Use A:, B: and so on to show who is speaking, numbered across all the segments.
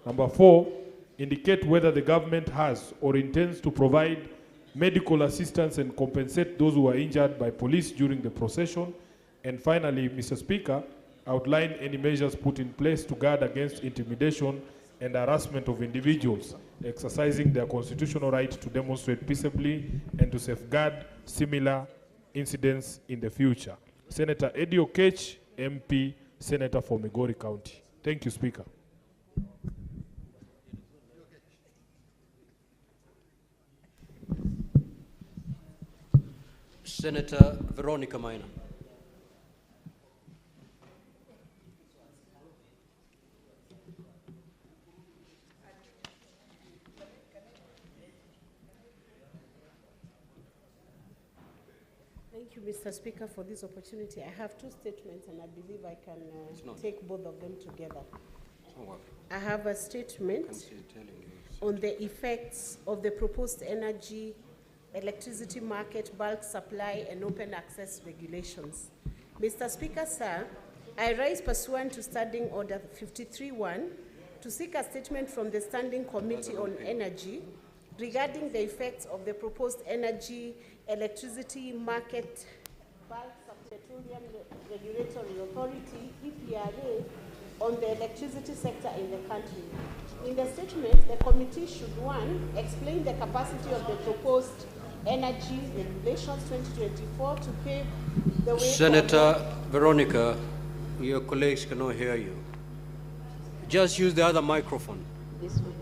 A: Number 4, indicate whether the government has or intends to provide medical assistance and compensate those who are injured by police during the procession. And finally, Mr. Speaker, outline any measures put in place to guard against intimidation and harassment of individuals exercising their constitutional right to demonstrate peaceably and to safeguard similar incidents in the future. Senator Eddie Okech, MP, Senator for Migori County. Thank you, Speaker.
B: Senator Veronica Maina.
C: Thank you, Mr. Speaker, for this opportunity. I have two statements, and I believe I can take both of them together. I have a statement on the effects of the proposed energy, electricity market, bulk supply, and open access regulations. Mr. Speaker, sir, I rise pursuant to Standing Order 53.1 to seek a statement from the Standing Committee on Energy regarding the effects of the proposed energy, electricity market, bulk petroleum regulatory authority, EPRA, on the electricity sector in the country. In the statement, the committee should, 1, explain the capacity of the proposed energy regulations 2024 to pave the way.
B: Senator Veronica, your colleagues cannot hear you. Just use the other microphone.
C: This one,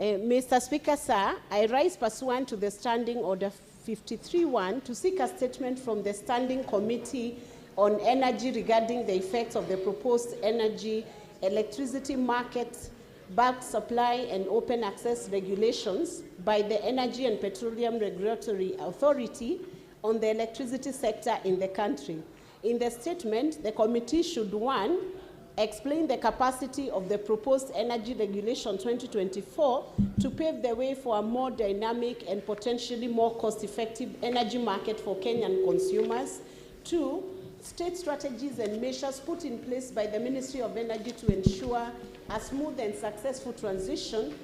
C: okay. Mr. Speaker, sir, I rise pursuant to the Standing Order 53.1 to seek a statement from the Standing Committee on Energy regarding the effects of the proposed energy, electricity market, bulk supply, and open access regulations by the Energy and Petroleum Regulatory Authority on the electricity sector in the country. In the statement, the committee should, 1, explain the capacity of the proposed energy regulation 2024 to pave the way for a more dynamic and potentially more cost-effective energy market for Kenyan consumers. 2, state strategies and measures put in place by the Ministry of Energy to ensure a smooth and successful transition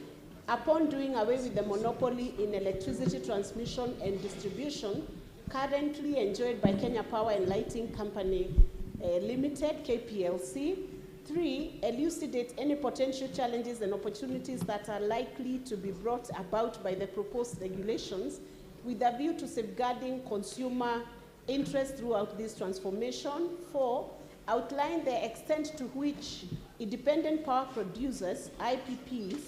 C: upon doing away with the monopoly in electricity transmission and distribution currently enjoyed by Kenya Power and Lighting Company Limited, KPLC. 3, elucidate any potential challenges and opportunities that are likely to be brought about by the proposed regulations with a view to safeguarding consumer interest throughout this transformation. 4, outline the extent to which independent power producers, IPPs,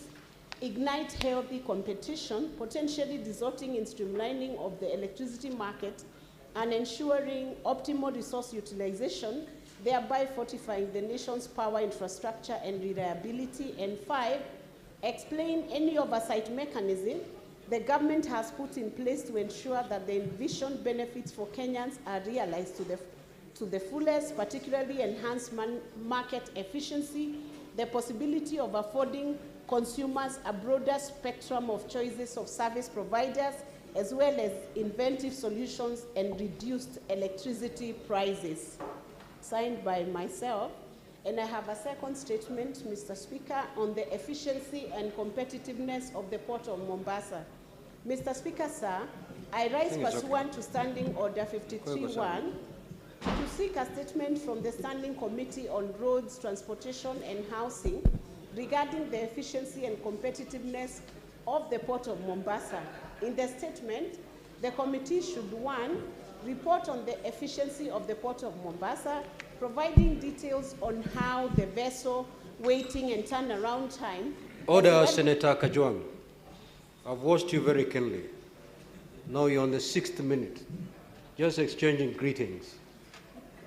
C: ignite healthy competition, potentially resulting in streamlining of the electricity market and ensuring optimal resource utilization, thereby fortifying the nation's power infrastructure and reliability. And 5, explain any oversight mechanism the government has put in place to ensure that the envisioned benefits for Kenyans are realized to the fullest, particularly enhanced market efficiency, the possibility of affording consumers a broader spectrum of choices of service providers, as well as inventive solutions and reduced electricity prices. Signed by myself. And I have a second statement, Mr. Speaker, on the efficiency and competitiveness of the Port of Mombasa. Mr. Speaker, sir, I rise pursuant to Standing Order 53.1 to seek a statement from the Standing Committee on Roads, Transportation and Housing regarding the efficiency and competitiveness of the Port of Mombasa. In the statement, the committee should, 1, report on the efficiency of the Port of Mombasa, providing details on how the vessel waiting and turnaround time.
B: Order, Senator Kajwang. I've watched you very keenly. Now you're on the 6th minute, just exchanging greetings.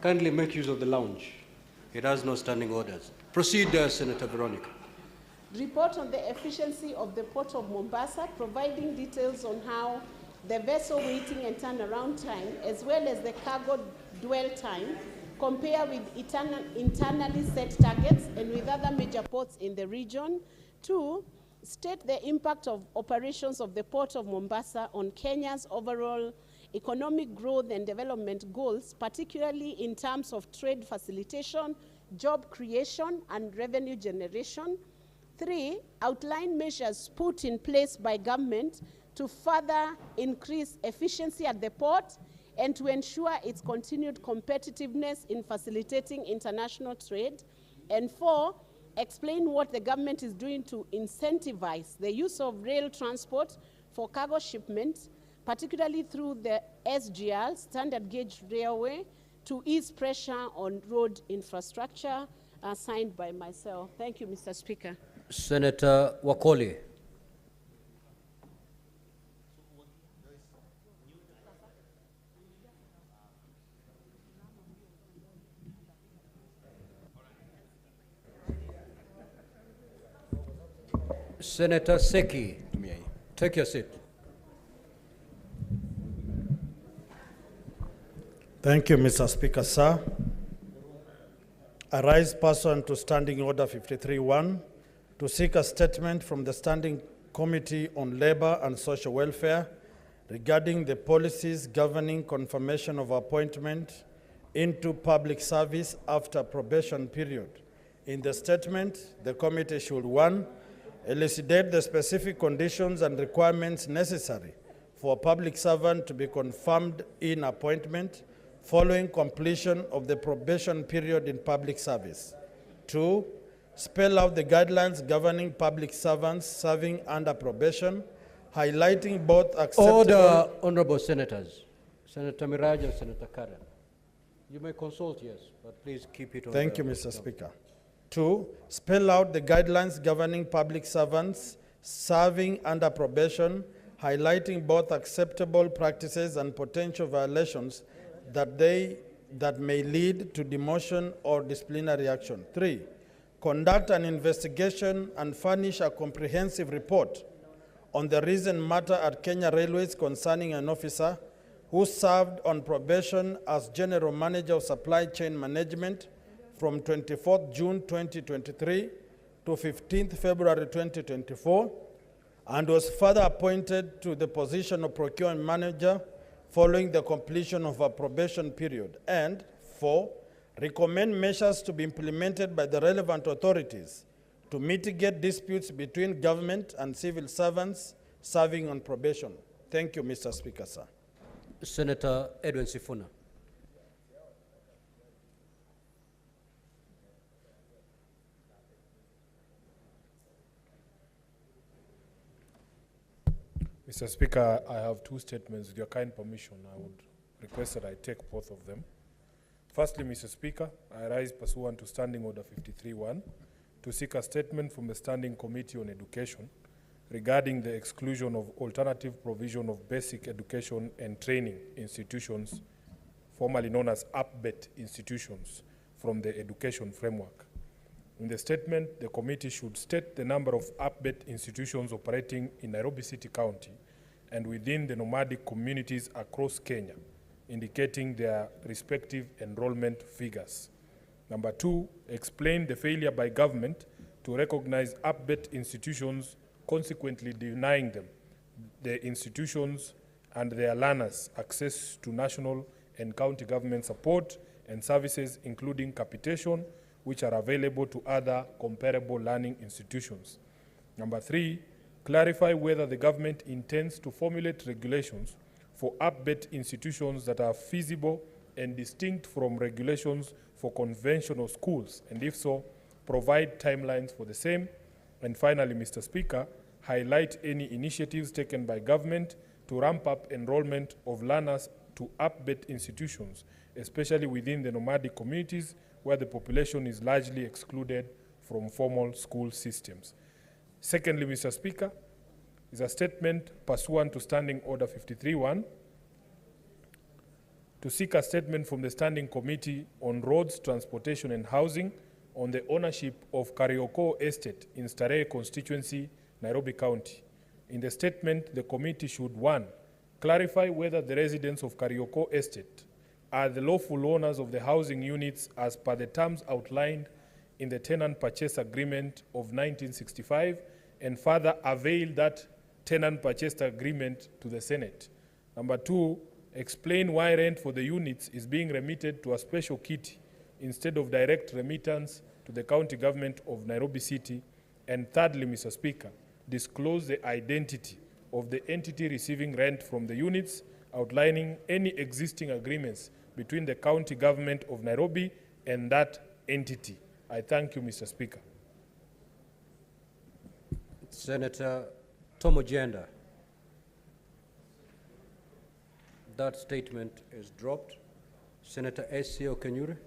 B: Kindly make use of the lounge. It has no standing orders. Proceed, Senator Veronica.
C: Report on the efficiency of the Port of Mombasa, providing details on how the vessel waiting and turnaround time, as well as the cargo dwell time, compare with internally set targets and with other major ports in the region. 2, state the impact of operations of the Port of Mombasa on Kenya's overall economic growth and development goals, particularly in terms of trade facilitation, job creation and revenue generation. 3, outline measures put in place by government to further increase efficiency at the port and to ensure its continued competitiveness in facilitating international trade. And 4, explain what the government is doing to incentivize the use of rail transport for cargo shipments, particularly through the SGR, Standard Gauge Railway, to ease pressure on road infrastructure, signed by myself. Thank you, Mr. Speaker.
B: Senator Wakoli. Senator Seki, take your seat.
D: Thank you, Mr. Speaker, sir. I rise pursuant to Standing Order 53-1 to seek a statement from the Standing Committee on Labor and Social Welfare regarding the policies governing confirmation of appointment into public service after probation period. In the statement, the committee should 1, elucidate the specific conditions and requirements necessary for a public servant to be confirmed in appointment following completion of the probation period in public service. 2, spell out the guidelines governing public servants serving under probation, highlighting both acceptable...
B: Order, honorable senators. Senator Miraj and Senator Karen. You may consult, yes, but please keep it on.
D: Thank you, Mr. Speaker. 2, spell out the guidelines governing public servants serving under probation, highlighting both acceptable practices and potential violations that may lead to demotion or disciplinary action. 3, conduct an investigation and furnish a comprehensive report on the recent matter at Kenya Railways concerning an officer who served on probation as General Manager of Supply Chain Management from 24th June 2023 to 15th February 2024, and was further appointed to the position of Procurement Manager following the completion of a probation period. And 4, recommend measures to be implemented by the relevant authorities to mitigate disputes between government and civil servants serving on probation. Thank you, Mr. Speaker, sir.
B: Senator Edwin Sifuna.
A: Mr. Speaker, I have 2 statements. With your kind permission, I would request that I take both of them. Firstly, Mr. Speaker, I rise pursuant to Standing Order 53-1 to seek a statement from the Standing Committee on Education regarding the exclusion of alternative provision of basic education and training institutions, formerly known as APBET institutions, from the education framework. In the statement, the committee should state the number of APBET institutions operating in Nairobi City County and within the nomadic communities across Kenya, indicating their respective enrollment figures. Number 2, explain the failure by government to recognize APBET institutions, consequently denying them, the institutions and their learners access to national and county government support and services, including capitation, which are available to other comparable learning institutions. Number 3, clarify whether the government intends to formulate regulations for APBET institutions that are feasible and distinct from regulations for conventional schools, and if so, provide timelines for the same. And finally, Mr. Speaker, highlight any initiatives taken by government to ramp up enrollment of learners to APBET institutions, especially within the nomadic communities where the population is largely excluded from formal school systems. Secondly, Mr. Speaker, is a statement pursuant to Standing Order 53-1 to seek a statement from the Standing Committee on Roads, Transportation and Housing on the ownership of Karioko Estate in Starehe constituency, Nairobi County. In the statement, the committee should 1, clarify whether the residents of Karioko Estate are the lawful owners of the housing units as per the terms outlined in the Tenant Purchase Agreement of 1965 and further avail that Tenant Purchase Agreement to the Senate. Number 2, explain why rent for the units is being remitted to a special kitty instead of direct remittance to the county government of Nairobi City. And thirdly, Mr. Speaker, disclose the identity of the entity receiving rent from the units, outlining any existing agreements between the county government of Nairobi and that entity. I thank you, Mr. Speaker.
B: Senator Tom Ojenda. That statement is dropped. Senator S.C. Okenyuri.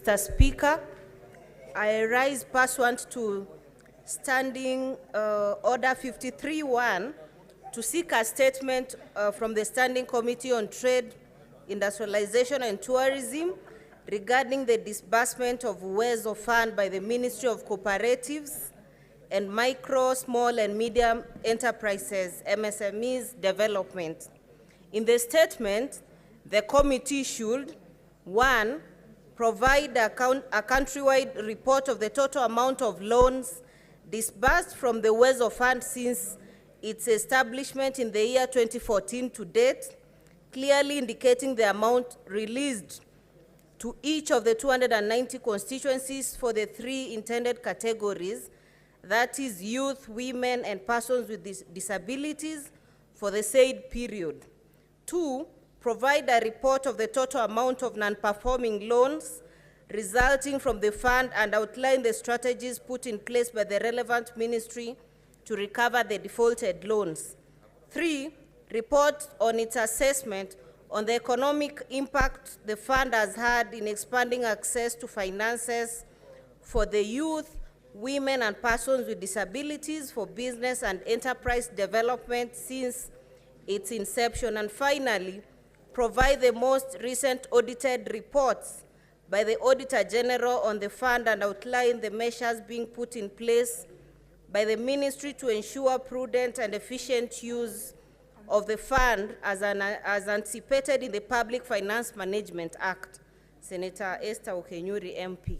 E: Mr. Speaker, I rise pursuant to Standing Order 53-1 to seek a statement from the Standing Committee on Trade, Industrialization and Tourism regarding the disbursement of Uwezo Fund by the Ministry of Cooperatives and Micro, Small and Medium Enterprises, MSMEs Development. In the statement, the committee should, 1, provide a countrywide report of the total amount of loans disbursed from the Uwezo Fund since its establishment in the year 2014 to date, clearly indicating the amount released to each of the 290 constituencies for the 3 intended categories, that is youth, women, and persons with disabilities for the said period. 2, provide a report of the total amount of non-performing loans resulting from the fund and outline the strategies put in place by the relevant ministry to recover the defaulted loans. 3, report on its assessment on the economic impact the fund has had in expanding access to finances for the youth, women, and persons with disabilities for business and enterprise development since its inception. And finally, provide the most recent audited reports by the Auditor General on the fund and outline the measures being put in place by the ministry to ensure prudent and efficient use of the fund as anticipated in the Public Finance Management Act. Senator Esther Okenyuri, MP.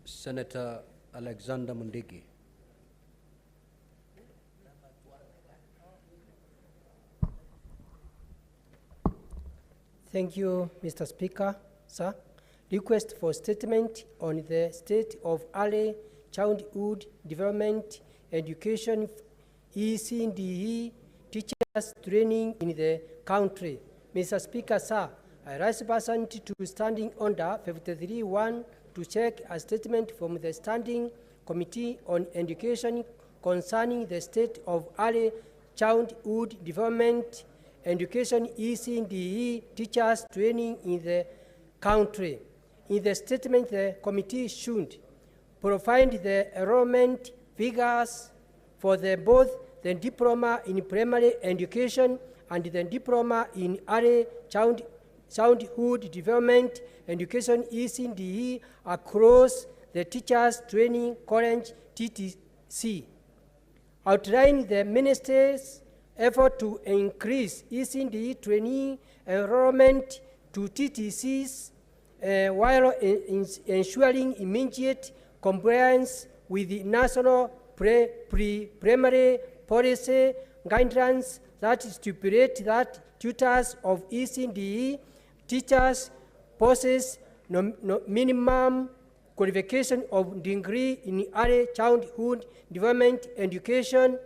B: Senator Alexander Mundigi.
F: Thank you, Mr. Speaker. Sir, request for statement on the state of early childhood development education ECDE teachers training in the country. Mr. Speaker, sir, I rise pursuant to Standing Order 53-1 to check a statement from the Standing Committee on Education concerning the state of early childhood development education ECDE teachers training in the country. In the statement, the committee should provide the enrollment figures for both the diploma in primary education and the diploma in early childhood development education ECDE across the teachers training college TTC. Outline the ministry's effort to increase ECDE training enrollment to TTCs while ensuring immediate compliance with the national primary policy guidelines that stipulate that tutors of ECDE teachers possess minimum qualification of degree in early childhood development education,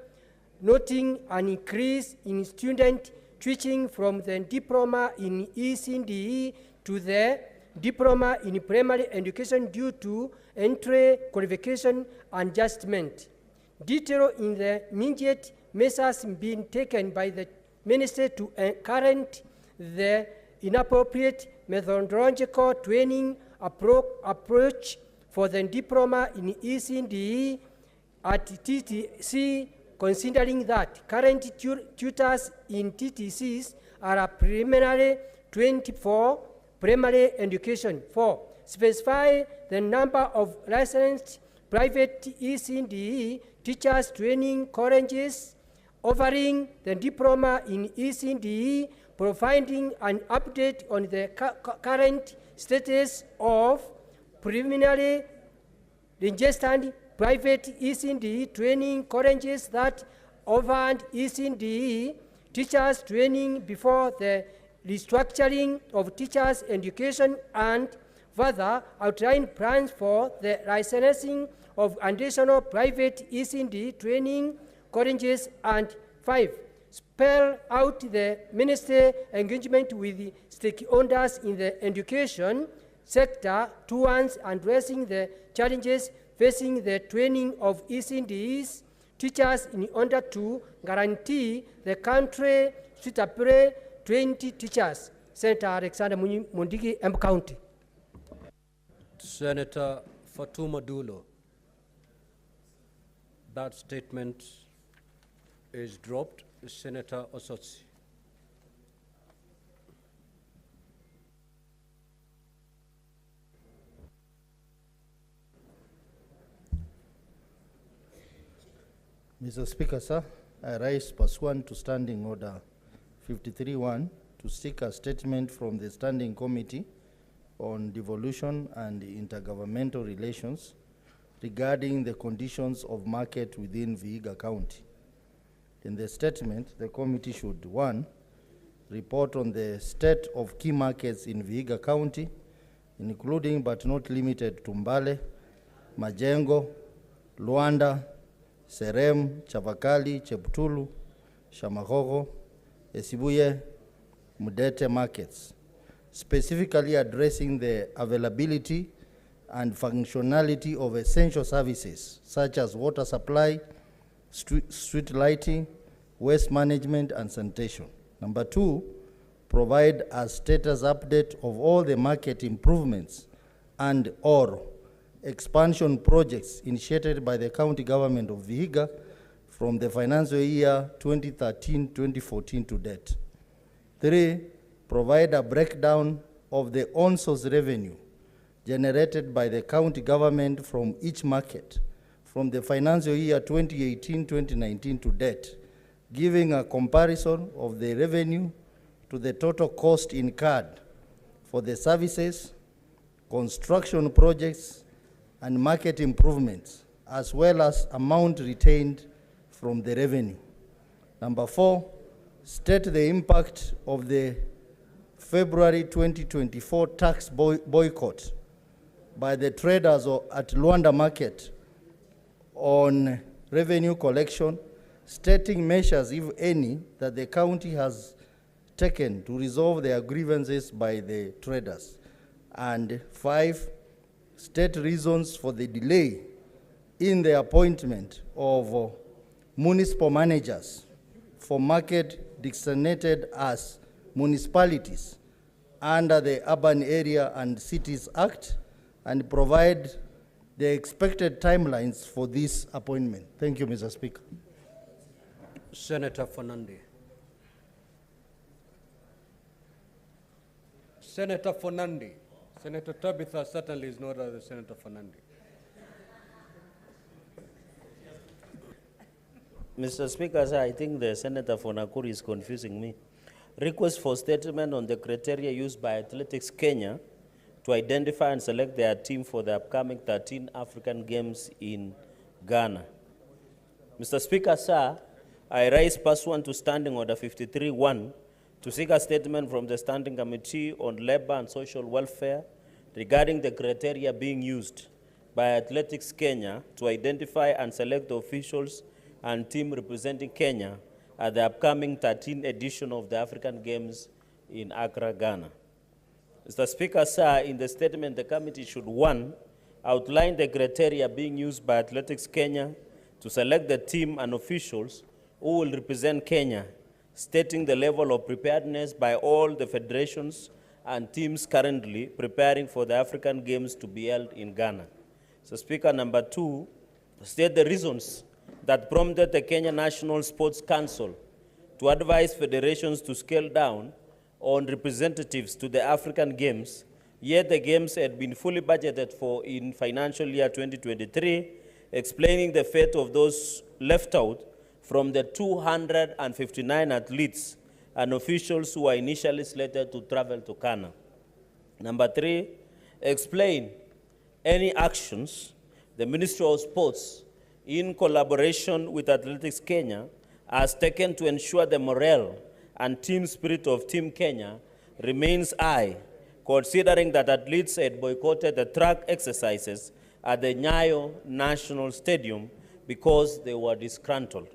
F: noting an increase in student switching from the diploma in ECDE to the diploma in primary education due to entry qualification adjustment. Detail in the immediate measures being taken by the ministry to current the inappropriate methodological training approach for the diploma in ECDE at TTC considering that current tutors in TTCs are primarily 24 primary education. 4. Specify the number of licensed private ECDE teachers training colleges offering the diploma in ECDE, providing an update on the current status of preliminary registered private ECDE training colleges that offered ECDE teachers training before the restructuring of teachers' education, and further outline plans for the licensing of additional private ECDE training colleges. And 5, spell out the ministry engagement with the stakeholders in the education sector towards addressing the challenges facing the training of ECDEs teachers in order to guarantee the country suitably trained teachers. Senator Alexander Mundigi, Embu County.
B: Senator Fatuma Dulo. That statement is dropped. Senator Osotsi.
G: Mr. Speaker, sir, I rise pursuant to Standing Order 53-1 to seek a statement from the Standing Committee on Devolution and Intergovernmental Relations regarding the conditions of market within Vihiga County. In the statement, the committee should, 1, report on the state of key markets in Vihiga County, including but not limited to Mbale, Majengo, Luanda, Serem, Chavakali, Cheptulu, Shamahogo, Esibuye, Mudete markets, specifically addressing the availability and functionality of essential services such as water supply, street lighting, waste management, and sanitation. Number 2, provide a status update of all the market improvements and or expansion projects initiated by the county government of Vihiga from the financial year 2013-2014 to date. 3, provide a breakdown of the on-source revenue generated by the county government from each market from the financial year 2018-2019 to date, giving a comparison of the revenue to the total cost incurred for the services, construction projects, and market improvements, as well as amount retained from the revenue. Number 4, state the impact of the February 2024 tax boycott by the traders at Luanda Market on revenue collection, stating measures, if any, that the county has taken to resolve their grievances by the traders. And 5, state reasons for the delay in the appointment of municipal managers for market designated as municipalities under the Urban Area and Cities Act, and provide the expected timelines for this appointment. Thank you, Mr. Speaker.
B: Senator Fernandi. Senator Fernandi. Senator Tabitha certainly is not the Senator Fernandi.
H: Mr. Speaker, sir, I think the Senator for Nakuru is confusing me. Request for statement on the criteria used by Athletics Kenya to identify and select their team for the upcoming 13 African Games in Ghana. Mr. Speaker, sir, I rise pursuant to Standing Order 53-1 to seek a statement from the Standing Committee on Labor and Social Welfare regarding the criteria being used by Athletics Kenya to identify and select the officials and team representing Kenya at the upcoming 13th edition of the African Games in Accra, Ghana. Mr. Speaker, sir, in the statement, the committee should, 1, outline the criteria being used by Athletics Kenya to select the team and officials who will represent Kenya, stating the level of preparedness by all the federations and teams currently preparing for the African Games to be held in Ghana. So, Speaker, number 2, state the reasons that prompted the Kenya National Sports Council to advise federations to scale down on representatives to the African Games, yet the Games had been fully budgeted for in financial year 2023, explaining the fate of those left out from the 259 athletes and officials who were initially slated to travel to Ghana. Number 3, explain any actions the Ministry of Sports, in collaboration with Athletics Kenya, has taken to ensure the morale and team spirit of Team Kenya remains high, considering that athletes had boycotted the track exercises at the Nyayo National Stadium because they were disgruntled.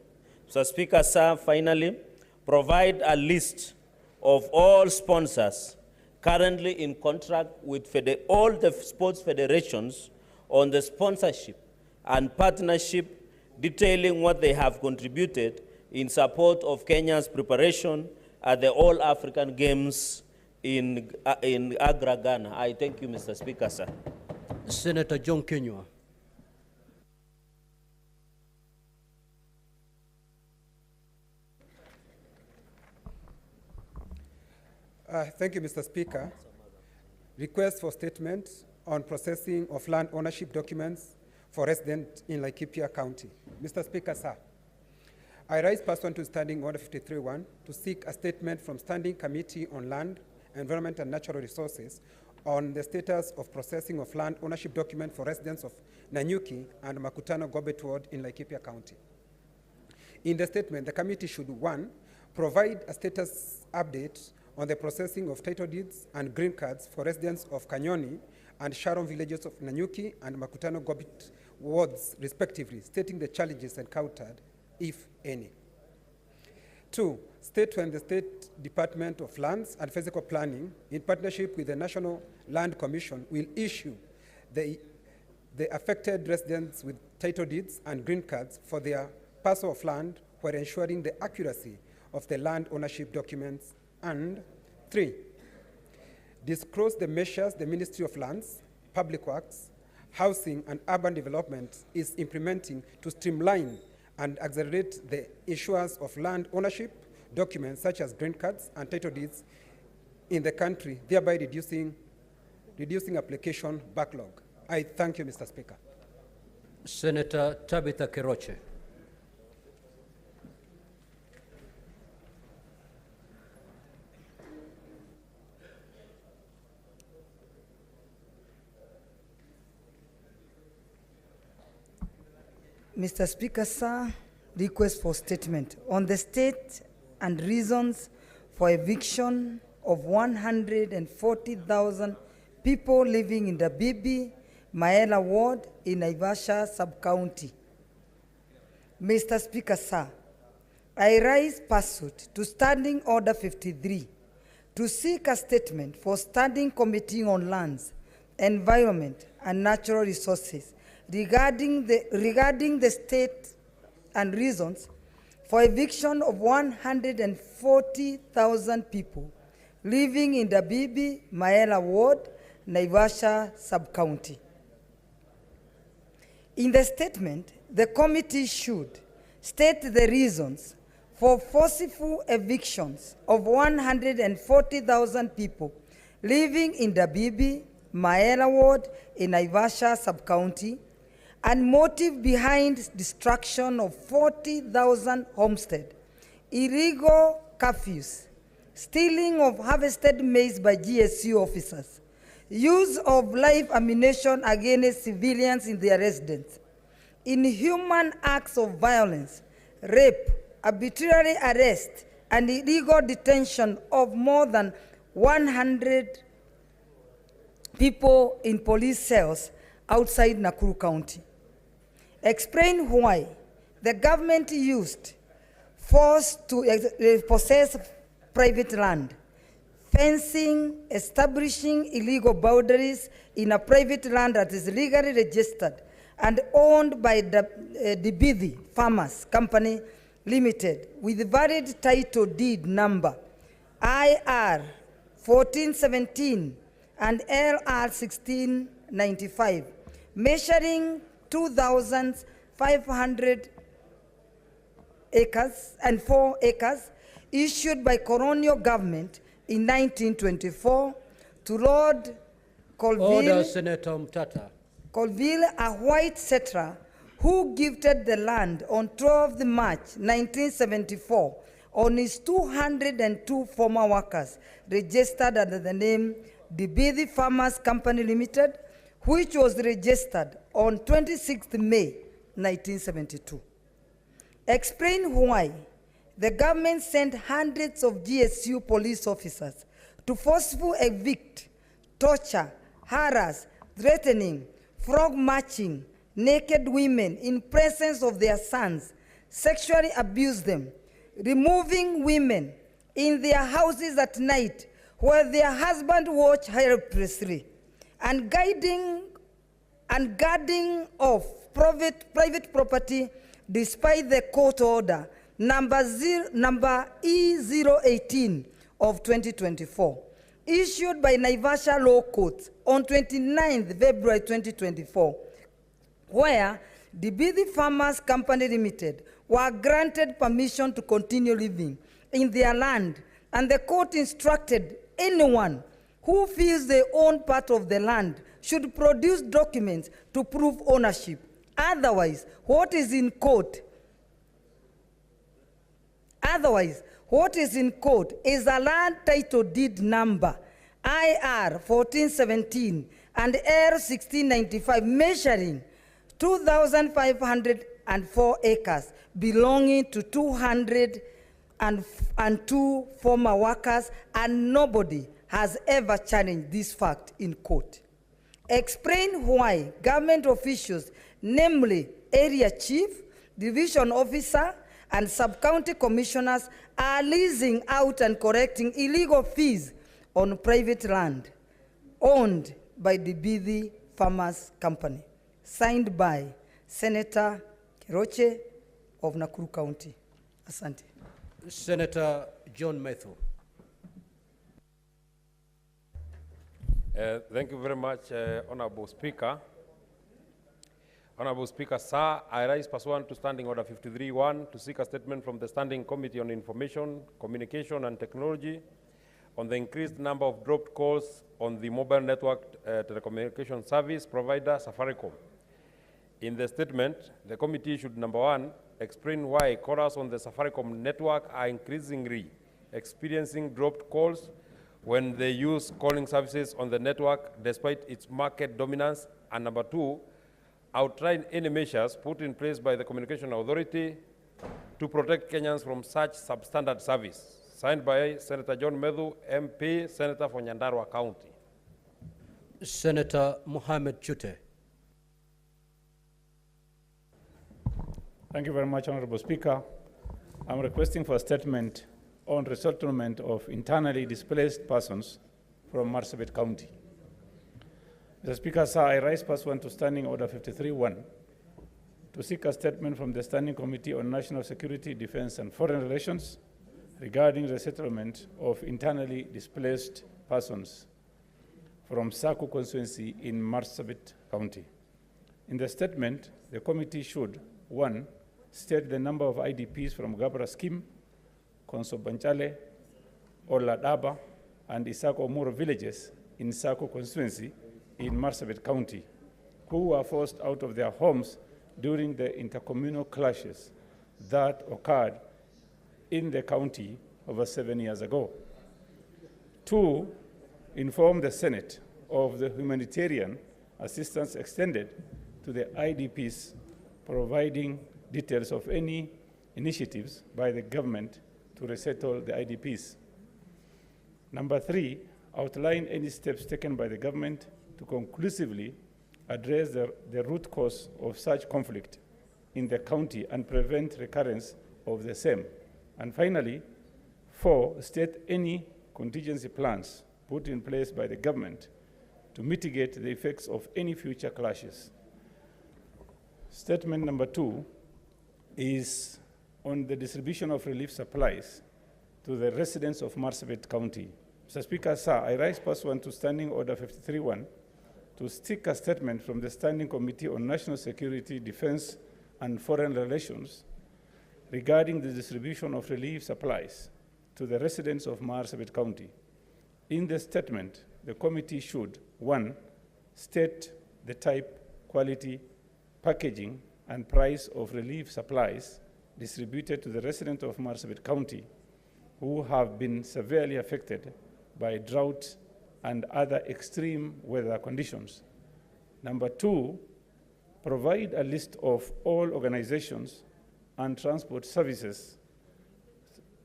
H: So, Speaker, sir, finally, provide a list of all sponsors currently in contract with all the sports federations on the sponsorship and partnership, detailing what they have contributed in support of Kenya's preparation at the All-African Games in Accra, Ghana. I thank you, Mr. Speaker, sir.
B: Senator John Kenywa.
I: Thank you, Mr. Speaker. Request for statement on processing of land ownership documents for residents in Laikipia County. Mr. Speaker, sir, I rise pursuant to Standing Order 53-1 to seek a statement from Standing Committee on Land, Environment and Natural Resources on the status of processing of land ownership document for residents of Nanyuki and Makutano Gobet Ward in Laikipia County. In the statement, the committee should, 1, provide a status update on the processing of title deeds and green cards for residents of Kanyoni and Sharon villages of Nanyuki and Makutano Gobet wards, respectively, stating the challenges encountered, if any. 2, state when the State Department of Lands and Physical Planning, in partnership with the National Land Commission, will issue the affected residents with title deeds and green cards for their parcel of land, while ensuring the accuracy of the land ownership documents. And 3, disclose the measures the Ministry of Lands, Public Works, Housing and Urban Development is implementing to streamline and accelerate the issuance of land ownership documents such as green cards and title deeds in the country, thereby reducing application backlog. I thank you, Mr. Speaker.
B: Senator Tabitha Keroche.
J: Mr. Speaker, sir, request for statement on the state and reasons for eviction of 140,000 people living in the Bibi Maela ward in Naivasha sub-county. Mr. Speaker, sir, I rise pursuant to Standing Order 53 to seek a statement for Standing Committee on Lands, Environment and Natural Resources regarding the state and reasons for eviction of 140,000 people living in the Bibi Maela ward, Naivasha sub-county. In the statement, the committee should state the reasons for forceful evictions of 140,000 people living in the Bibi Maela ward in Naivasha sub-county, and motive behind destruction of 40,000 homestead, illegal curfews, stealing of harvested maize by GSU officers, use of live ammunition against civilians in their residence, inhuman acts of violence, rape, arbitrary arrest, and illegal detention of more than 100 people in police cells outside Nakuru County. Explain why the government used force to possess private land, fencing, establishing illegal boundaries in a private land that is legally registered and owned by the Dibidi Farmers Company Limited with valid title deed number IR 1417 and LR 1695, measuring 2,500 acres issued by colonial government in 1924 to Lord
B: Order, Senator Mtata.
J: Colville, a white settler who gifted the land on 12th March 1974 on his 202 former workers registered under the name Dibidi Farmers Company Limited, which was registered on 26th May 1972. Explain why the government sent hundreds of GSU police officers to forcefully evict, torture, harass, threatening, frog marching naked women in presence of their sons, sexually abuse them, removing women in their houses at night where their husband watch helplessly, and guarding of private property despite the court order number E018 of 2024, issued by Naivasha Law Court on 29th February 2024, where the Dibidi Farmers Company Limited were granted permission to continue living in their land, and the court instructed anyone who feels they own part of the land should produce documents to prove ownership. Otherwise, what is in court is a land title deed number IR 1417 and R 1695 measuring 2,504 acres belonging to 202 former workers, and nobody has ever challenged this fact in court. Explain why government officials, namely area chief, division officer, and sub-county commissioners, are leasing out and collecting illegal fees on private land owned by the Dibidi Farmers Company. Signed by Senator Keroche of Nakuru County. Asante.
B: Senator John Methu.
K: Thank you very much, Honorable Speaker. Honorable Speaker, sir, I rise pursuant to Standing Order 53-1 to seek a statement from the Standing Committee on Information, Communication and Technology on the increased number of dropped calls on the mobile network telecommunication service provider Safaricom. In the statement, the committee should, number one, explain why callers on the Safaricom network are increasingly experiencing dropped calls when they use calling services on the network despite its market dominance, and number two, outline any measures put in place by the Communication Authority to protect Kenyans from such substandard service. Signed by Senator John Methu, MP, Senator for Nyandarua County.
B: Senator Mohammed Chute.
L: Thank you very much, Honorable Speaker. I'm requesting for a statement on resettlement of internally displaced persons from Marsabit County. Mr. Speaker, sir, I rise pursuant to Standing Order 53-1 to seek a statement from the Standing Committee on National Security, Defense and Foreign Relations regarding resettlement of internally displaced persons from Saku constituency in Marsabit County. In the statement, the committee should, one, state the number of IDPs from Gabra Scheme, Konso Banchale, Oladaba, and Isako Muro villages in Saku constituency in Marsabit County, who were forced out of their homes during the intercommunal clashes that occurred in the county over 7 years ago. Two, inform the Senate of the humanitarian assistance extended to the IDPs, providing details of any initiatives by the government to resettle the IDPs. Number three, outline any steps taken by the government to conclusively address the root cause of such conflict in the county and prevent recurrence of the same. And finally, four, state any contingency plans put in place by the government to mitigate the effects of any future clashes. Statement number two is on the distribution of relief supplies to the residents of Marsabit County. Mr. Speaker, sir, I rise pursuant to Standing Order 53-1 to seek a statement from the Standing Committee on National Security, Defense and Foreign Relations regarding the distribution of relief supplies to the residents of Marsabit County. In the statement, the committee should, 1, state the type, quality, packaging, and price of relief supplies distributed to the residents of Marsabit County who have been severely affected by drought and other extreme weather conditions. Number 2, provide a list of all organizations and transport services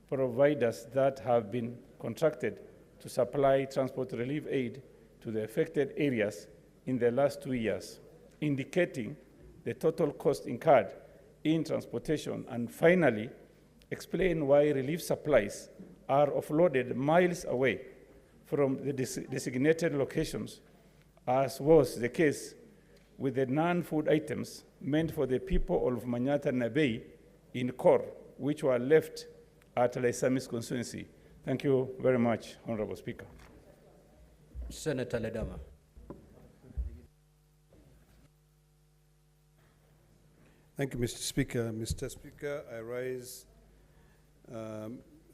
L: providers that have been contracted to supply transport relief aid to the affected areas in the last 2 years, indicating the total cost incurred in transportation, and finally, explain why relief supplies are offloaded miles away from the designated locations, as was the case with the non-food items meant for the people of Manyata Nabei in Kor, which were left at Laisamis constituency. Thank you very much, Honorable Speaker.
B: Senator Ledama.
M: Thank you, Mr. Speaker. Mr. Speaker, I rise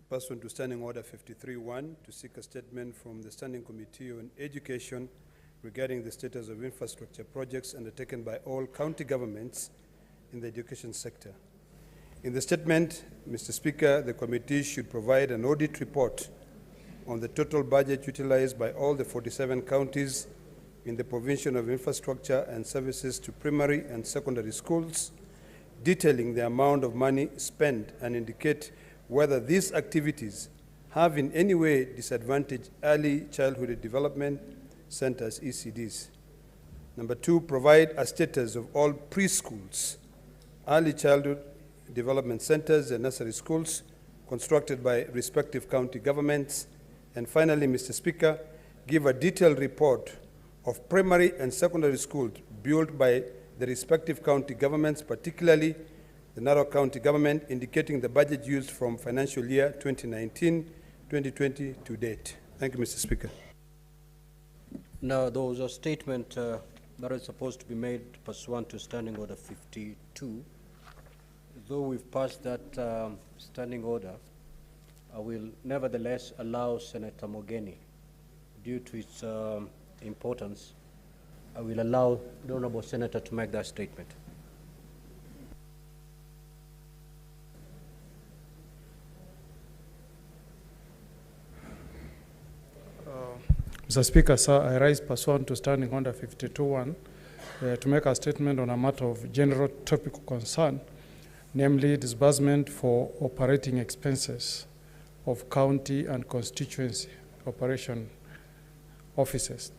M: pursuant to Standing Order 53-1 to seek a statement from the Standing Committee on Education regarding the status of infrastructure projects undertaken by all county governments in the education sector. In the statement, Mr. Speaker, the committee should provide an audit report on the total budget utilized by all the 47 counties in the provision of infrastructure and services to primary and secondary schools, detailing the amount of money spent and indicate whether these activities have in any way disadvantaged early childhood development centers, ECDs. Number 2, provide a status of all preschools, early childhood development centers and nursery schools constructed by respective county governments. And finally, Mr. Speaker, give a detailed report of primary and secondary schools built by the respective county governments, particularly the Narok County government, indicating the budget used from financial year 2019-2020 to date. Thank you, Mr. Speaker.
B: Now, there was a statement that is supposed to be made pursuant to Standing Order 52. Though we've passed that standing order, I will nevertheless allow Senator Mogeni, due to its importance, I will allow the Honourable Senator to make that statement.
N: Mr. Speaker, sir, I rise pursuant to Standing Order 52-1 to make a statement on a matter of general topical concern, namely disbursement for operating expenses of county and constituency operation offices.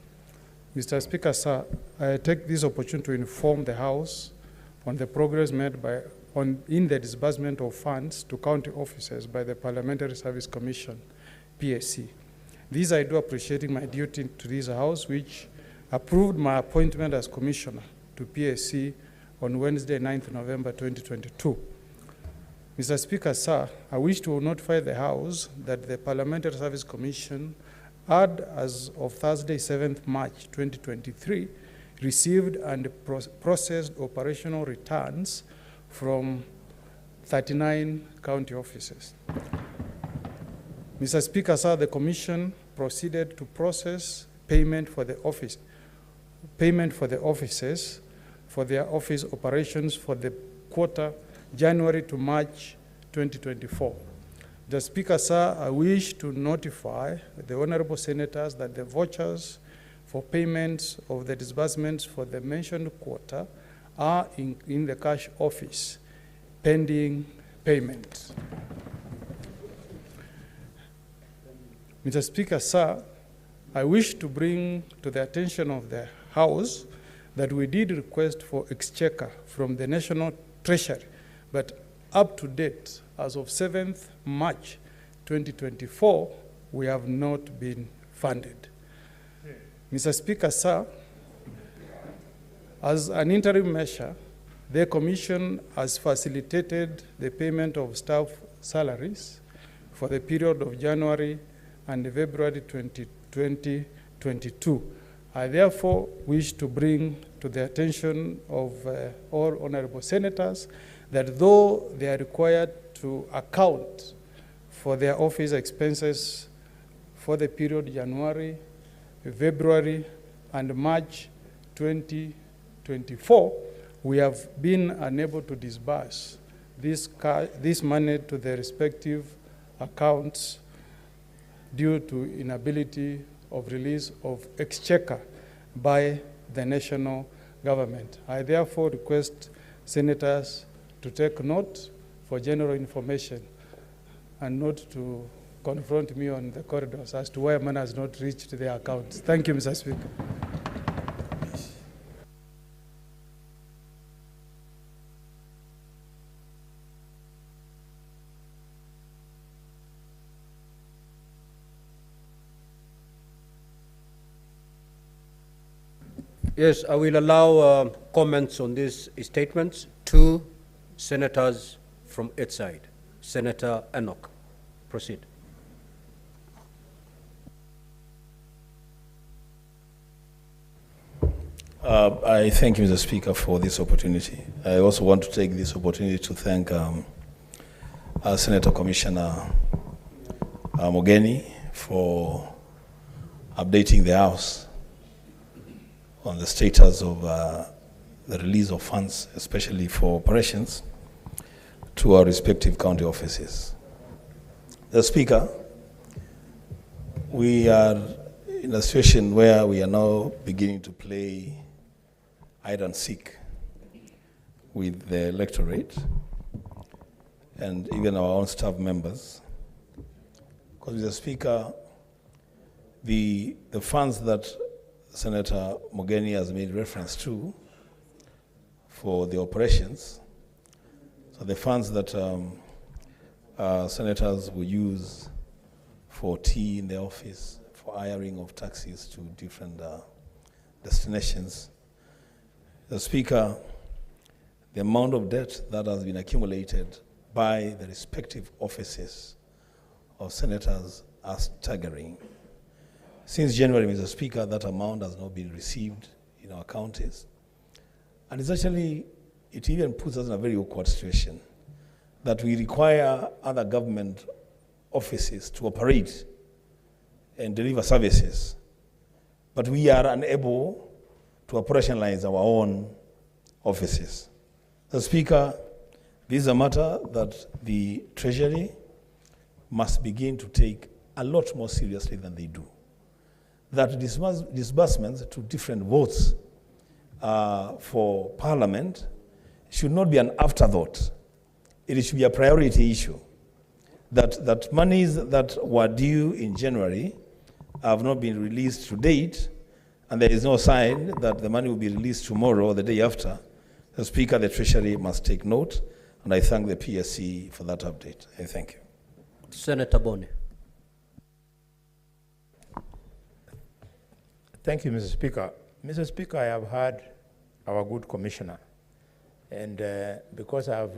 N: Mr. Speaker, sir, I take this opportunity to inform the House on the progress made in the disbursement of funds to county offices by the Parliamentary Service Commission, PSC. This I do appreciating my duty to this House, which approved my appointment as Commissioner to PSC on Wednesday, 9th November 2022. Mr. Speaker, sir, I wish to notify the House that the Parliamentary Service Commission had, as of Thursday, 7th March 2023, received and processed operational returns from 39 county offices. Mr. Speaker, sir, the Commission proceeded to process payment for the offices for their office operations for the quarter January to March 2024. The Speaker, sir, I wish to notify the honorable senators that the vouchers for payments of the disbursements for the mentioned quarter are in the cash office pending payment. Mr. Speaker, sir, I wish to bring to the attention of the House that we did request for exchequer from the National Treasury, but up to date, as of 7th March 2024, we have not been funded. Mr. Speaker, sir, as an interim measure, the Commission has facilitated the payment of staff salaries for the period of January and February 2022. I therefore wish to bring to the attention of all honorable senators that though they are required to account for their office expenses for the period January, February, and March 2024, we have been unable to disburse this money to the respective accounts due to inability of release of exchequer by the national government. I therefore request senators to take note for general information and not to confront me on the corridors as to why money has not reached their accounts. Thank you, Mr. Speaker.
B: Yes, I will allow comments on these statements to senators from its side. Senator Enoch, proceed.
O: I thank you, Mr. Speaker, for this opportunity. I also want to take this opportunity to thank Senator Commissioner Mogeni for updating the House on the status of the release of funds, especially for operations, to our respective county offices. The Speaker, we are in a situation where we are now beginning to play hide and seek with the electorate and even our own staff members. Because, Mr. Speaker, the funds that Senator Mogeni has made reference to for the operations, so the funds that senators will use for tea in the office, for hiring of taxis to different destinations. The Speaker, the amount of debt that has been accumulated by the respective offices of senators are staggering. Since January, Mr. Speaker, that amount has not been received in our counties. And it's actually, it even puts us in a very awkward situation that we require other government offices to operate and deliver services, but we are unable to operationalize our own offices. The Speaker, this is a matter that the Treasury must begin to take a lot more seriously than they do. That disbursements to different votes for Parliament should not be an afterthought. It should be a priority issue. That monies that were due in January have not been released to date, and there is no sign that the money will be released tomorrow or the day after. The Speaker, the Treasury must take note, and I thank the PSC for that update. I thank you.
B: Senator Boni.
P: Thank you, Mr. Speaker. Mr. Speaker, I have heard our good commissioner, and because I have,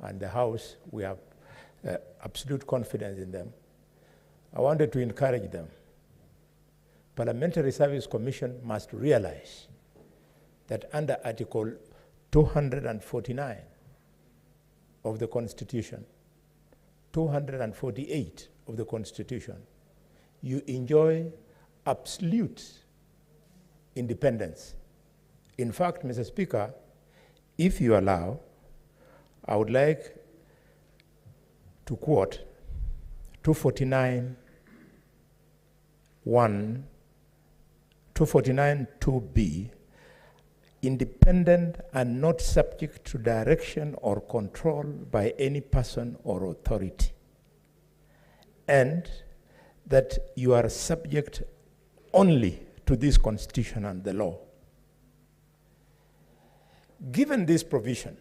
P: and the House, we have absolute confidence in them. I wanted to encourage them. Parliamentary Service Commission must realize that under Article 249 of the Constitution, 248 of the Constitution, you enjoy absolute independence. In fact, Mr. Speaker, if you allow, I would like to quote 249(2)(b), independent and not subject to direction or control by any person or authority, and that you are subject only to this Constitution and the law. Given this provision,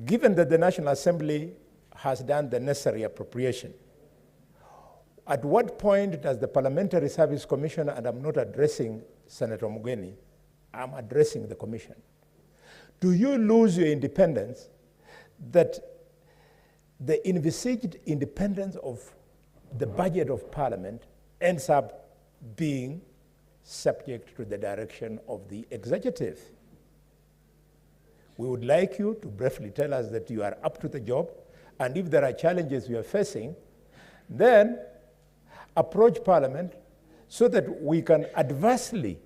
P: given that the National Assembly has done the necessary appropriation, at what point does the Parliamentary Service Commission, and I'm not addressing Senator Mogeni, I'm addressing the Commission, do you lose your independence that the envisaged independence of the budget of Parliament ends up being subject to the direction of the executive? We would like you to briefly tell us that you are up to the job, and if there are challenges you are facing, then approach Parliament so that we can adversely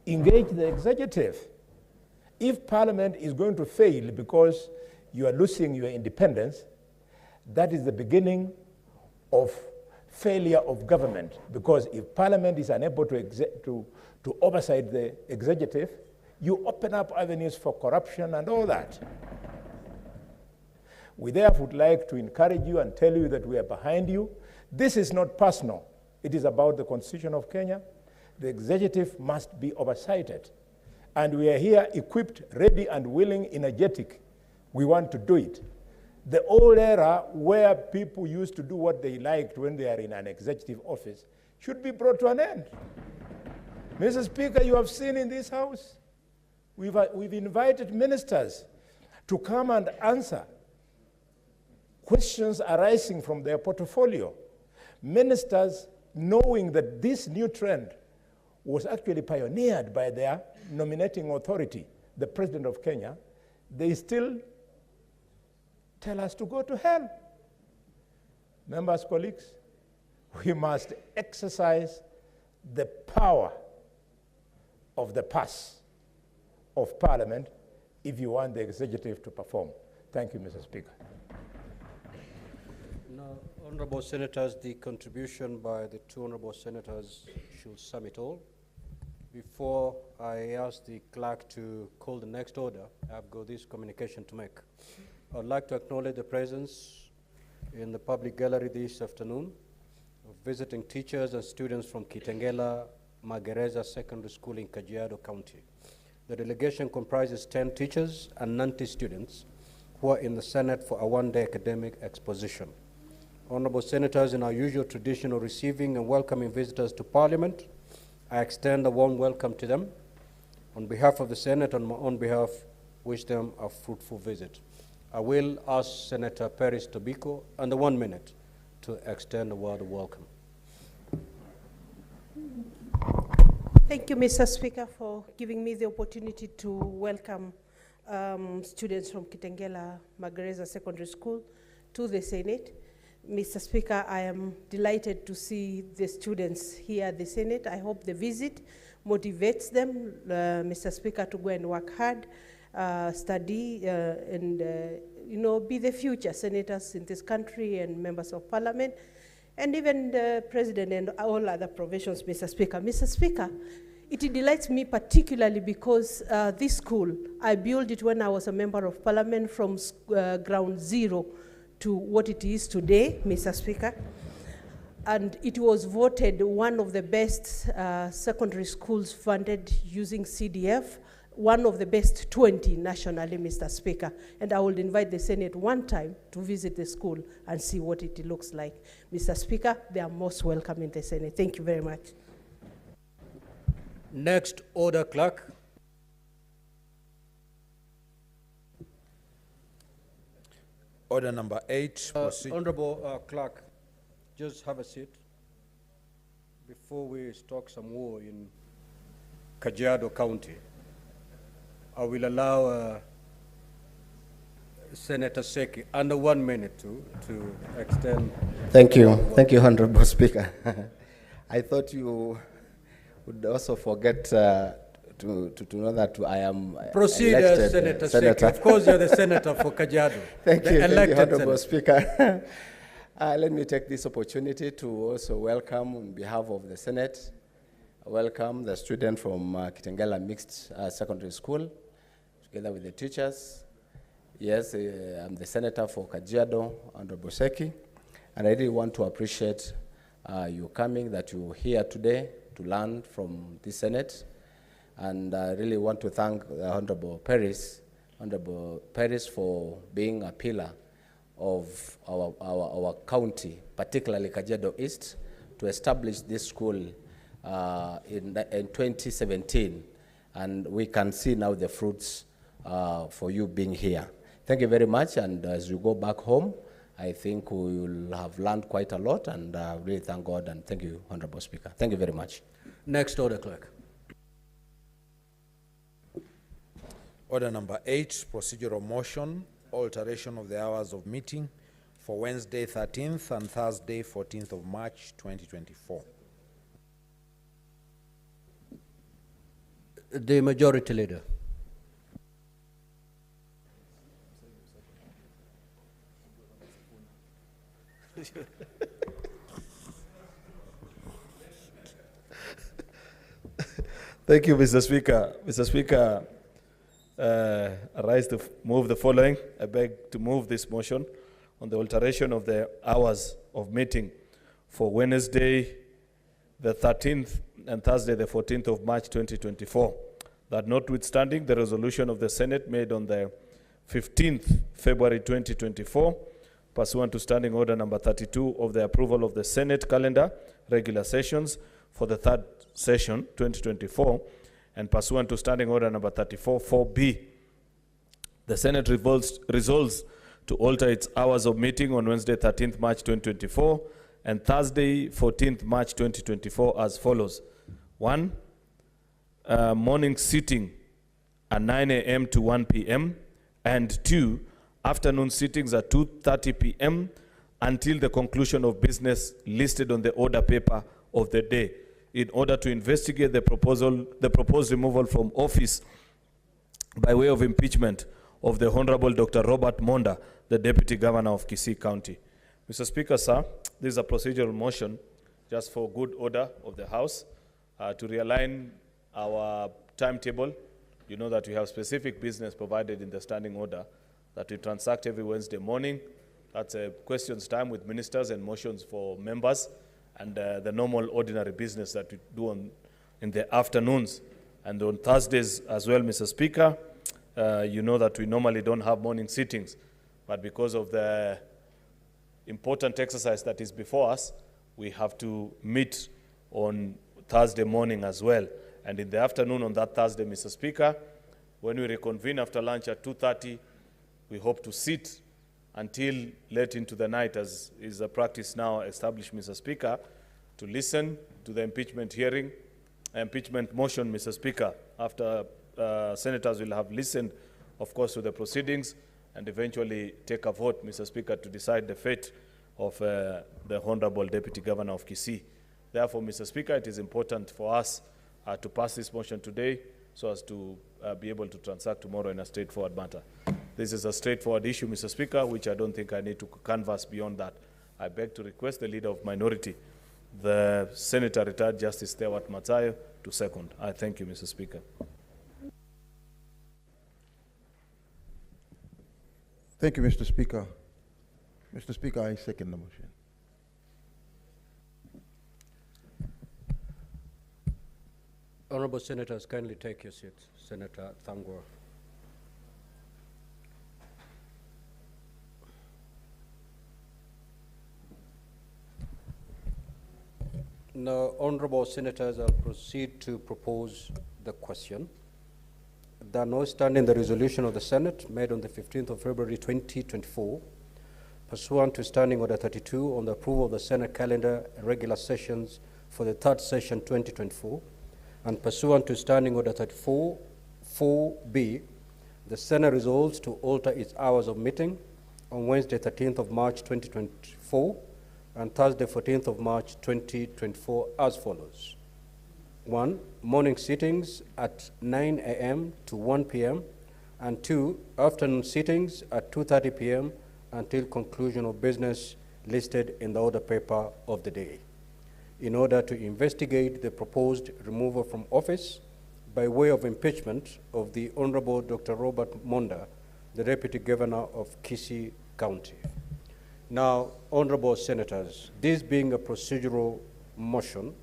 P: engage the executive. If Parliament is going to fail because you are losing your independence, that is the beginning of failure of government, because if Parliament is unable to oversight the executive, you open up avenues for corruption and all that. We therefore would like to encourage you and tell you that we are behind you. This is not personal. It is about the Constitution of Kenya. The executive must be oversighted. And we are here equipped, ready and willing, energetic. We want to do it. The old era where people used to do what they liked when they are in an executive office should be brought to an end. Mr. Speaker, you have seen in this House, we've invited ministers to come and answer questions arising from their portfolio. Ministers, knowing that this new trend was actually pioneered by their nominating authority, the President of Kenya, they still tell us to go to hell. Members, colleagues, we must exercise the power of the purse of Parliament if you want the executive to perform. Thank you, Mr. Speaker.
B: Now, honorable senators, the contribution by the two honorable senators should sum it all. Before I ask the clerk to call the next order, I've got this communication to make. I'd like to acknowledge the presence in the public gallery this afternoon of visiting teachers and students from Kitengela Magereza Secondary School in Kajiado County. The delegation comprises 10 teachers and 90 students who are in the Senate for a one-day academic exposition. Honorable senators, in our usual tradition of receiving and welcoming visitors to Parliament, I extend a warm welcome to them. On behalf of the Senate and my own behalf, wish them a fruitful visit. I will ask Senator Peris Tobiko under 1 minute to extend a word of welcome.
C: Thank you, Mr. Speaker, for giving me the opportunity to welcome students from Kitengela Magereza Secondary School to the Senate. Mr. Speaker, I am delighted to see the students here at the Senate. I hope the visit motivates them, Mr. Speaker, to go and work hard, study, and be the future senators in this country and members of Parliament, and even the President and all other provisions, Mr. Speaker. Mr. Speaker, it delights me particularly because this school, I built it when I was a member of Parliament from ground zero to what it is today, Mr. Speaker. And it was voted one of the best secondary schools funded using CDF, one of the best 20 nationally, Mr. Speaker. And I will invite the Senate one time to visit the school and see what it looks like. Mr. Speaker, they are most welcome in the Senate. Thank you very much.
B: Next order, clerk.
Q: Order number 8.
B: Honorable clerk, just have a seat before we stoke some war in Kajiado County. I will allow Senator Seki under 1 minute to extend.
R: Thank you, Honorable Speaker. I thought you would also forget to know that I am
B: Proceed,
R: elected
B: Senator
R: senator.
B: Seki. Of course, you're the senator for Kajiado.
R: Thank you, Honorable
B: senator.
R: Speaker. Let me take this opportunity to also welcome, on behalf of the Senate, welcome the student from Kitengela Mixed Secondary School, together with the teachers. Yes, I'm the senator for Kajiado, Honorable Seki, and I really want to appreciate you coming, that you're here today to learn from the Senate. And I really want to thank Honorable Peris for being a pillar of our county, particularly Kajiado East, to establish this school in 2017. And we can see now the fruits for you being here. Thank you very much, and as you go back home, I think we will have learned quite a lot, and really thank God, and thank you, Honorable Speaker. Thank you very much.
B: Next order, clerk.
Q: Order number 8, procedural motion, alteration of the hours of meeting for Wednesday 13th and Thursday 14th of March 2024.
B: The Majority Leader.
O: Thank you, Mr. Speaker. Mr. Speaker, I rise to move the following. I beg to move this motion on the alteration of the hours of meeting for Wednesday, the 13th, and Thursday, the 14th of March 2024. That notwithstanding the resolution of the Senate made on the 15th February 2024, pursuant to Standing Order number 32 of the approval of the Senate calendar, regular sessions for the third session 2024, and pursuant to Standing Order number 34 4B, the Senate resolves to alter its hours of meeting on Wednesday 13th March 2024 and Thursday 14th March 2024 as follows. 1. Morning sitting at 9 a.m. to 1 p.m. and 2. Afternoon sittings at 2:30 p.m. until the conclusion of business listed on the order paper of the day, in order to investigate the proposed removal from office by way of impeachment of the Honorable Dr. Robert Monda, the Deputy Governor of Kisii County. Mr. Speaker, sir, this is a procedural motion just for good order of the House to realign our timetable. You know that we have specific business provided in the standing order that we transact every Wednesday morning. That's a questions time with ministers and motions for members, and the normal ordinary business that we do in the afternoons. And on Thursdays as well, Mr. Speaker, you know that we normally don't have morning sittings, but because of the important exercise that is before us, we have to meet on Thursday morning as well. And in the afternoon on that Thursday, Mr. Speaker, when we reconvene after lunch at 2:30, we hope to sit until late into the night, as is a practice now established, Mr. Speaker, to listen to the impeachment hearing, impeachment motion, Mr. Speaker, after senators will have listened, of course, to the proceedings and eventually take a vote, Mr. Speaker, to decide the fate of the Honorable Deputy Governor of Kisii. Therefore, Mr. Speaker, it is important for us to pass this motion today so as to be able to transact tomorrow in a straightforward matter. This is a straightforward issue, Mr. Speaker, which I don't think I need to canvass beyond that. I beg to request the Leader of Minority, the Senator Retired Justice Stewart Matsayo, to second. I thank you, Mr. Speaker.
S: Thank you, Mr. Speaker. Mr. Speaker, I second the motion.
B: Honorable Senators, kindly take your seats. Senator Thangwa. Now, Honorable Senators, I'll proceed to propose the question. That notwithstanding the resolution of the Senate made on the 15th of February 2024, pursuant to Standing Order 32 on the approval of the Senate calendar and regular sessions for the third session 2024, and pursuant to Standing Order 34 4B, the Senate resolves to alter its hours of meeting on Wednesday 13th of March 2024 and Thursday 14th of March 2024 as follows. 1. Morning sittings at 9 a.m. to 1 p.m. and 2. Afternoon sittings at 2:30 p.m. until conclusion of business listed in the order paper of the day, in order to investigate the proposed removal from office by way of impeachment of the Honorable Dr. Robert Monda, the Deputy Governor of Kisii County. Now, Honorable Senators, this being a procedural motion,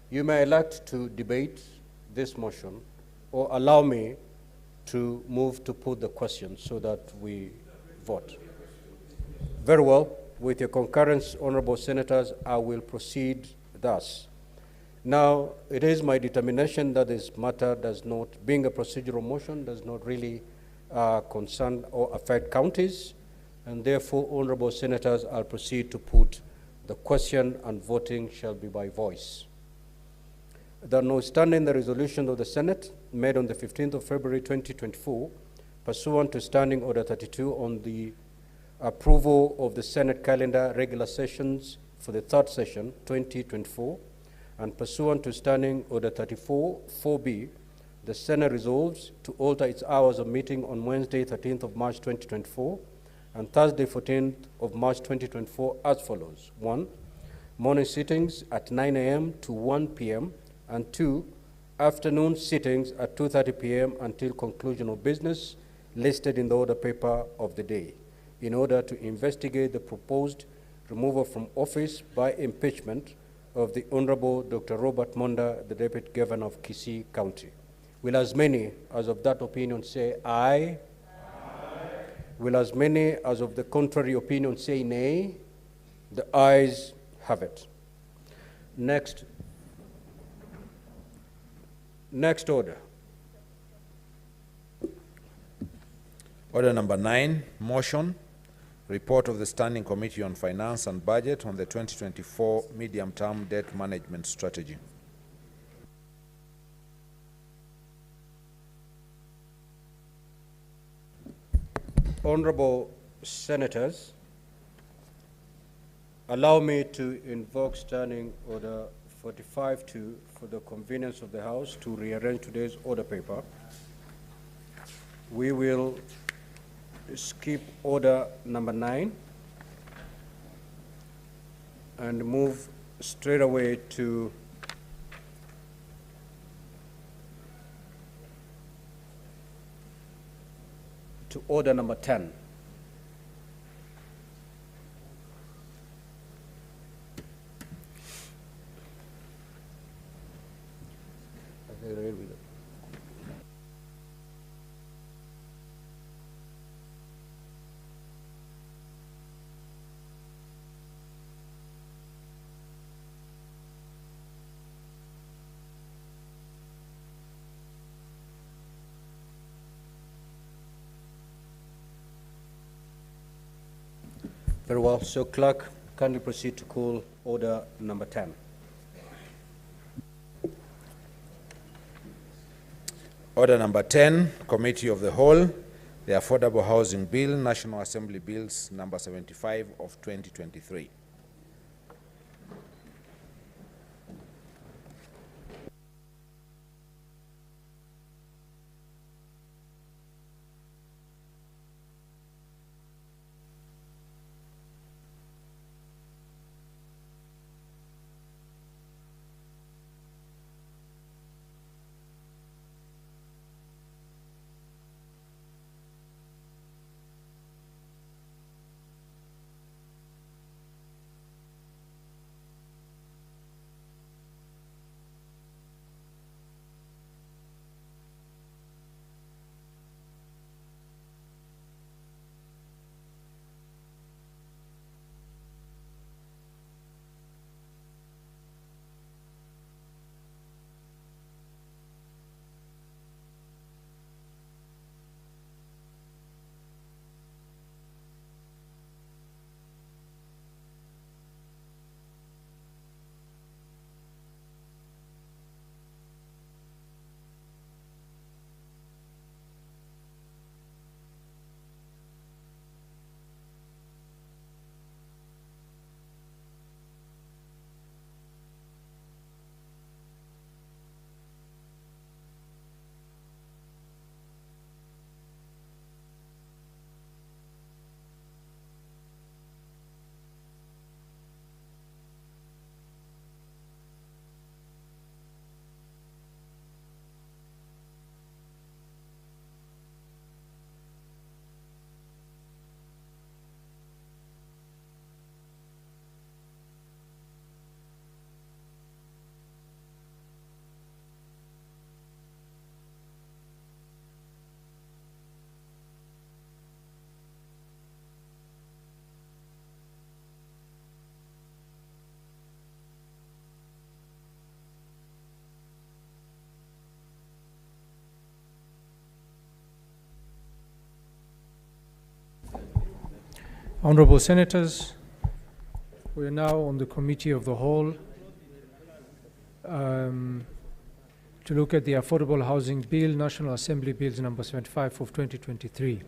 B: you may elect to debate this motion or allow me to move to put the question so that we vote. Very well. With your concurrence, Honorable Senators, I will proceed thus. Now, it is my determination that this matter does not, being a procedural motion, does not really concern or affect counties, and therefore, Honorable Senators, I'll proceed to put the question, and voting shall be by voice. that notwithstanding the resolution of the Senate made on the 15th of February 2024, pursuant to Standing Order 32 on the approval of the Senate calendar regular sessions for the third session 2024, and pursuant to Standing Order 34 4B, the Senate resolves to alter its hours of meeting on Wednesday 13th of March 2024 and Thursday 14th of March 2024 as follows. 1. Morning sittings at 9 a.m. to 1 p.m. and 2. Afternoon sittings at 2:30 p.m. until conclusion of business listed in the order paper of the day, in order to investigate the proposed removal from office by impeachment of the Honorable Dr. Robert Monda, the Deputy Governor of Kisii County. Will as many as of that opinion say aye? Aye. Will as many as of the contrary opinion say nay? The ayes have it. Next order.
Q: Order number 9, motion, report of the Standing Committee on Finance and Budget on the 2024 medium-term debt management strategy.
B: Honorable Senators, allow me to invoke Standing Order 45-2 for the convenience of the House to rearrange today's order paper. We will skip order number 9 and move straight away to order number 10. Very well. So, Clerk, kindly proceed to call order number 10.
Q: Order number 10, Committee of the Whole, the Affordable Housing Bill, National Assembly Bills number 75 of 2023.
T: Honorable Senators, we are now on the Committee of the Whole. to look at the Affordable Housing Bill, National Assembly Bills number 75 of 2023.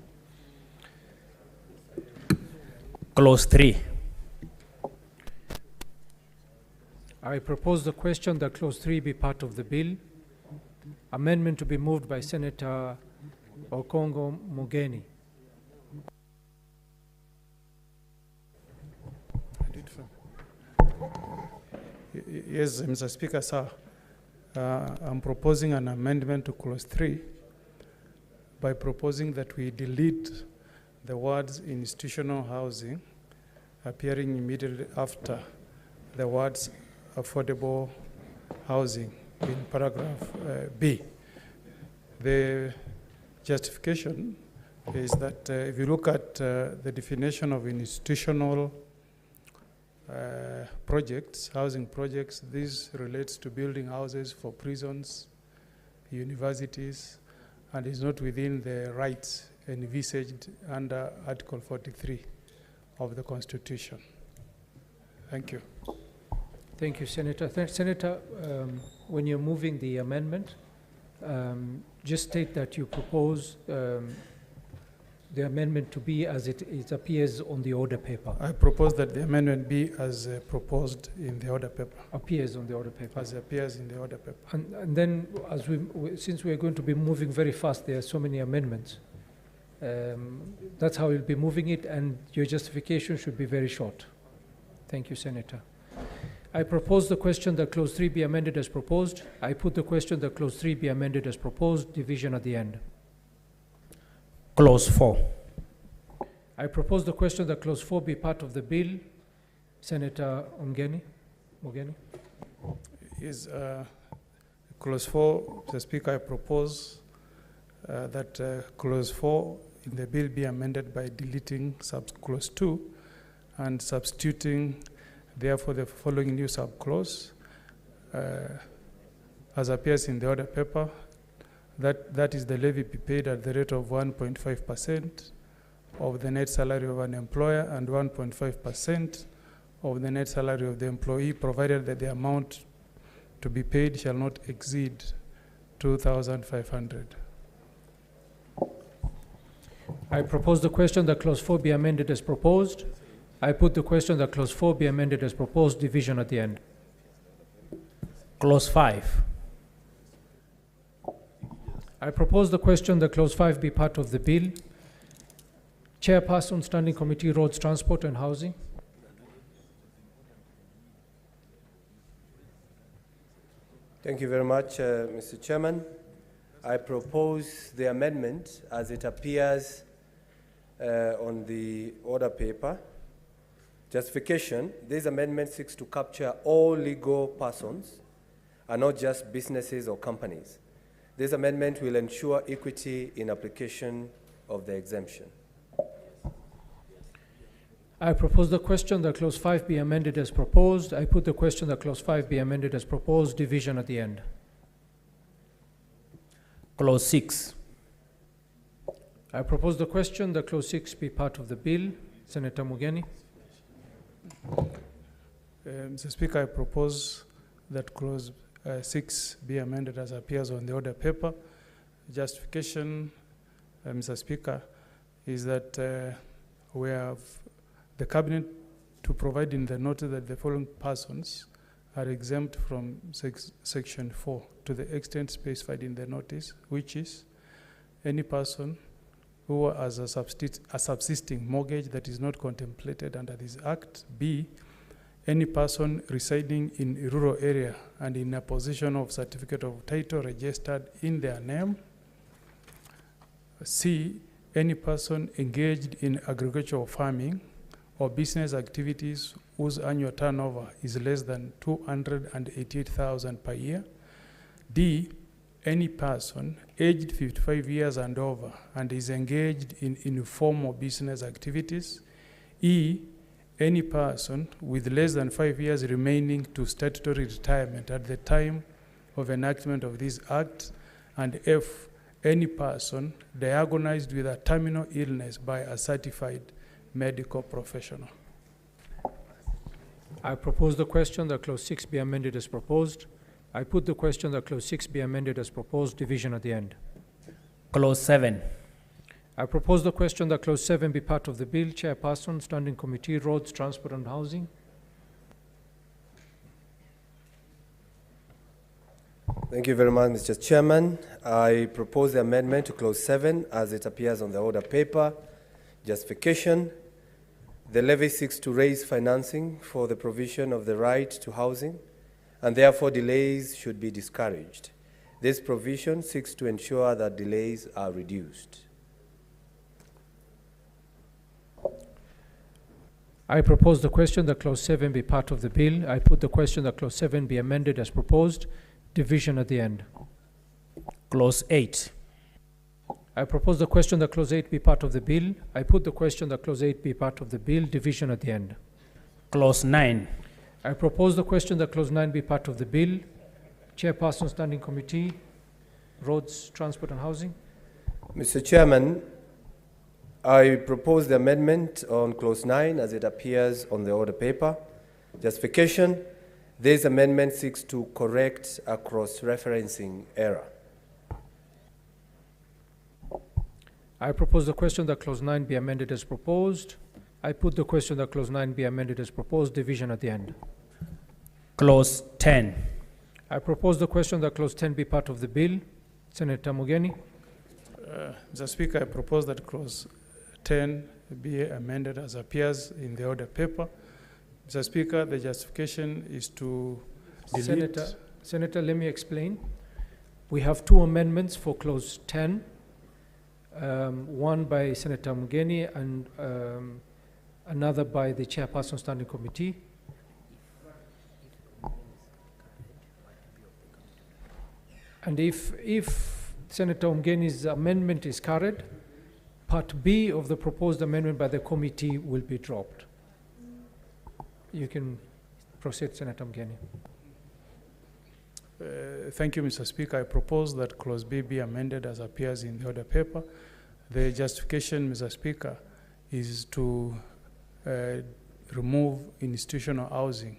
U: Clause 3.
T: I propose the question that Clause 3 be part of the bill. Amendment to be moved by Senator Okongo Mugeni.
N: Yes, Mr. Speaker, sir. I'm proposing an amendment to Clause 3 by proposing that we delete the words institutional housing appearing immediately after the words affordable housing in paragraph B. The justification is that if you look at the definition of institutional projects, housing projects, this relates to building houses for prisons, universities, and is not within the rights envisaged under Article 43 of the Constitution. Thank you.
T: Thank you, Senator. Senator, when you're moving the amendment, just state that you propose the amendment to be as it appears on the order paper.
N: I propose that the amendment be as proposed in the order paper.
T: Appears on the order paper.
N: As appears in the order paper.
T: And then, as since we're going to be moving very fast, there are so many amendments. That's how we'll be moving it, and your justification should be very short. Thank you, Senator. I propose the question that Clause 3 be amended as proposed. I put the question that Clause 3 be amended as proposed, division at the end.
U: Clause 4.
T: I propose the question that Clause 4 be part of the bill. Senator Mugeni.
N: Yes, Clause 4, Mr. Speaker, I propose that Clause 4 in the bill be amended by deleting Clause 2 and substituting therefore the following new subclause as appears in the order paper, that is the levy be paid at the rate of 1.5% of the net salary of an employer and 1.5% of the net salary of the employee, provided that the amount to be paid shall not exceed 2,500.
T: I propose the question that Clause 4 be amended as proposed. I put the question that Clause 4 be amended as proposed, division at the end.
U: Clause 5.
T: I propose the question that Clause 5 be part of the bill. Chairperson, Standing Committee, Roads, Transport and Housing.
V: Thank you very much, Mr. Chairman. I propose the amendment as it appears on the order paper. Justification: this amendment seeks to capture all legal persons and not just businesses or companies. This amendment will ensure equity in application of the exemption.
T: I propose the question that Clause 5 be amended as proposed. I put the question that Clause 5 be amended as proposed, division at the end.
U: Clause 6.
T: I propose the question that Clause 6 be part of the bill. Senator Mugeni.
N: Mr. Speaker, I propose that Clause 6 be amended as appears on the order paper. Justification, Mr. Speaker, is that we have the Cabinet to provide in the notice that the following persons are exempt from Section 4 to the extent specified in the notice, which is any person who has a subsisting mortgage that is not contemplated under this Act. B, any person residing in a rural area and in a position of certificate of title registered in their name. C, any person engaged in agricultural farming or business activities whose annual turnover is less than 288,000 per year. D, any person aged 55 years and over and is engaged in informal business activities. E, any person with less than 5 years remaining to statutory retirement at the time of enactment of this Act. And F, any person diagnosed with a terminal illness by a certified medical professional.
T: I propose the question that Clause 6 be amended as proposed. I put the question that clause 6 be amended as proposed, division at the end.
U: Clause 7.
T: I propose the question that clause 7 be part of the bill. Chairperson, Standing Committee, Roads, Transport and Housing.
V: Thank you very much, Mr. Chairman. I propose the amendment to clause 7 as it appears on the order paper. Justification. The levy seeks to raise financing for the provision of the right to housing, and therefore delays should be discouraged. This provision seeks to ensure that delays are reduced.
T: I propose the question that clause 7 be part of the bill. I put the question that clause 7 be amended as proposed, division at the end.
U: Clause 8.
T: I propose the question that clause 8 be part of the bill. I put the question that clause 8 be part of the bill, division at the end.
U: Clause 9.
T: I propose the question that clause 9 be part of the bill. Chairperson, Standing Committee, Roads, Transport and Housing.
V: Mr. Chairman, I propose the amendment on clause 9 as it appears on the order paper. Justification. This amendment seeks to correct a cross-referencing error.
T: I propose the question that clause 9 be amended as proposed. I put the question that clause 9 be amended as proposed, division at the end.
U: Clause 10.
T: I propose the question that clause 10 be part of the bill. Senator Mugeni.
N: Mr. Speaker, I propose that clause 10 be amended as appears in the order paper. Mr. Speaker, the justification is to delete.
T: Senator, let me explain. We have two amendments for clause 10. One by Senator Mugeni and another by the Chairperson Standing Committee. And if Senator Mugeni's amendment is carried, Part B of the proposed amendment by the committee will be dropped. You can proceed, Senator Mugeni.
N: Thank you, Mr. Speaker. I propose that clause B be amended as appears in the order paper. The justification, Mr. Speaker, is to remove institutional housing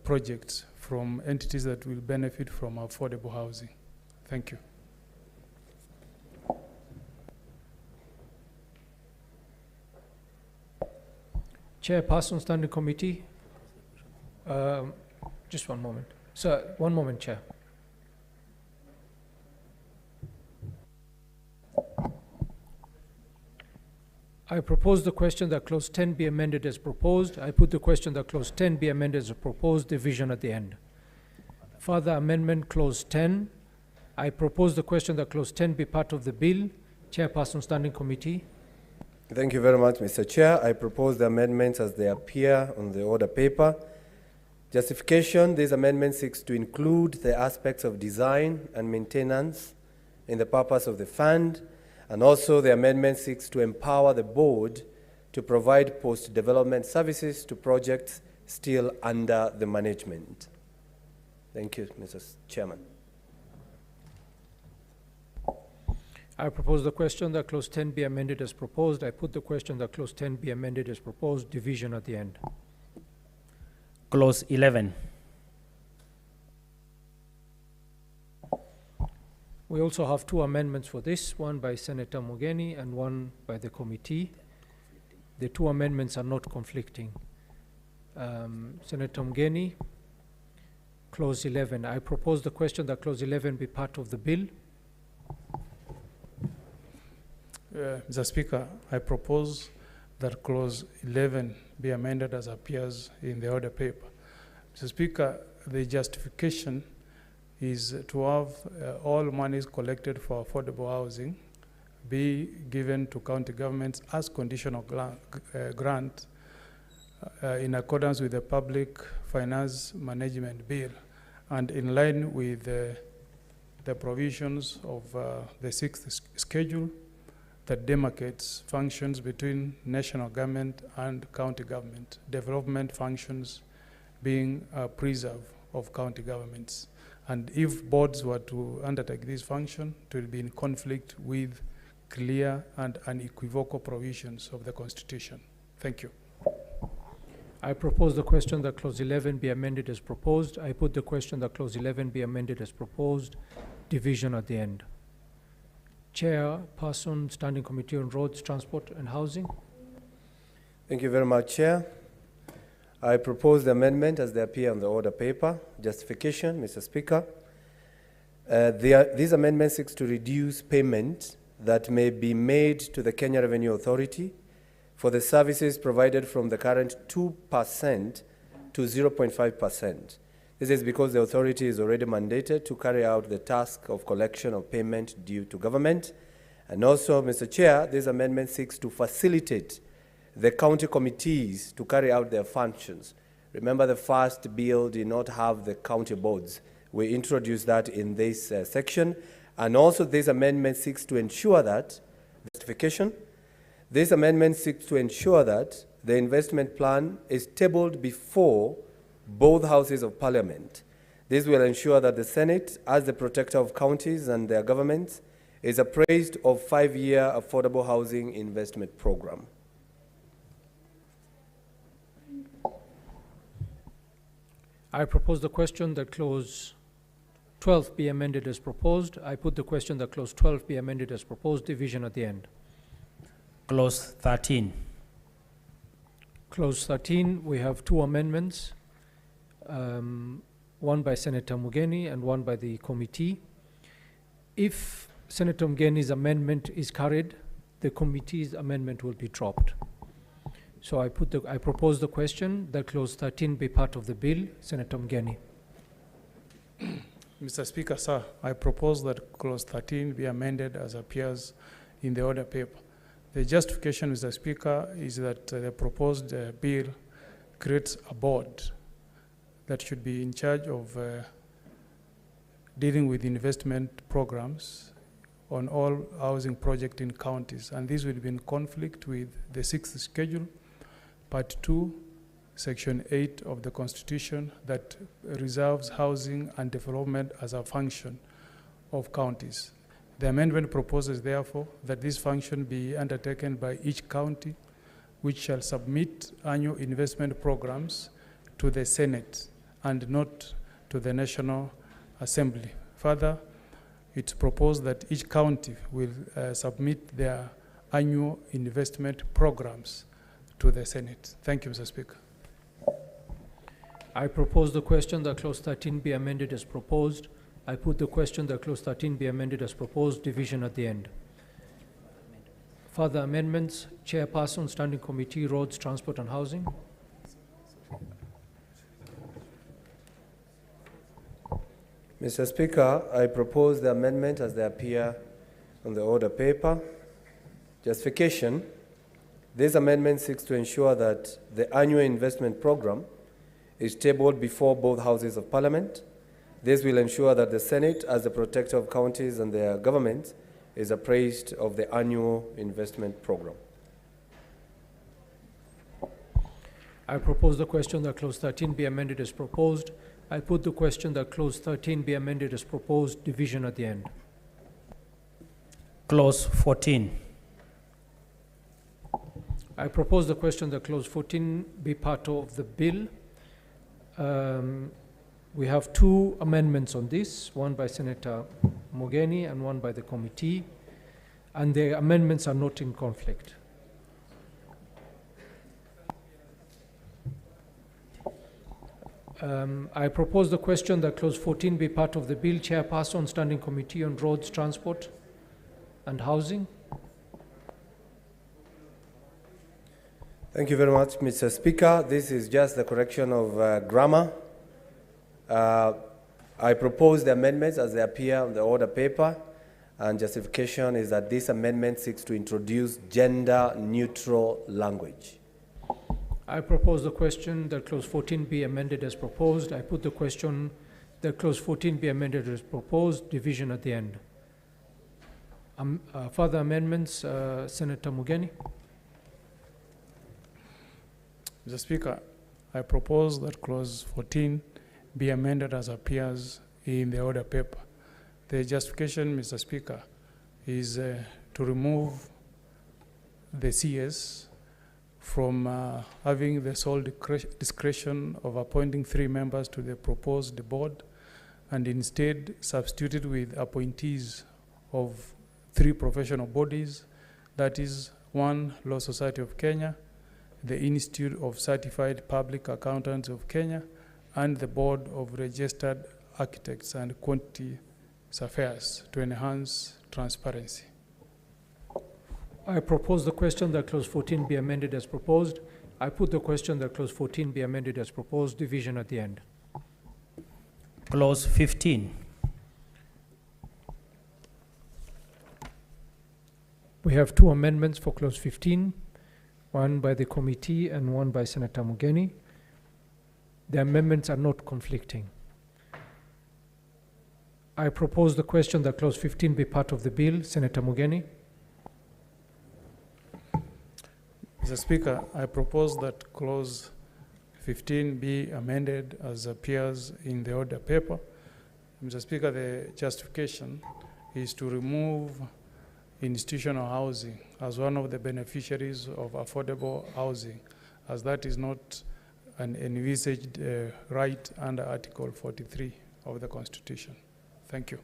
N: projects from entities that will benefit from affordable housing. Thank you.
T: Chairperson, Standing Committee. Just one moment. Sir, one moment, Chair. I propose the question that clause 10 be amended as proposed. I put the question that clause 10 be amended as proposed, division at the end. Further amendment, clause 10. I propose the question that clause 10 be part of the bill. Chairperson, Standing Committee.
V: Thank you very much, Mr. Chair. I propose the amendments as they appear on the order paper. Justification, this amendment seeks to include the aspects of design and maintenance in the purpose of the fund, and also the amendment seeks to empower the board to provide post-development services to projects still under the management. Thank you, Mr. Chairman.
T: I propose the question that clause 10 be amended as proposed. I put the question that clause 10 be amended as proposed, division at the end.
U: Clause 11.
T: We also have two amendments for this, one by Senator Mugeni and one by the committee. The two amendments are not conflicting. Senator Mugeni, clause 11. I propose the question that clause 11 be part of the bill.
N: Mr. Speaker, I propose that clause 11 be amended as appears in the order paper. Mr. Speaker, the justification is to have all monies collected for affordable housing be given to county governments as conditional grant in accordance with the Public Finance Management Bill and in line with the provisions of the 6th schedule that demarcates functions between national government and county government, development functions being a preserve of county governments. And if boards were to undertake this function, it will be in conflict with clear and unequivocal provisions of the Constitution. Thank you.
T: I propose the question that clause 11 be amended as proposed. I put the question that clause 11 be amended as proposed. Division at the end. Chairperson, Standing Committee on Roads, Transport and Housing.
V: Thank you very much, Chair. I propose the amendment as they appear on the order paper. Justification, Mr. Speaker. These amendments seek to reduce payment that may be made to the Kenya Revenue Authority for the services provided from the current 2% to 0.5%. This is because the authority is already mandated to carry out the task of collection of payment due to government. And also, Mr. Chair, this amendment seeks to facilitate the county committees to carry out their functions. Remember, the first bill did not have the county boards. We introduced that in this section. And also, this amendment seeks to ensure that, justification, this amendment seeks to ensure that the investment plan is tabled before both houses of parliament. This will ensure that the Senate, as the protector of counties and their governments, is appraised of 5-year affordable housing investment program.
T: I propose the question that clause 12 be amended as proposed. I put the question that clause 12 be amended as proposed. Division at the end.
U: Clause 13.
T: Clause 13, we have two amendments, one by Senator Mugeni and one by the committee. If Senator Mugeni's amendment is carried, the committee's amendment will be dropped. So I propose the question that clause 13 be part of the bill. Senator Mugeni.
N: Mr. Speaker, sir, I propose that clause 13 be amended as appears in the order paper. The justification, Mr. Speaker, is that the proposed bill creates a board that should be in charge of dealing with investment programs on all housing projects in counties. And this will be in conflict with the 6th schedule, part 2, section 8 of the Constitution that reserves housing and development as a function of counties. The amendment proposes, therefore, that this function be undertaken by each county, which shall submit annual investment programs to the Senate and not to the National Assembly. Further, it's proposed that each county will submit their annual investment programs to the Senate. Thank you, Mr. Speaker.
T: I propose the question that clause 13 be amended as proposed. I put the question that clause 13 be amended as proposed. Division at the end. Further amendments. Chairperson, Standing Committee, Roads, Transport and Housing.
V: Mr. Speaker, I propose the amendment as they appear on the order paper. Justification. This amendment seeks to ensure that the annual investment program is tabled before both houses of parliament. This will ensure that the Senate, as the protector of counties and their governments, is appraised of the annual investment program.
T: I propose the question that clause 13 be amended as proposed. I put the question that clause 13 be amended as proposed. Division at the end.
U: Clause 14.
T: I propose the question that clause 14 be part of the bill. We have two amendments on this, one by Senator Mugeni and one by the committee, and the amendments are not in conflict. I propose the question that clause 14 be part of the bill. Chairperson, Standing Committee on Roads, Transport and Housing.
V: Thank you very much, Mr. Speaker. This is just the correction of grammar. I propose the amendments as they appear on the order paper, and justification is that this amendment seeks to introduce gender-neutral language.
T: I propose the question that clause 14 be amended as proposed. I put the question that clause 14 be amended as proposed. Division at the end. Further amendments, Senator Mugeni.
N: Mr. Speaker, I propose that clause 14 be amended as appears in the order paper. The justification, Mr. Speaker, is to remove the CS from having the sole discretion of appointing 3 members to the proposed board and instead substituted with appointees of 3 professional bodies, that is 1, Law Society of Kenya, the Institute of Certified Public Accountants of Kenya, and the Board of Registered Architects and Quantity Surveyors to enhance transparency.
T: I propose the question that clause 14 be amended as proposed. I put the question that clause 14 be amended as proposed, division at the end.
U: Clause 15.
T: We have 2 amendments for clause 15, one by the committee and one by Senator Mugeni. The amendments are not conflicting. I propose the question that clause 15 be part of the bill. Senator Mugeni.
N: Mr. Speaker, I propose that clause 15 be amended as appears in the order paper. Mr. Speaker, the justification is to remove institutional housing as one of the beneficiaries of affordable housing, as that is not an envisaged right under Article 43 of the Constitution. Thank you.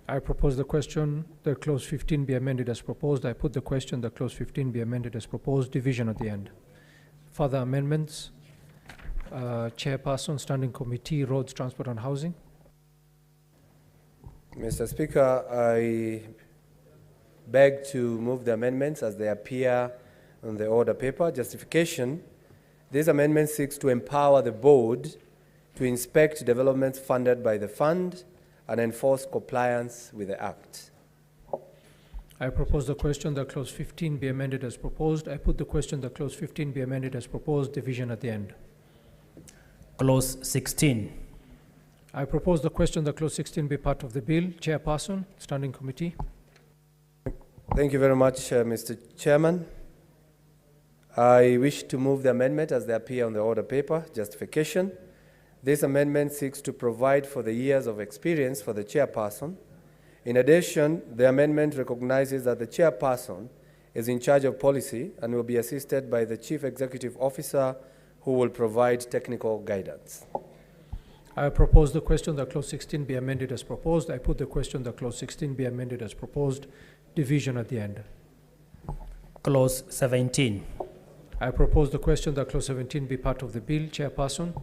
T: I propose the question that clause 15 be amended as proposed. I put the question that clause 15 be amended as proposed, division at the end. Further amendments? Chairperson, Standing Committee, Roads, Transport and Housing.
V: Mr. Speaker, I beg to move the amendments as they appear on the order paper. Justification: this amendment seeks to empower the board to inspect developments funded by the fund and enforce compliance with the Act.
T: I propose the question that clause 15 be amended as proposed. I put the question that clause 15 be amended as proposed, division at the end.
U: Clause 16.
T: I propose the question that clause 16 be part of the bill. Chairperson, Standing Committee.
V: Thank you very much, Mr. Chairman. I wish to move the amendment as they appear on the order paper. Justification: this amendment seeks to provide for the years of experience for the chairperson. In addition, the amendment recognizes that the chairperson is in charge of policy and will be assisted by the chief executive officer who will provide technical guidance.
T: I propose the question that clause 16 be amended as proposed. I put the question that clause 16 be amended as proposed, division at the end.
U: Clause 17.
T: I propose the question that clause 17 be part of the bill. Chairperson.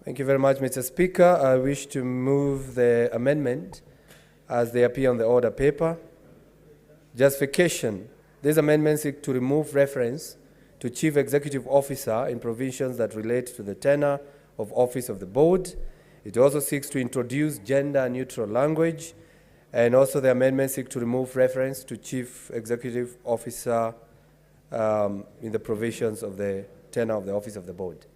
V: Thank you very much, Mr. Speaker. I wish to move the amendment as they appear on the order paper. Justification: this amendment seeks to remove reference to Chief Executive Officer in provisions that relate to the tenure of office of the board. It also seeks to introduce gender-neutral language, and also the amendment seeks to remove reference to Chief Executive Officer in the provisions of the tenure of the office of the board.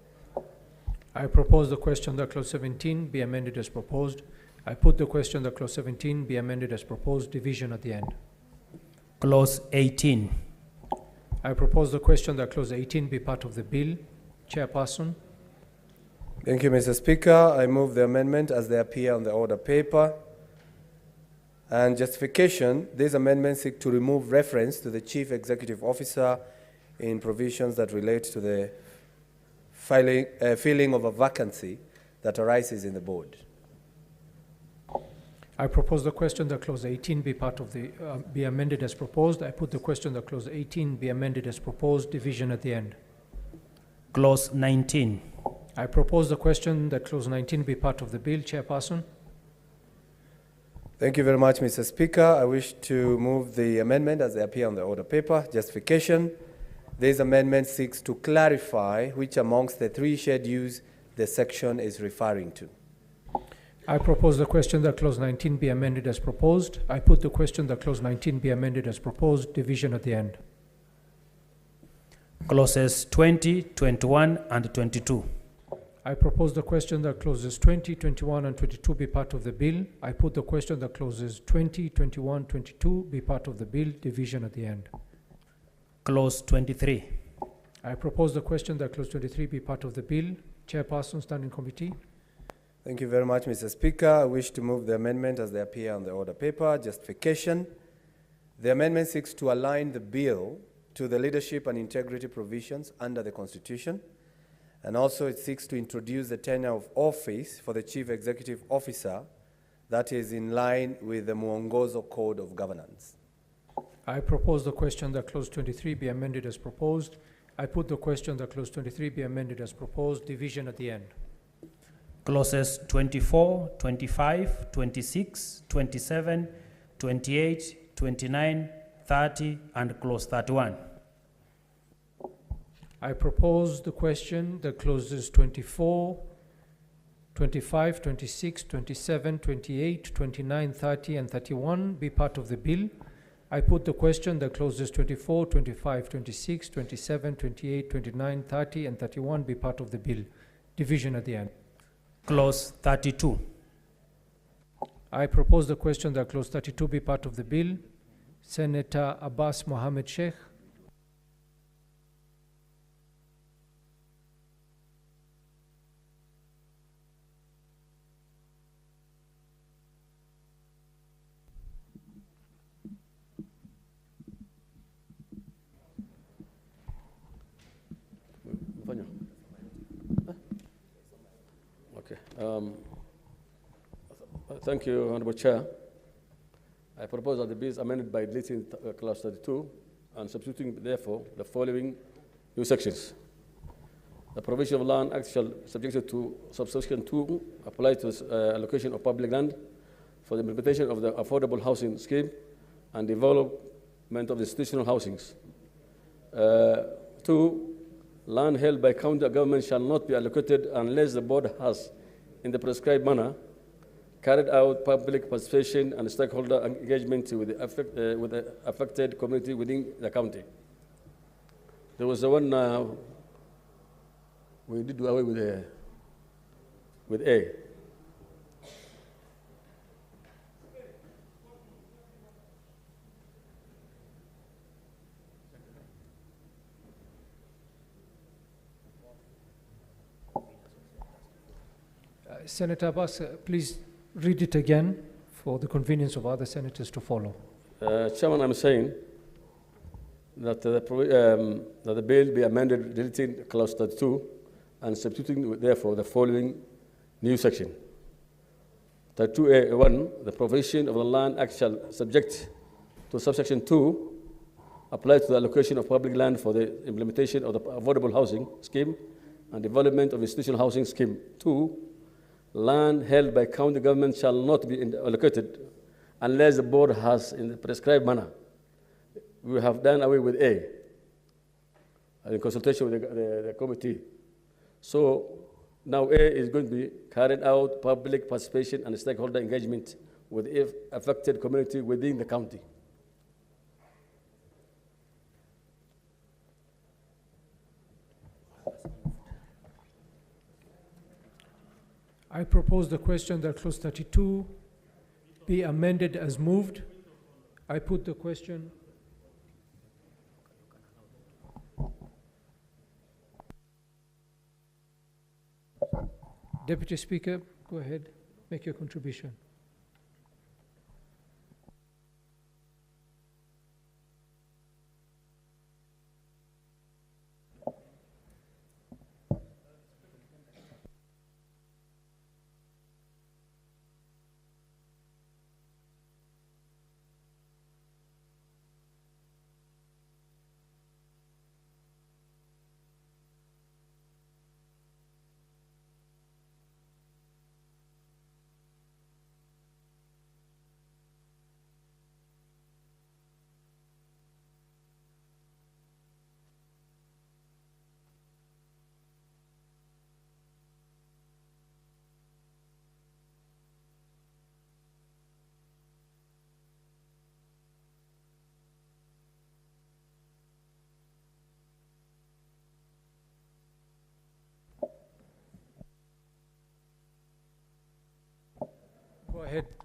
T: I propose the question that clause 17 be amended as proposed. I put the question that clause 17 be amended as proposed, division at the end.
U: Clause 18.
T: I propose the question that clause 18 be part of the bill. Chairperson.
V: Thank you, Mr. Speaker. I move the amendment as they appear on the order paper. And justification: these amendments seek to remove reference to the Chief Executive Officer in provisions that relate to the filling of a vacancy that arises in the board.
T: I propose the question that clause 18 be part of the be amended as proposed. I put the question that clause 18 be amended as proposed, division at the end.
U: Clause 19.
T: I propose the question that clause 19 be part of the bill. Chairperson.
V: Thank you very much, Mr. Speaker. I wish to move the amendment as they appear on the order paper. Justification: this amendment seeks to clarify which amongst the 3 schedules the section is referring to.
T: I propose the question that clause 19 be amended as proposed. I put the question that clause 19 be amended as proposed, division at the end.
U: Clauses 20, 21, and 22.
T: I propose the question that clauses 20, 21, and 22 be part of the bill. I put the question that clauses 20, 21, 22 be part of the bill, division at the end.
U: Clause 23.
T: I propose the question that clause 23 be part of the bill. Chairperson, Standing Committee.
V: Thank you very much, Mr. Speaker. I wish to move the amendment as they appear on the order paper. Justification: the amendment seeks to align the bill to the leadership and integrity provisions under the Constitution, and also it seeks to introduce the tenure of office for the Chief Executive Officer that is in line with the Muongozo Code of Governance.
T: I propose the question that clause 23 be amended as proposed. I put the question that clause 23 be amended as proposed, division at the end.
U: Clauses 24, 25, 26, 27, 28, 29, 30, and clause 31.
T: I propose the question that clauses 24, 25, 26, 27, 28, 29, 30, and 31 be part of the bill. I put the question that clauses 24, 25, 26, 27, 28, 29, 30, and 31 be part of the bill. Division at the end.
U: Clause 32.
T: I propose the question that clause 32 be part of the bill. Senator Abbas Mohammed Sheikh.
A: Okay. Thank you, Honorable Chair. I propose that the bill is amended by deleting clause 32 and substituting, therefore, the following new sections. The provision of land act shall, subjected to subsection 2, apply to the allocation of public land for the implementation of the affordable housing scheme and development of institutional housings. 2, land held by county government shall not be allocated unless the board has, in the prescribed manner, carried out public participation and stakeholder engagement with the affected community within the county. There was the one we did away with A.
T: Senator Abbas, please read it again for the convenience of other senators to follow.
A: Chairman, I'm saying that the bill be amended, deleting clause 32 and substituting, therefore, the following new section. 32A1, the provision of the Land Act shall, subject to subsection 2, apply to the allocation of public land for the implementation of the affordable housing scheme and development of institutional housing scheme. 2, land held by county government shall not be allocated unless the board has, in the prescribed manner. We have done away with A in consultation with the committee. So now A is going to be carried out public participation and stakeholder engagement with the affected community within the county.
T: I propose the question that clause 32 be amended as moved. I put the question. Deputy Speaker, go ahead, make your contribution.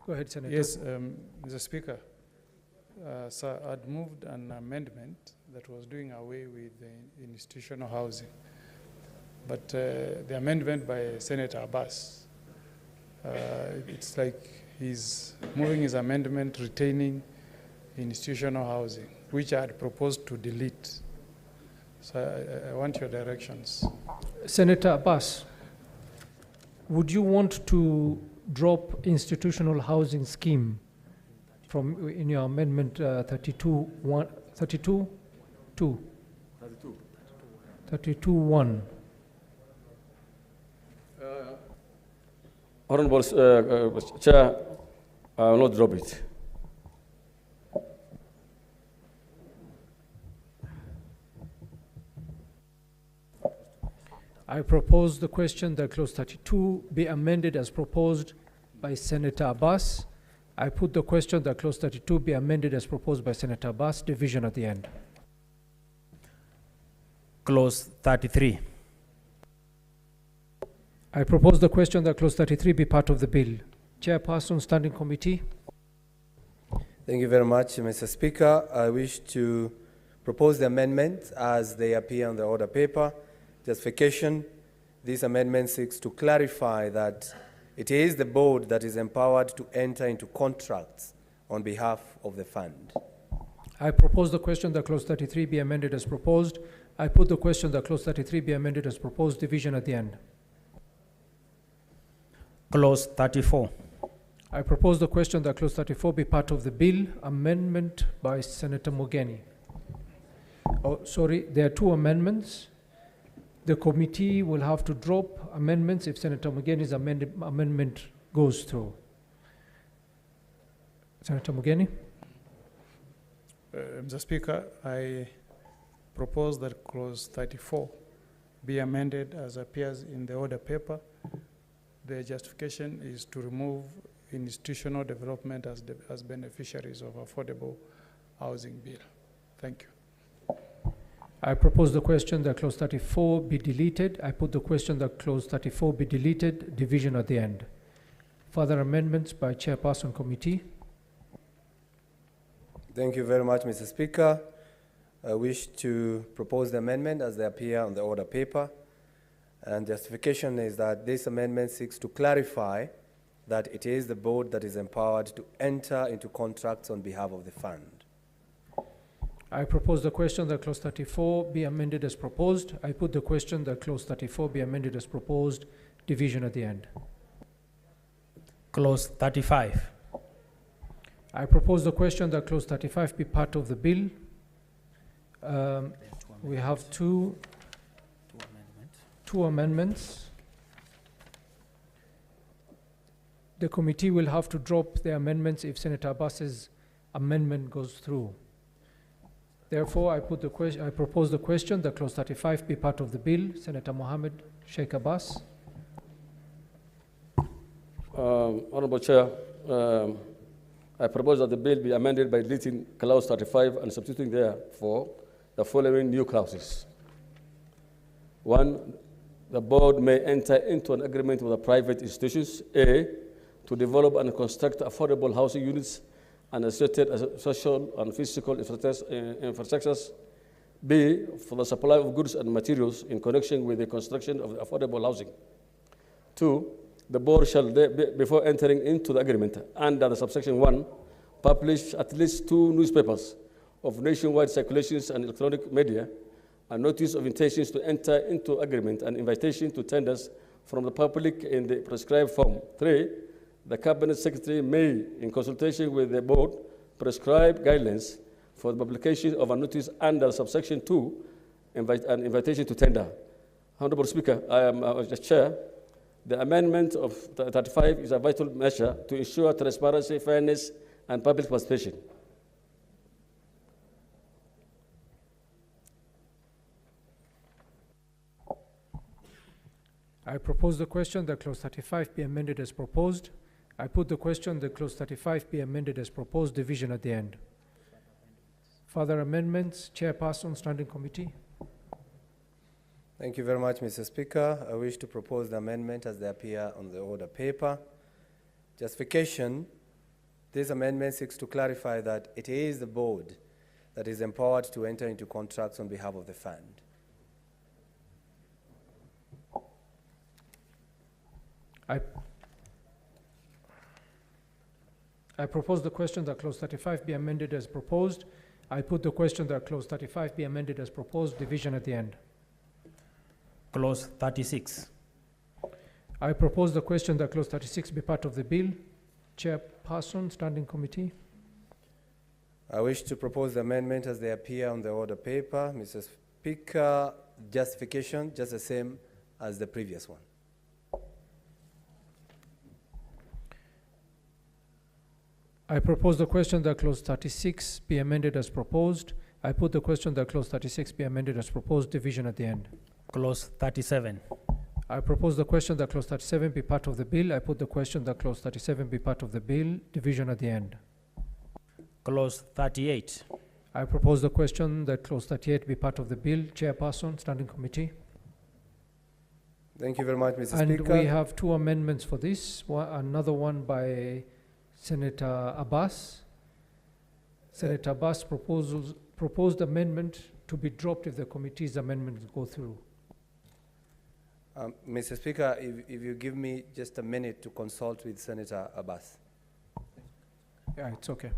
T: Go ahead, Senator.
N: Yes, Mr. Speaker. Sir, I'd moved an amendment that was doing away with the institutional housing. But the amendment by Senator Abbas, it's like he's moving his amendment retaining institutional housing. which I had proposed to delete. So I want your directions.
T: Senator Abbas, would you want to drop institutional housing scheme from in your amendment 32.1? 32.1.
A: Honorable Chair, I will not drop it.
T: I propose the question that clause 32 be amended as proposed by Senator Abbas. I put the question that clause 32 be amended as proposed by Senator Abbas, division at the end.
U: Clause 33.
T: I propose the question that clause 33 be part of the bill. Chairperson, Standing Committee.
V: Thank you very much, Mr. Speaker. I wish to propose the amendment as they appear on the order paper. Justification: this amendment seeks to clarify that it is the board that is empowered to enter into contracts on behalf of the fund.
T: I propose the question that clause 33 be amended as proposed. I put the question that clause 33 be amended as proposed, division at the end.
U: Clause 34.
T: I propose the question that clause 34 be part of the bill, amendment by Senator Mogeni. Oh, sorry, there are two amendments. The committee will have to drop amendments if Senator Mogeni's amendment goes through. Senator Mogeni?
N: Mr. Speaker, I propose that clause 34 be amended as appears in the order paper. The justification is to remove institutional development as beneficiaries of affordable housing bill. Thank you.
T: I propose the question that clause 34 be deleted. I put the question that clause 34 be deleted, division at the end. Further amendments by Chairperson Committee.
V: Thank you very much, Mr. Speaker. I wish to propose the amendment as they appear on the order paper. And justification is that this amendment seeks to clarify that it is the board that is empowered to enter into contracts on behalf of the fund.
T: I propose the question that clause 34 be amended as proposed. I put the question that clause 34 be amended as proposed, division at the end.
U: Clause 35.
T: I propose the question that clause 35 be part of the bill. We have two amendments. The committee will have to drop the amendments if Senator Abbas's amendment goes through. Therefore, I propose the question that clause 35 be part of the bill. Senator Mohammed Sheikh Abbas.
A: Honorable Chair, I propose that the bill be amended by deleting clause 35 and substituting therefore the following new clauses. 1, the board may enter into an agreement with the private institutions, A, to develop and construct affordable housing units and associated social and physical infrastructures, B, for the supply of goods and materials in connection with the construction of affordable housing. 2, the board shall, before entering into the agreement under the subsection 1, publish at least 2 newspapers of nationwide circulations and electronic media, a notice of intentions to enter into agreement and invitation to tenders from the public in the prescribed form. 3, the Cabinet Secretary may, in consultation with the board, prescribe guidelines for the publication of a notice under subsection 2, an invitation to tender. Honorable Speaker, I am the Chair. The amendment of 35 is a vital measure to ensure transparency, fairness, and public participation.
T: I propose the question that clause 35 be amended as proposed. I put the question that clause 35 be amended as proposed, division at the end. Further amendments, Chairperson, Standing Committee.
V: Thank you very much, Mr. Speaker. I wish to propose the amendment as they appear on the order paper. Justification: this amendment seeks to clarify that it is the board that is empowered to enter into contracts on behalf of the fund.
T: I propose the question that clause 35 be amended as proposed. I put the question that clause 35 be amended as proposed, division at the end.
U: Clause 36.
T: I propose the question that clause 36 be part of the bill. Chairperson, Standing Committee.
V: I wish to propose the amendment as they appear on the order paper. Mr. Speaker, justification just the same as the previous one.
T: I propose the question that clause 36 be amended as proposed. I put the question that clause 36 be amended as proposed, division at the end.
U: Clause 37.
T: I propose the question that clause 37 be part of the bill. I put the question that clause 37 be part of the bill, division at the end.
U: Clause 38.
T: I propose the question that clause 38 be part of the bill. Chairperson, Standing Committee.
V: Thank you very much, Mr.
T: And
V: Speaker.
T: we have two amendments for this. Another one by Senator Abbas. Senator Abbas proposed amendment to be dropped if the committee's amendments go through.
V: Mr. Speaker, if you give me just a minute to consult with Senator Abbas.
T: Yeah, it's okay.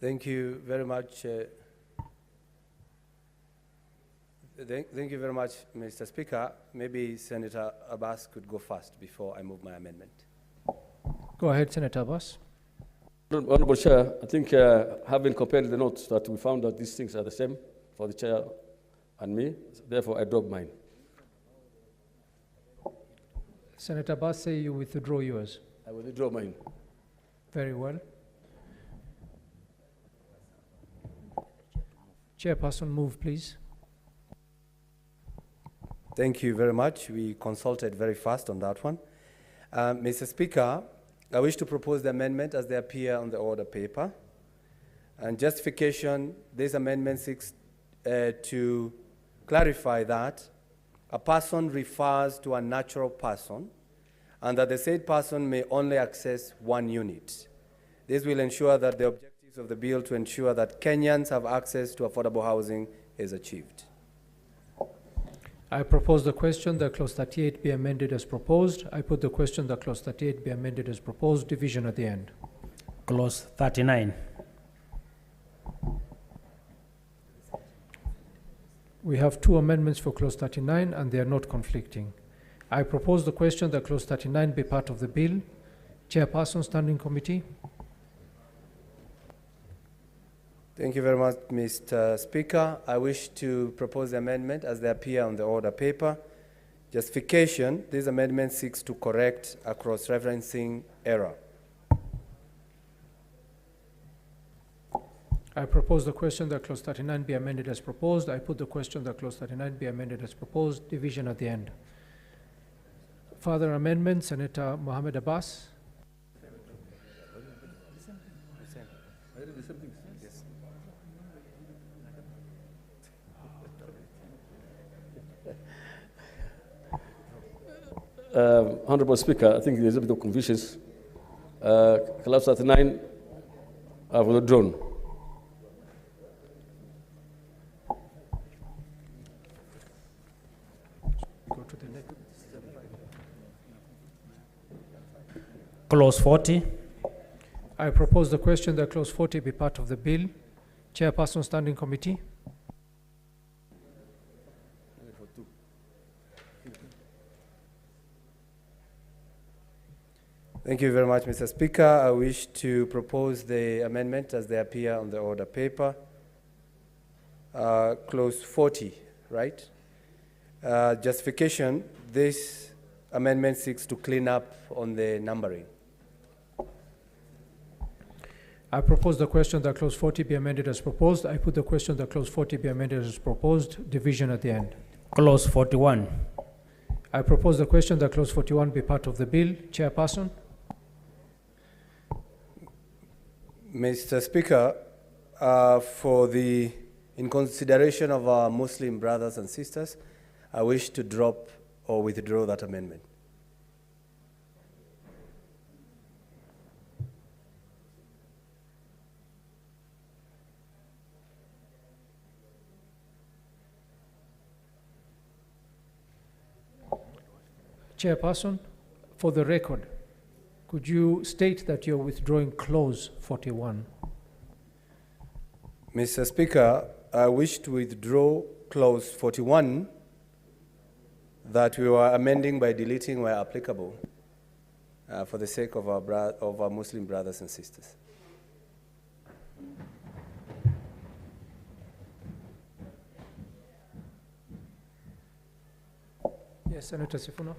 V: Thank you very much. Thank you very much, Mr. Speaker. Maybe Senator Abbas could go first before I move my amendment.
T: Go ahead, Senator Abbas.
A: Honorable Chair, I think having compared the notes that we found that these things are the same for the Chair and me, therefore I drop mine.
T: Senator Abbas, say you withdraw yours.
A: I will withdraw mine.
T: Very well. Chairperson, move, please.
V: Thank you very much. We consulted very fast on that one. Mr. Speaker, I wish to propose the amendment as they appear on the order paper. And justification, this amendment seeks to clarify that a person refers to a natural person and that the said person may only access one unit. This will ensure that the objectives of the bill to ensure that Kenyans have access to affordable housing is achieved.
T: I propose the question that clause 38 be amended as proposed. I put the question that clause 38 be amended as proposed, division at the end.
U: Clause 39.
T: We have two amendments for clause 39 and they are not conflicting. I propose the question that clause 39 be part of the bill. Chairperson, Standing Committee.
V: Thank you very much, Mr. Speaker. I wish to propose the amendment as they appear on the order paper. Justification, this amendment seeks to correct a cross-referencing error.
T: I propose the question that clause 39 be amended as proposed. I put the question that clause 39 be amended as proposed, division at the end. Further amendment, Senator Mohammed Abbas.
A: Honorable Speaker, I think there's a bit of confusions. Clause 39, I've withdrawn.
T: Go to the next.
U: Clause 40.
T: I propose the question that clause 40 be part of the bill. Chairperson, Standing Committee.
V: Thank you very much, Mr. Speaker. I wish to propose the amendment as they appear on the order paper. Clause 40, right? Justification, this amendment seeks to clean up on the numbering.
T: I propose the question that clause 40 be amended as proposed. I put the question that clause 40 be amended as proposed, division at the end.
U: Clause 41.
T: I propose the question that clause 41 be part of the bill. Chairperson.
V: Mr. Speaker, in consideration of our Muslim brothers and sisters, I wish to drop or withdraw that amendment.
T: Chairperson, for the record, could you state that you're withdrawing clause 41?
V: Mr. Speaker, I wish to withdraw clause 41 that we were amending by deleting where applicable for the sake of our Muslim brothers and sisters.
T: Yes, Senator Sifuna.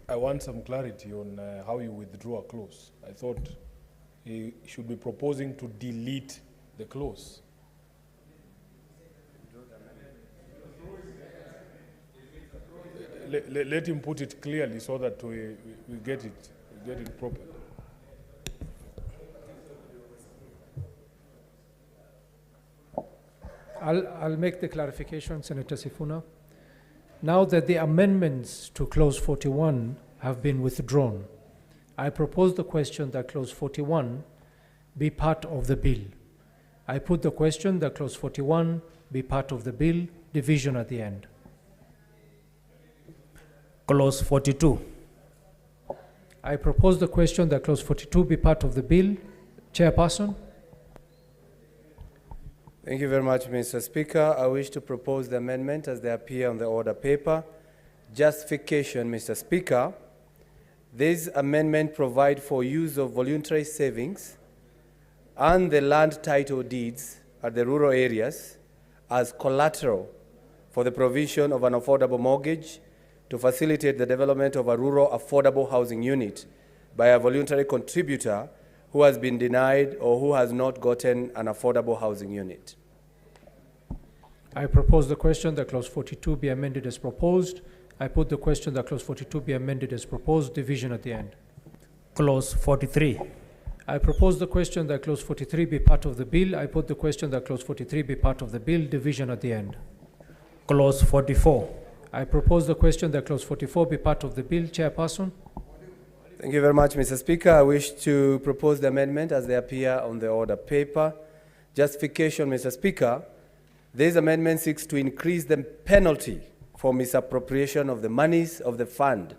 D: I want some clarity on how you withdraw a clause. I thought he should be proposing to delete the clause. Let him put it clearly so that we get it properly.
T: I'll make the clarification, Senator Sifuna. Now that the amendments to clause 41 have been withdrawn, I propose the question that clause 41 be part of the bill. I put the question that clause 41 be part of the bill, division at the end.
U: Clause 42.
T: I propose the question that clause 42 be part of the bill. Chairperson.
V: Thank you very much, Mr. Speaker. I wish to propose the amendment as they appear on the order paper. Justification, Mr. Speaker. This amendment provides for use of voluntary savings and the land title deeds at the rural areas as collateral for the provision of an affordable mortgage to facilitate the development of a rural affordable housing unit by a voluntary contributor who has been denied or who has not gotten an affordable housing unit.
T: I propose the question that clause 42 be amended as proposed. I put the question that clause 42 be amended as proposed, division at the end.
U: Clause 43.
T: I propose the question that clause 43 be part of the bill. I put the question that clause 43 be part of the bill, division at the end.
U: Clause 44.
T: I propose the question that clause 44 be part of the bill. Chairperson.
V: Thank you very much, Mr. Speaker. I wish to propose the amendment as they appear on the order paper. Justification, Mr. Speaker. This amendment seeks to increase the penalty for misappropriation of the monies of the fund.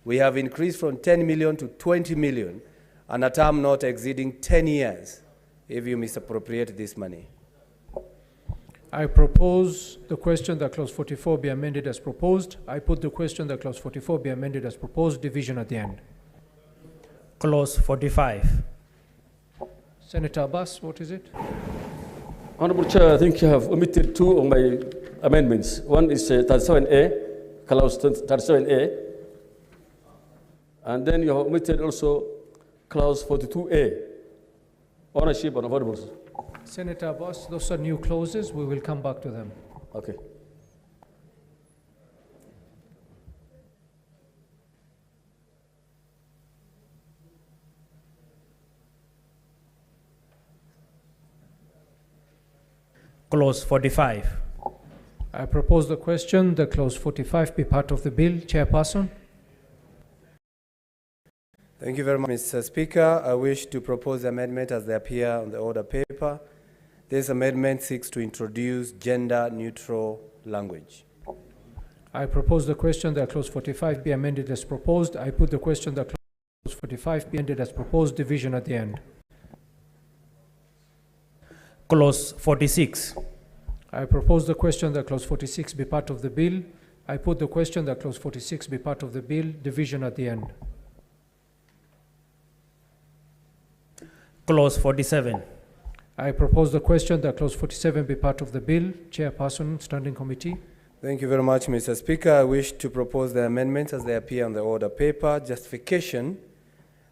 V: We have increased from 10 million to 20 million, and a term not exceeding 10 years if you misappropriate this money.
T: I propose the question that clause 44 be amended as proposed. I put the question that clause 44 be amended as proposed, division at the end.
U: Clause 45.
T: Senator Abbas, what is it?
A: Honorable Chair, I think you have omitted two of my amendments. One is 37A, clause 37A, and then you have omitted also clause 42A, ownership and affordables.
T: Senator Abbas, those are new clauses. We will come back to them.
A: Okay.
U: Clause 45.
T: I propose the question that clause 45 be part of the bill. Chairperson.
V: Thank you very much, Mr. Speaker. I wish to propose the amendment as they appear on the order paper. This amendment seeks to introduce gender-neutral language.
T: I propose the question that clause 45 be amended as proposed. I put the question that clause 45 be amended as proposed, division at the end.
U: Clause 46.
T: I propose the question that clause 46 be part of the bill. I put the question that clause 46 be part of the bill, division at the end.
U: Clause 47.
T: I propose the question that clause 47 be part of the bill. Chairperson, Standing Committee.
V: Thank you very much, Mr. Speaker. I wish to propose the amendments as they appear on the order paper. Justification.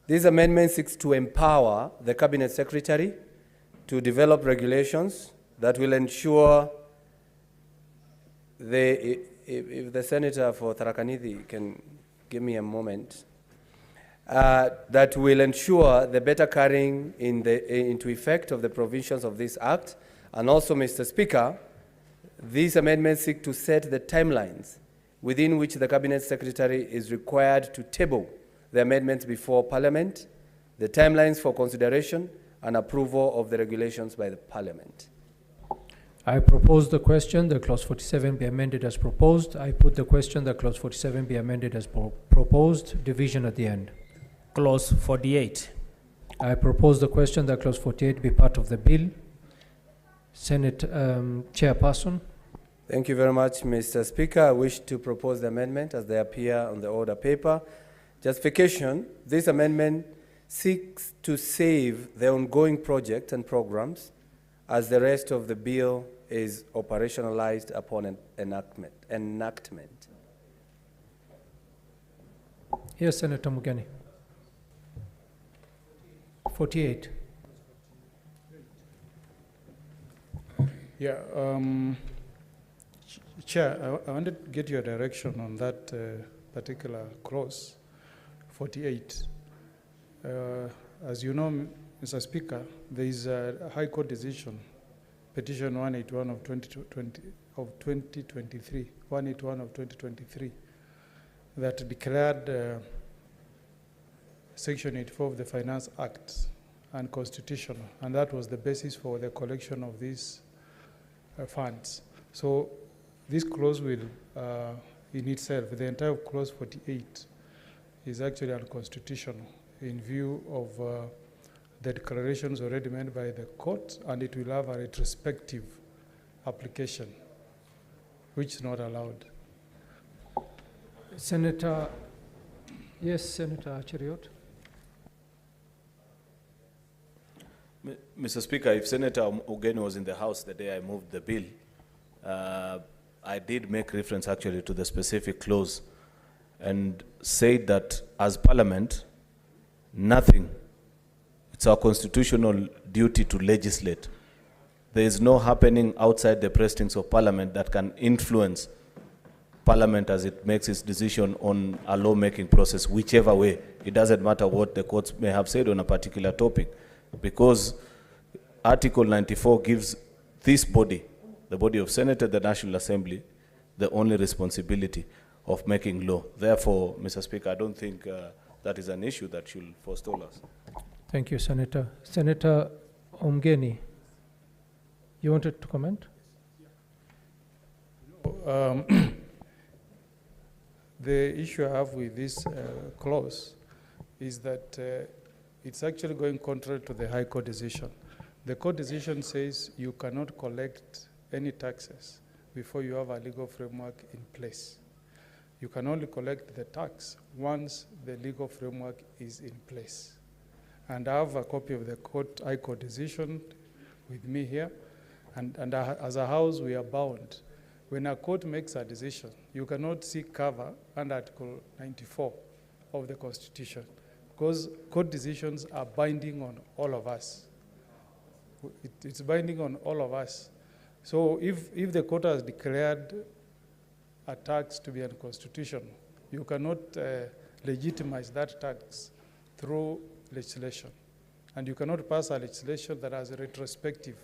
V: This amendment seeks to empower the Cabinet Secretary to develop regulations that will ensure if the Senator for Tharaka Nithi can give me a moment. that will ensure the better carrying into effect of the provisions of this Act. And also, Mr. Speaker, these amendments seek to set the timelines within which the Cabinet Secretary is required to table the amendments before Parliament, the timelines for consideration and approval of the regulations by the Parliament.
T: I propose the question that Clause 47 be amended as proposed. I put the question that Clause 47 be amended as proposed. Division at the end.
U: Clause 48.
T: I propose the question that Clause 48 be part of the bill. Senate Chairperson.
V: Thank you very much, Mr. Speaker. I wish to propose the amendment as they appear on the order paper. Justification: this amendment seeks to save the ongoing projects and programs as the rest of the bill is operationalized upon enactment.
T: Yes, Senator Mugeni. 48.
N: Yeah, Chair, I wanted to get your direction on that particular clause, 48. As you know, Mr. Speaker, there is a High Court decision, Petition 181 of 2023, 181 of 2023, that declared Section 84 of the Finance Act unconstitutional, and that was the basis for the collection of these funds. So this clause will, in itself, the entire clause 48 is actually unconstitutional in view of the declarations already made by the court, and it will have a retrospective application, which is not allowed.
T: Senator, yes, Senator Cheriot.
E: Mr. Speaker, if Senator Ugeni was in the House the day I moved the bill, I did make reference actually to the specific clause and said that as Parliament, nothing, it's our constitutional duty to legislate. There is no happening outside the precincts of Parliament that can influence Parliament as it makes its decision on a lawmaking process, whichever way. It doesn't matter what the courts may have said on a particular topic, because Article 94 gives this body, the body of Senate and the National Assembly, the only responsibility of making law. Therefore, Mr. Speaker, I don't think that is an issue that should forestall us.
T: Thank you, Senator. Senator Omgeni, you wanted to comment?
N: The issue I have with this clause is that it's actually going contrary to the High Court decision. The court decision says you cannot collect any taxes before you have a legal framework in place. You can only collect the tax once the legal framework is in place. And I have a copy of the High Court decision with me here. And as a House, we are bound. When a court makes a decision, you cannot seek cover under Article 94 of the Constitution, because court decisions are binding on all of us. It's binding on all of us. So if the court has declared a tax to be unconstitutional, you cannot legitimize that tax through legislation. And you cannot pass a legislation that has a retrospective.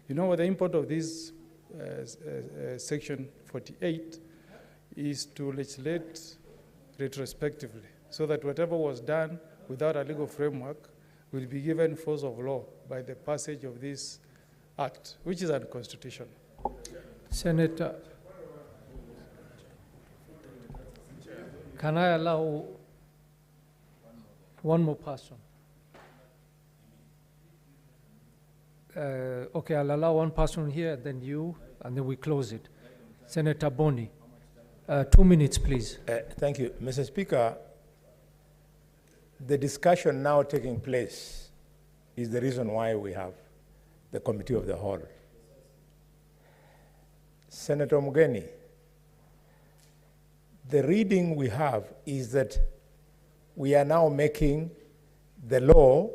N: You know what the import of this Section 48 is to legislate retrospectively, so that whatever was done without a legal framework will be given force of law by the passage of this act, which is unconstitutional.
T: Senator, can I allow one more person? Okay, I'll allow one person here, then you, and then we close it. Senator Boni, 2 minutes, please.
P: Thank you. Mr. Speaker, the discussion now taking place is the reason why we have the Committee of the Whole. Senator Mugeni, the reading we have is that we are now making the law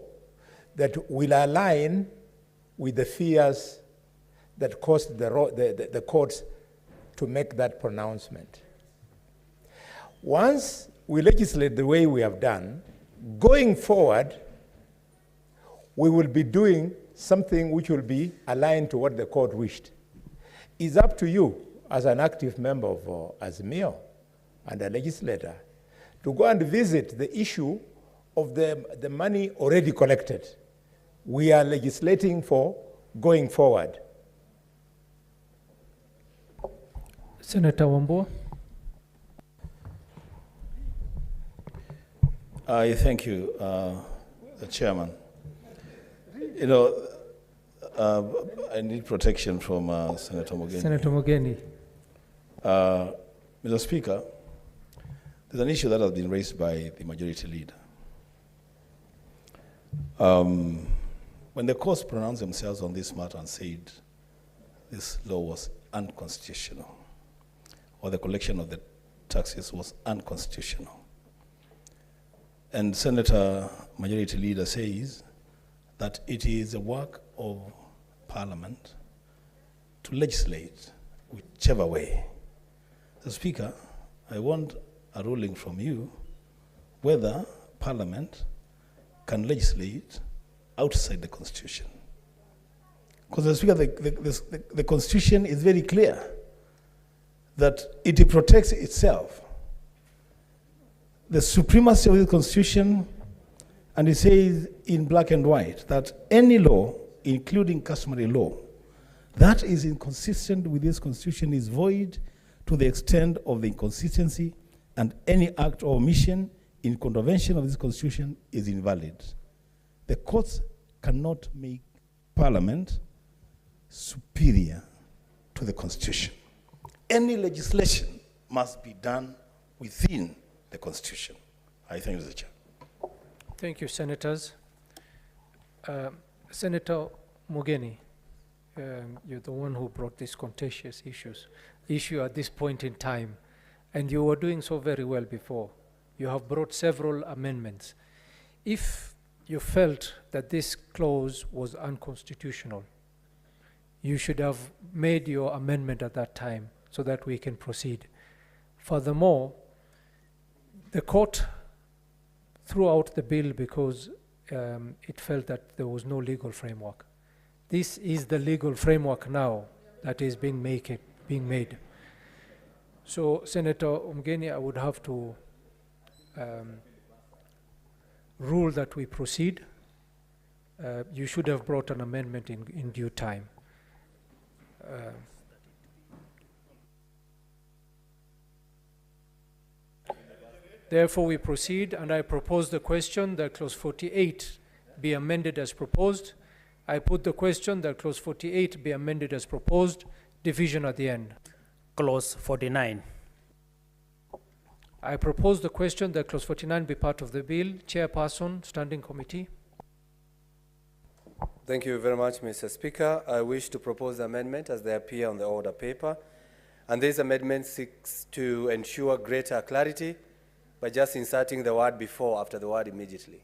P: that will align with the fears that caused the courts to make that pronouncement. Once we legislate the way we have done, Going forward, we will be doing something which will be aligned to what the court wished. It's up to you, as an active member of Azimio and a legislator, to go and visit the issue of the money already collected. We are legislating for going forward.
T: Senator Wambua.
E: Thank you, Chairman. You know, I need protection from Senator Mogeni.
T: Senator Mogeni.
E: Mr. Speaker, there's an issue that has been raised by the majority leader. When the courts pronounced themselves on this matter and said this law was unconstitutional, or the collection of the taxes was unconstitutional, and Senator Majority Leader says that it is the work of Parliament to legislate whichever way. So, Speaker, I want a ruling from you whether Parliament can legislate outside the Constitution. Because, Speaker, the Constitution is very clear that it protects itself. The supremacy of the Constitution, and it says in black and white that any law, including customary law, that is inconsistent with this Constitution is void to the extent of the inconsistency, and any act or omission in contravention of this Constitution is invalid. The courts cannot make Parliament superior to the Constitution. Any legislation must be done within the Constitution. I thank you, Mr. Chair.
T: Thank you, Senators. Senator Mogeni, you're the one who brought these contentious issue at this point in time, and you were doing so very well before. You have brought several amendments. If you felt that this clause was unconstitutional, you should have made your amendment at that time so that we can proceed. Furthermore, the court threw out the bill because it felt that there was no legal framework. This is the legal framework now that is being made. So, Senator Umgeni, I would have to rule that we proceed. You should have brought an amendment in due time. Therefore, we proceed, and I propose the question that clause 48 be amended as proposed. I put the question that clause 48 be amended as proposed, division at the end.
U: Clause 49.
T: I propose the question that clause 49 be part of the bill. Chairperson, Standing Committee.
V: Thank you very much, Mr. Speaker. I wish to propose the amendment as they appear on the order paper. And this amendment seeks to ensure greater clarity by just inserting the word before after the word immediately.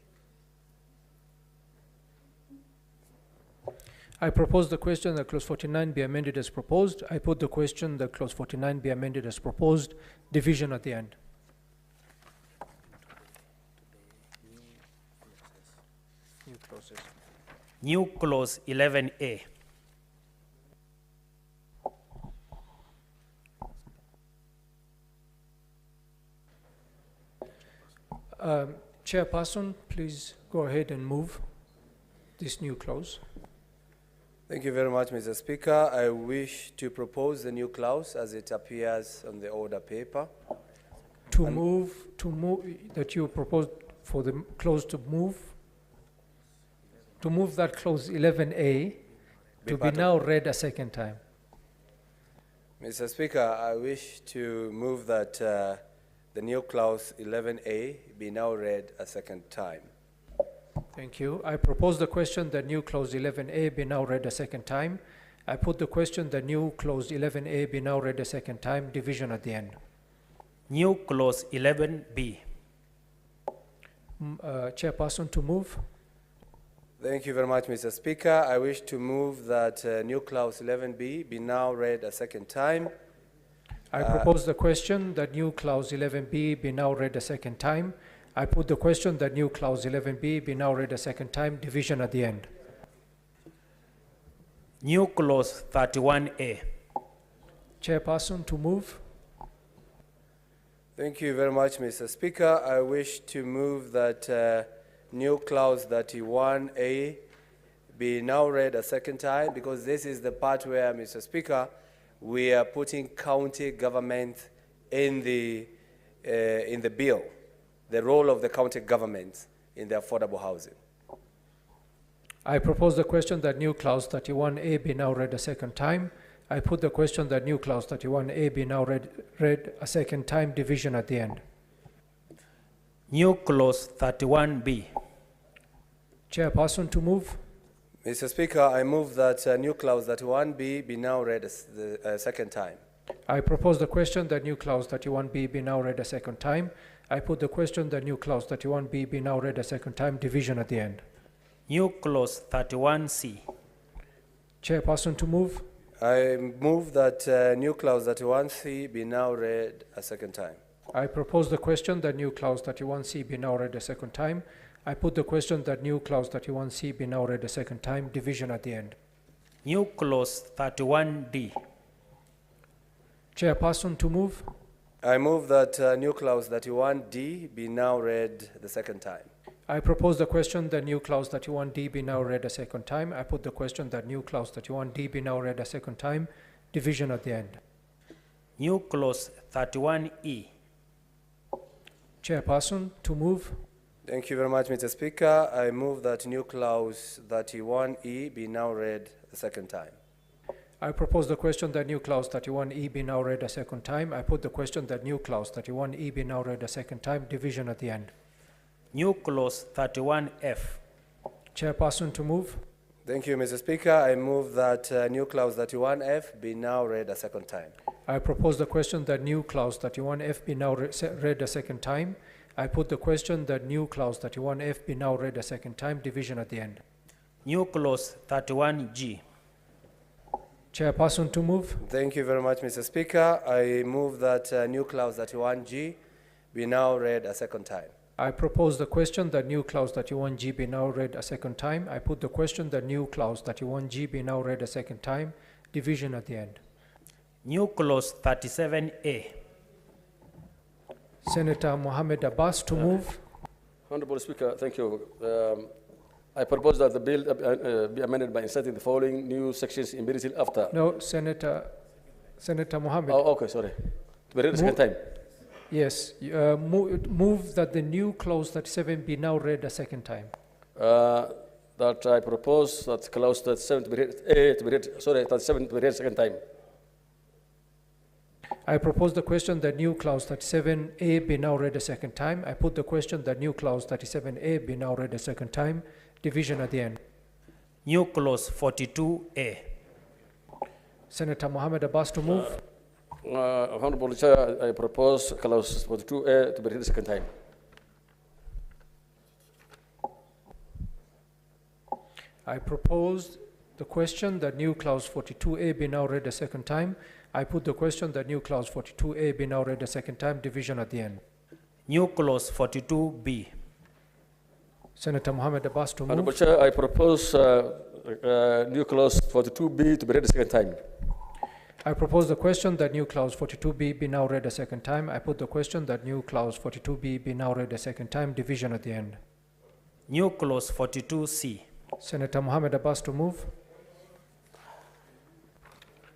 T: I propose the question that clause 49 be amended as proposed. I put the question that clause 49 be amended as proposed, division at the end.
U: New clause 11A.
T: Chairperson, please go ahead and move this new clause.
V: Thank you very much, Mr. Speaker. I wish to propose the new clause as it appears on the order paper.
T: To move that you proposed for the clause to move that clause 11A to be now read a second time.
V: Mr. Speaker, I wish to move that the new clause 11A be now read a second time.
T: Thank you. I propose the question that new clause 11A be now read a second time. I put the question that new clause 11A be now read a second time, division at the end.
U: New clause 11B.
T: Chairperson, to move.
V: Thank you very much, Mr. Speaker. I wish to move that new clause 11B be now read a second time.
T: I propose the question that new clause 11B be now read a second time. I put the question that new clause 11B be now read a second time, division at the end.
U: New clause 31A.
T: Chairperson, to move.
V: Thank you very much, Mr. Speaker. I wish to move that new clause 31A be now read a second time, because this is the part where, Mr. Speaker, we are putting county government in the bill, the role of the county government in the affordable housing.
T: I propose the question that new clause 31A be now read a second time. I put the question that new clause 31A be now read a second time, division at the end.
U: New clause 31B.
T: Chairperson, to move.
V: Mr. Speaker, I move that new clause 31B be now read a second time.
T: I propose the question that new clause 31B be now read a second time. I put the question that new clause 31B be now read a second time, division at the end.
U: New clause 31C.
T: Chairperson, to move.
V: I move that new clause 31C be now read a second time.
T: I propose the question that new clause 31C be now read a second time. I put the question that new clause 31C be now read a second time, division at the end.
U: New clause 31D.
T: Chairperson, to move.
V: I move that new clause 31D be now read the second time.
T: I propose the question that new clause 31D be now read a second time. I put the question that new clause 31D be now read a second time, division at the end.
U: New clause 31E.
T: Chairperson, to move.
V: Thank you very much, Mr. Speaker. I move that new clause 31E be now read the second time.
T: I propose the question that new clause 31E be now read a second time. I put the question that new clause 31E be now read a second time, division at the end.
U: New clause 31F.
T: Chairperson, to move.
V: Thank you, Mr. Speaker. I move that new clause 31F be now read a second time.
T: I propose the question that new clause 31F be now read a second time. I put the question that new clause 31F be now read a second time, division at the end.
U: New clause 31G.
T: Chairperson, to move.
V: Thank you very much, Mr. Speaker. I move that new clause 31G be now read a second time.
T: I propose the question that new clause 31G be now read a second time. I put the question that new clause 31G be now read a second time, division at the end.
U: New clause 37A.
T: Senator Mohammed Abbas, to move.
A: Honorable Speaker, thank you. I propose that the bill be amended by inserting the following new sections immediately after.
T: No, Senator Mohammed.
A: Oh, okay, sorry. To be read a second time.
T: Yes, move that the new clause 37 be now read a second time.
A: That I propose that clause 37 to be read, 37 to be read a second time.
T: I propose the question that new clause 37A be now read a second time. I put the question that new clause 37A be now read a second time, division at the end.
U: New clause 42A.
T: Senator Mohammed Abbas, to move.
A: Honorable Chair, I propose clause 42A to be read a second time.
T: I propose the question that new clause 42A be now read a second time. I put the question that new clause 42A be now read a second time, division at the end.
U: New clause 42B.
T: Senator Mohammed Abbas, to move.
A: Honorable Chair, I propose new clause 42B to be read a second time.
T: I propose the question that new clause 42B be now read a second time. I put the question that new clause 42B be now read a second time, division at the end.
U: New clause 42C.
T: Senator Mohammed Abbas, to move.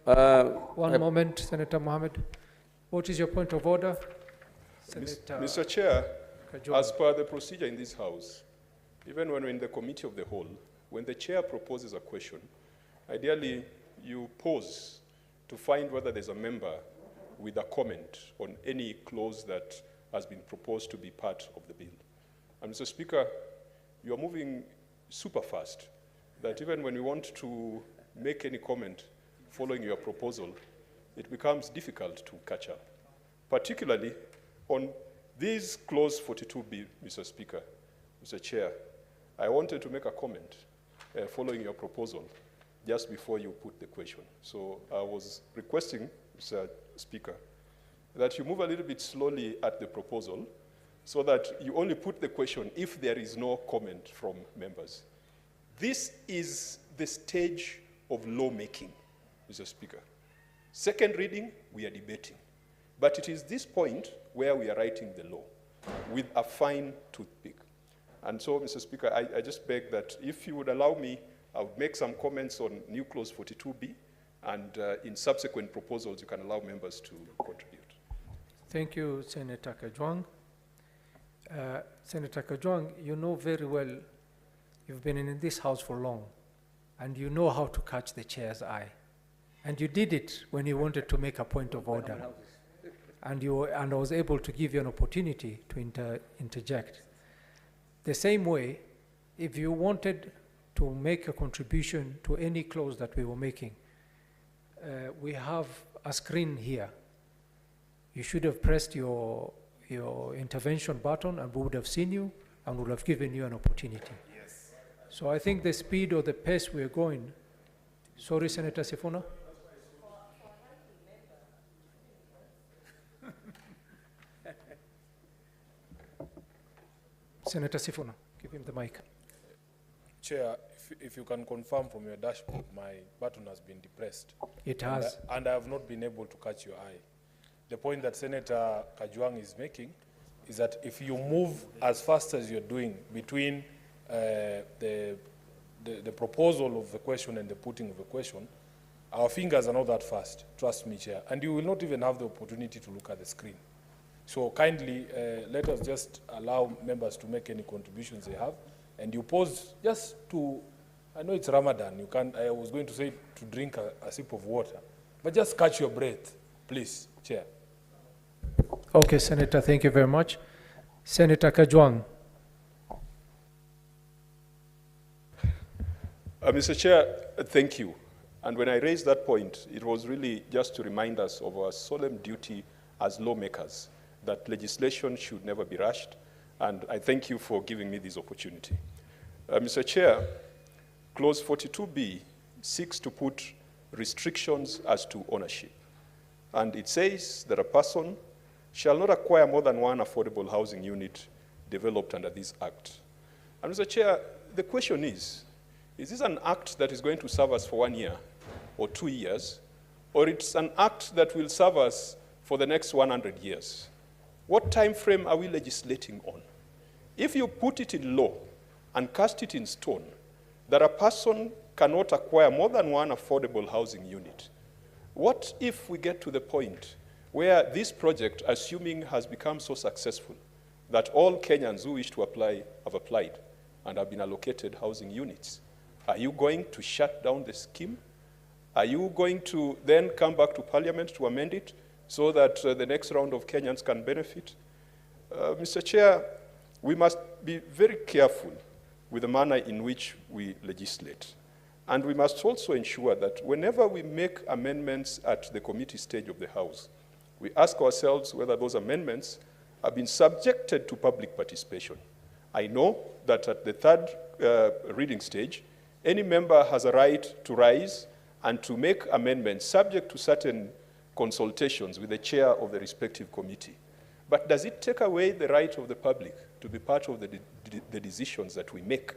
T: One moment, Senator Mohammed. What is your point of order?
F: Mr. Chair, as per the procedure in this House, even when we're in the committee of the whole, when the chair proposes a question, ideally you pause to find whether there's a member with a comment on any clause that has been proposed to be part of the bill. And Mr. Speaker, you are moving super fast, that even when we want to make any comment following your proposal, it becomes difficult to catch up. Particularly on this clause 42B, Mr. Speaker, Mr. Chair, I wanted to make a comment following your proposal just before you put the question. So I was requesting, Mr. Speaker, that you move a little bit slowly at the proposal so that you only put the question if there is no comment from members. This is the stage of lawmaking, Mr. Speaker. Second reading, we are debating. But it is this point where we are writing the law with a fine toothpick. And so, Mr. Speaker, I just beg that if you would allow me, I would make some comments on new clause 42B, and in subsequent proposals, you can allow members to contribute.
T: Thank you, Senator Kajwang. Senator Kajwang, you know very well, you've been in this house for long, and you know how to catch the chair's eye. And you did it when you wanted to make a point of order. And I was able to give you an opportunity to interject. The same way, if you wanted to make a contribution to any clause that we were making, we have a screen here. You should have pressed your intervention button and we would have seen you and would have given you an opportunity. Yes. So I think the speed or the pace we're going, sorry, Senator Sifuna? Senator Sifuna, give him the mic.
D: Chair, if you can confirm from your dashboard, my button has been depressed.
T: It has.
D: And I have not been able to catch your eye. The point that Senator Kajwang is making is that if you move as fast as you're doing between the proposal of the question and the putting of the question, our fingers are not that fast, trust me, Chair. And you will not even have the opportunity to look at the screen. So kindly, let us just allow members to make any contributions they have. And you pause just to, I know it's Ramadan, you can't, I was going to say to drink a sip of water, but just catch your breath, please, Chair.
T: Okay, Senator, thank you very much. Senator Kajwang.
F: Mr. Chair, thank you. And when I raised that point, it was really just to remind us of our solemn duty as lawmakers, that legislation should never be rushed, and I thank you for giving me this opportunity. Mr. Chair, clause 42B seeks to put restrictions as to ownership. And it says that a person shall not acquire more than one affordable housing unit developed under this act. And Mr. Chair, the question is this an act that is going to serve us for 1 year or 2 years, or it's an act that will serve us for the next 100 years? What time frame are we legislating on? If you put it in law and cast it in stone, that a person cannot acquire more than one affordable housing unit, what if we get to the point where this project, assuming has become so successful that all Kenyans who wish to apply have applied and have been allocated housing units? Are you going to shut down the scheme? Are you going to then come back to Parliament to amend it so that the next round of Kenyans can benefit? Mr. Chair, we must be very careful with the manner in which we legislate. And we must also ensure that whenever we make amendments at the committee stage of the House, we ask ourselves whether those amendments have been subjected to public participation. I know that at the third reading stage, any member has a right to rise and to make amendments subject to certain consultations with the chair of the respective committee. But does it take away the right of the public to be part of the decisions that we make?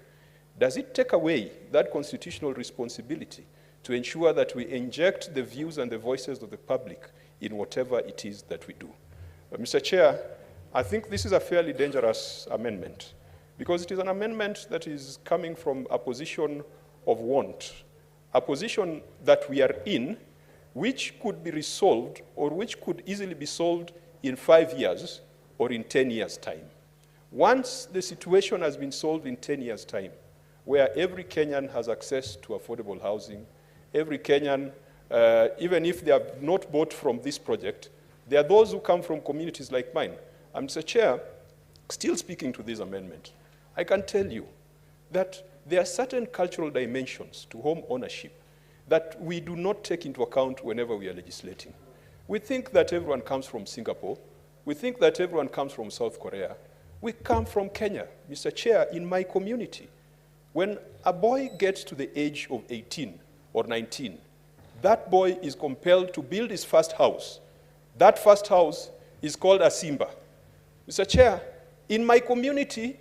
F: Does it take away that constitutional responsibility to ensure that we inject the views and the voices of the public in whatever it is that we do? Mr. Chair, I think this is a fairly dangerous amendment because it is an amendment that is coming from a position of want, a position that we are in which could be resolved or which could easily be solved in 5 years or in 10 years' time. Once the situation has been solved in 10 years' time, where every Kenyan has access to affordable housing, every Kenyan, even if they have not bought from this project, there are those who come from communities like mine. Mr. Chair, still speaking to this amendment, I can tell you that there are certain cultural dimensions to home ownership that we do not take into account whenever we are legislating. We think that everyone comes from Singapore. We think that everyone comes from South Korea. We come from Kenya. Mr. Chair, in my community, when a boy gets to the age of 18 or 19, that boy is compelled to build his first house. That first house is called a Simba. Mr. Chair, In my community,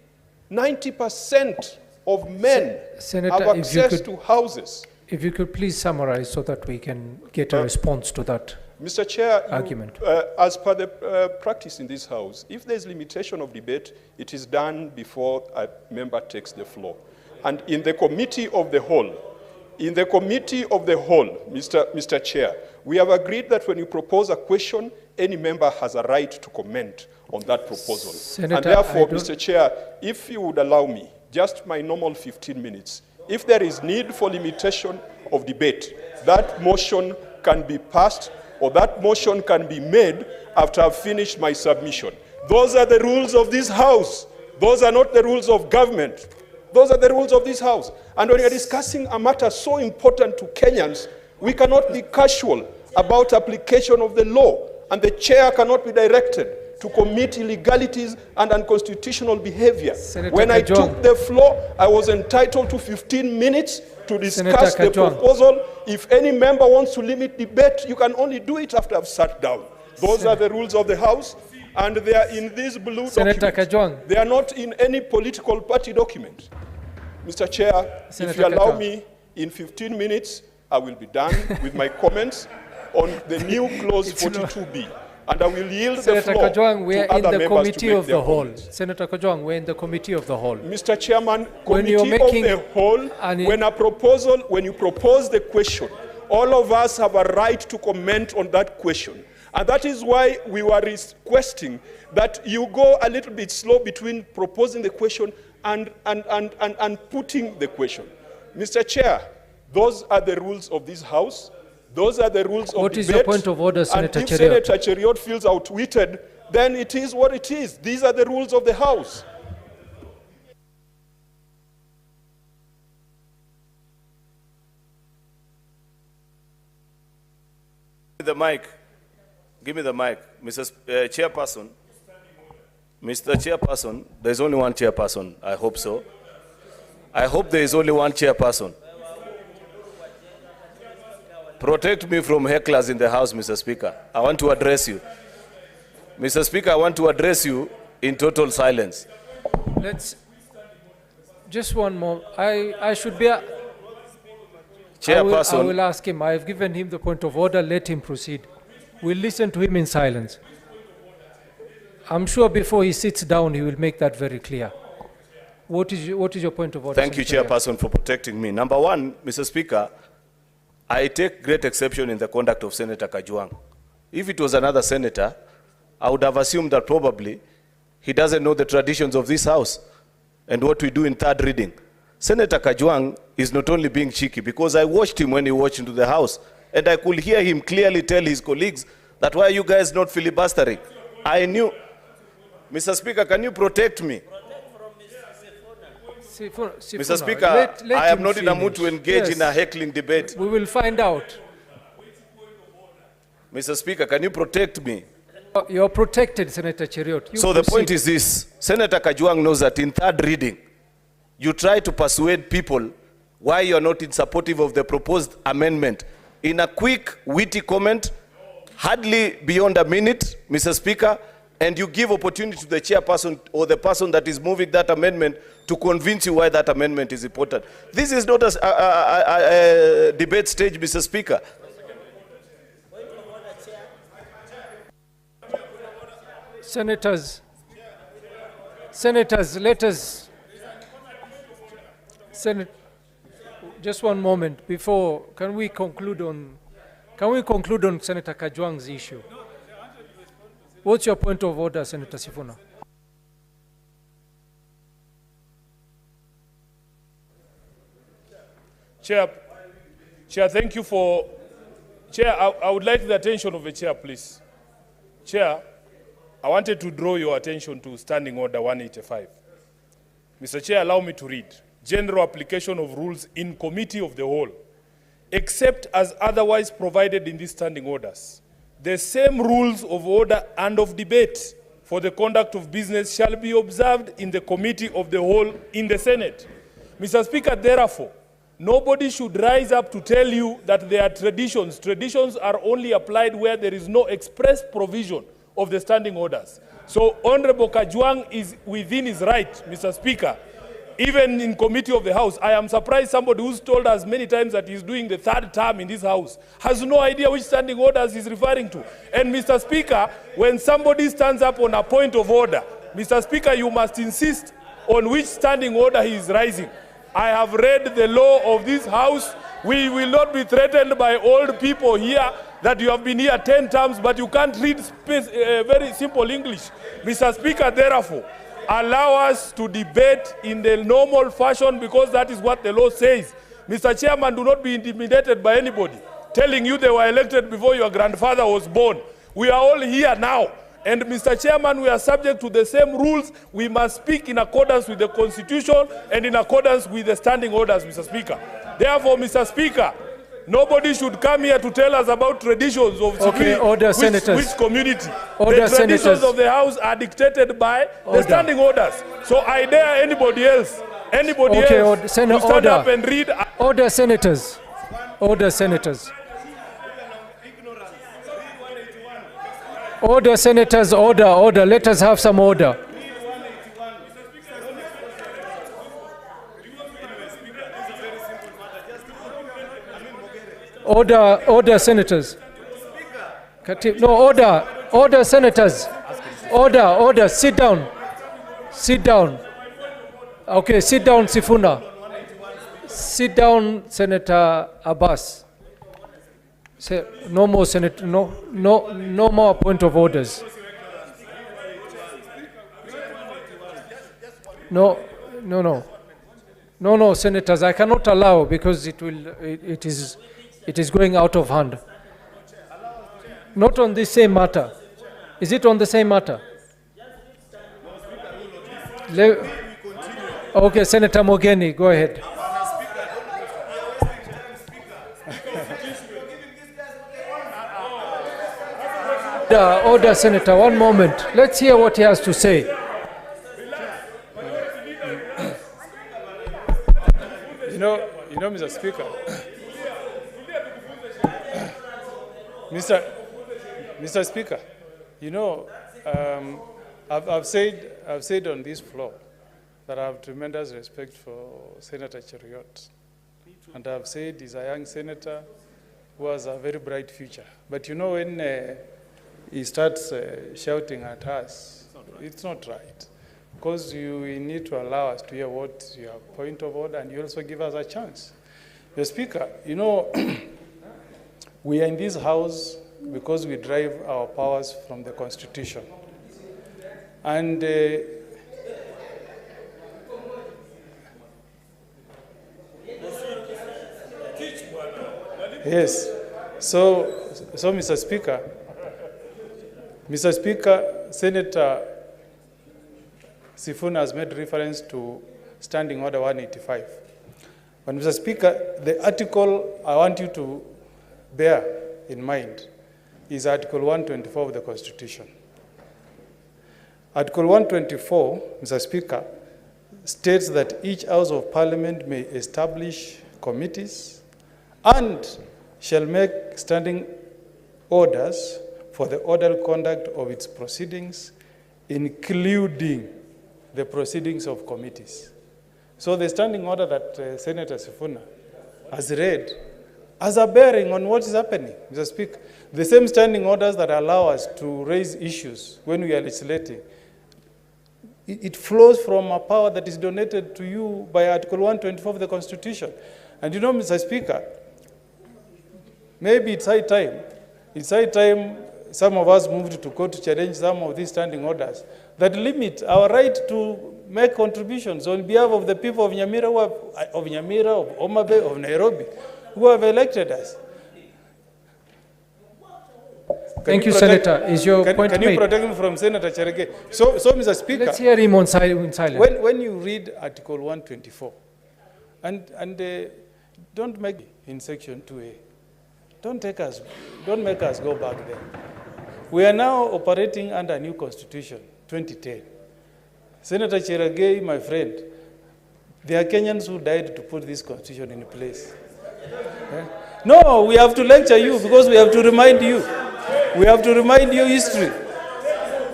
F: 90% of men
T: Senator,
F: have access to houses.
T: If you could please summarize so that we can get a response to that
F: Mr. Chair,
T: argument.
F: as per the practice in this House, if there's limitation of debate, it is done before a member takes the floor. And in the committee of the whole, Mr. Chair, we have agreed that when you propose a question, any member has a right to comment on that proposal.
T: Senator,
F: and therefore, Mr. Chair, if you would allow me, just my normal 15 minutes, if there is need for limitation of debate, that motion can be passed or that motion can be made after I've finished my submission. Those are the rules of this House. Those are not the rules of government. Those are the rules of this House. And when you're discussing a matter so important to Kenyans, we cannot be casual about application of the law, and the chair cannot be directed to commit illegalities and unconstitutional behavior.
T: Senator
F: When I
T: Kajwang.
F: took the floor, I was entitled to 15 minutes to discuss the proposal. If any member wants to limit debate, you can only do it after I've sat down. Those are the rules of the House, and they are in this blue
T: Senator
F: document.
T: Kajwang.
F: They are not in any political party document. Mr. Chair, if
T: Senator
F: you allow
T: Kajwang.
F: me, in 15 minutes, I will be done with my comments on the new clause 42B. And I will yield
T: Senator
F: the floor
T: Kajwang, we
F: to
T: are in
F: other
T: the
F: members
T: committee
F: to make
T: of
F: their
T: the whole.
F: comments.
T: Senator Kajwang, we're in the committee of the whole.
F: Mr. Chairman,
T: When
F: committee
T: you're making
F: of the whole, when you propose the question, all of us have a right to comment on that question. And that is why we were requesting that you go a little bit slow between proposing the question and putting the question. Mr. Chair, those are the rules of this House. Those are the rules of
T: What
F: debate.
T: is your point of order, Senator
F: And if
T: Cheriot?
F: Senator Cheriot feels outwitted, then it is what it is. These are the rules of the House.
E: The mic. Give me the mic. Mr. Chairperson. Mr. Chairperson, there's only one chairperson. I hope so. I hope there is only one chairperson. Protect me from hecklers in the House, Mr. Speaker. I want to address you. Mr. Speaker, I want to address you in total silence.
T: Let's, just one more. I should be,
E: Chairperson.
T: I will ask him. I have given him the point of order. Let him proceed. We'll listen to him in silence. I'm sure before he sits down, he will make that very clear. What is your point of order?
E: Thank you,
T: Senator?
E: Chairperson, for protecting me. Number one, Mr. Speaker, I take great exception in the conduct of Senator Kajwang. If it was another senator, I would have assumed that probably he doesn't know the traditions of this House and what we do in third reading. Senator Kajwang is not only being cheeky, because I watched him when he walked into the House, and I could hear him clearly tell his colleagues that why are you guys not filibustering? I knew. Mr. Speaker, can you protect me? Mr. Speaker, I am not in a mood to engage in a heckling debate.
T: We will find out.
E: Mr. Speaker, can you protect me?
T: You're protected, Senator Cheriot. You
E: So the
T: proceed.
E: point is this. Senator Kajwang knows that in third reading, you try to persuade people why you're not in supportive of the proposed amendment. In a quick, witty comment, hardly beyond a minute, Mr. Speaker, and you give opportunity to the chairperson or the person that is moving that amendment to convince you why that amendment is important. This is not a debate stage, Mr. Speaker.
T: Senators, let us, just one moment before, can we conclude on Senator Kajwang's issue? What's your point of order, Senator Sifuna?
D: Chair, thank you for... Chair, I would like the attention of the chair, please. Chair, I wanted to draw your attention to Standing Order 185. Mr. Chair, allow me to read. General application of rules in committee of the whole, except as otherwise provided in these standing orders. The same rules of order and of debate for the conduct of business shall be observed in the committee of the whole in the Senate. Mr. Speaker, therefore, nobody should rise up to tell you that there are traditions. Traditions are only applied where there is no express provision of the standing orders. So Honorable Kajwang is within his right, Mr. Speaker. Even in committee of the House, I am surprised somebody who's told us many times that he's doing the third term in this House has no idea which standing orders he's referring to. And Mr. Speaker, when somebody stands up on a point of order, Mr. Speaker, you must insist on which standing order he is rising. I have read the law of this House. We will not be threatened by old people here that you have been here 10 terms, but you can't read very simple English. Mr. Speaker, therefore, allow us to debate in the normal fashion because that is what the law says. Mr. Chairman, do not be intimidated by anybody telling you they were elected before your grandfather was born. We are all here now. And Mr. Chairman, we are subject to the same rules. We must speak in accordance with the Constitution and in accordance with the standing orders, Mr. Speaker. Therefore, Mr. Speaker, nobody should come here to tell us about traditions of which community. The traditions of the House are dictated by the standing orders. So I dare anybody else to stand up and read.
T: Order, senators. Order, senators. Order, senators, order, order. Let us have some order. Order, senators. No, order, senators. Order, sit down. Sit down. Okay, sit down, Sifuna. Sit down, Senator Abbas. No more, Senator. No more point of orders. No, senators. I cannot allow because it is going out of hand. Not on the same matter. Is it on the same matter? Okay, Senator Mogeni, go ahead. Order, Senator, one moment. Let's hear what he has to say.
L: You know, Mr. Speaker, Mr. Speaker, I've said on this floor that I have tremendous respect for Senator Cheruiyot, and I've said he's a young senator who has a very bright future. But when he starts shouting at us, it's not right. Because you need to allow us to hear what your point of order, and you also give us a chance. Mr. Speaker, we are in this House because we drive our powers from the Constitution. And yes, so Mr. Speaker, Senator Sifuna has made reference to Standing Order 185. But Mr. Speaker, the article I want you to bear in mind is Article 124 of the Constitution. Article 124, Mr. Speaker, states that each House of Parliament may establish committees and shall make standing orders for the orderly conduct of its proceedings, including the proceedings of committees. So the standing order that Senator Sifuna has read has a bearing on what is happening, Mr. Speaker. The same standing orders that allow us to raise issues when we are legislating, it flows from a power that is donated to you by Article 124 of the Constitution. And Mr. Speaker, maybe it's high time some of us moved to court to challenge some of these standing orders that limit our right to make contributions on behalf of the people of Nyamira, of Homa Bay, of Nairobi, who have elected us.
T: Thank you, Senator. Is your point made?
L: Can you protect me from Senator Cherege? So, Mr. Speaker,
T: let's hear him in silence.
L: When you read Article 124, and don't make in Section 2A, don't make us go back there. We are now operating under a new Constitution, 2010. Senator Cherege, my friend, there are Kenyans who died to put this Constitution in place. No, we have to lecture you because we have to remind you. We have to remind you history.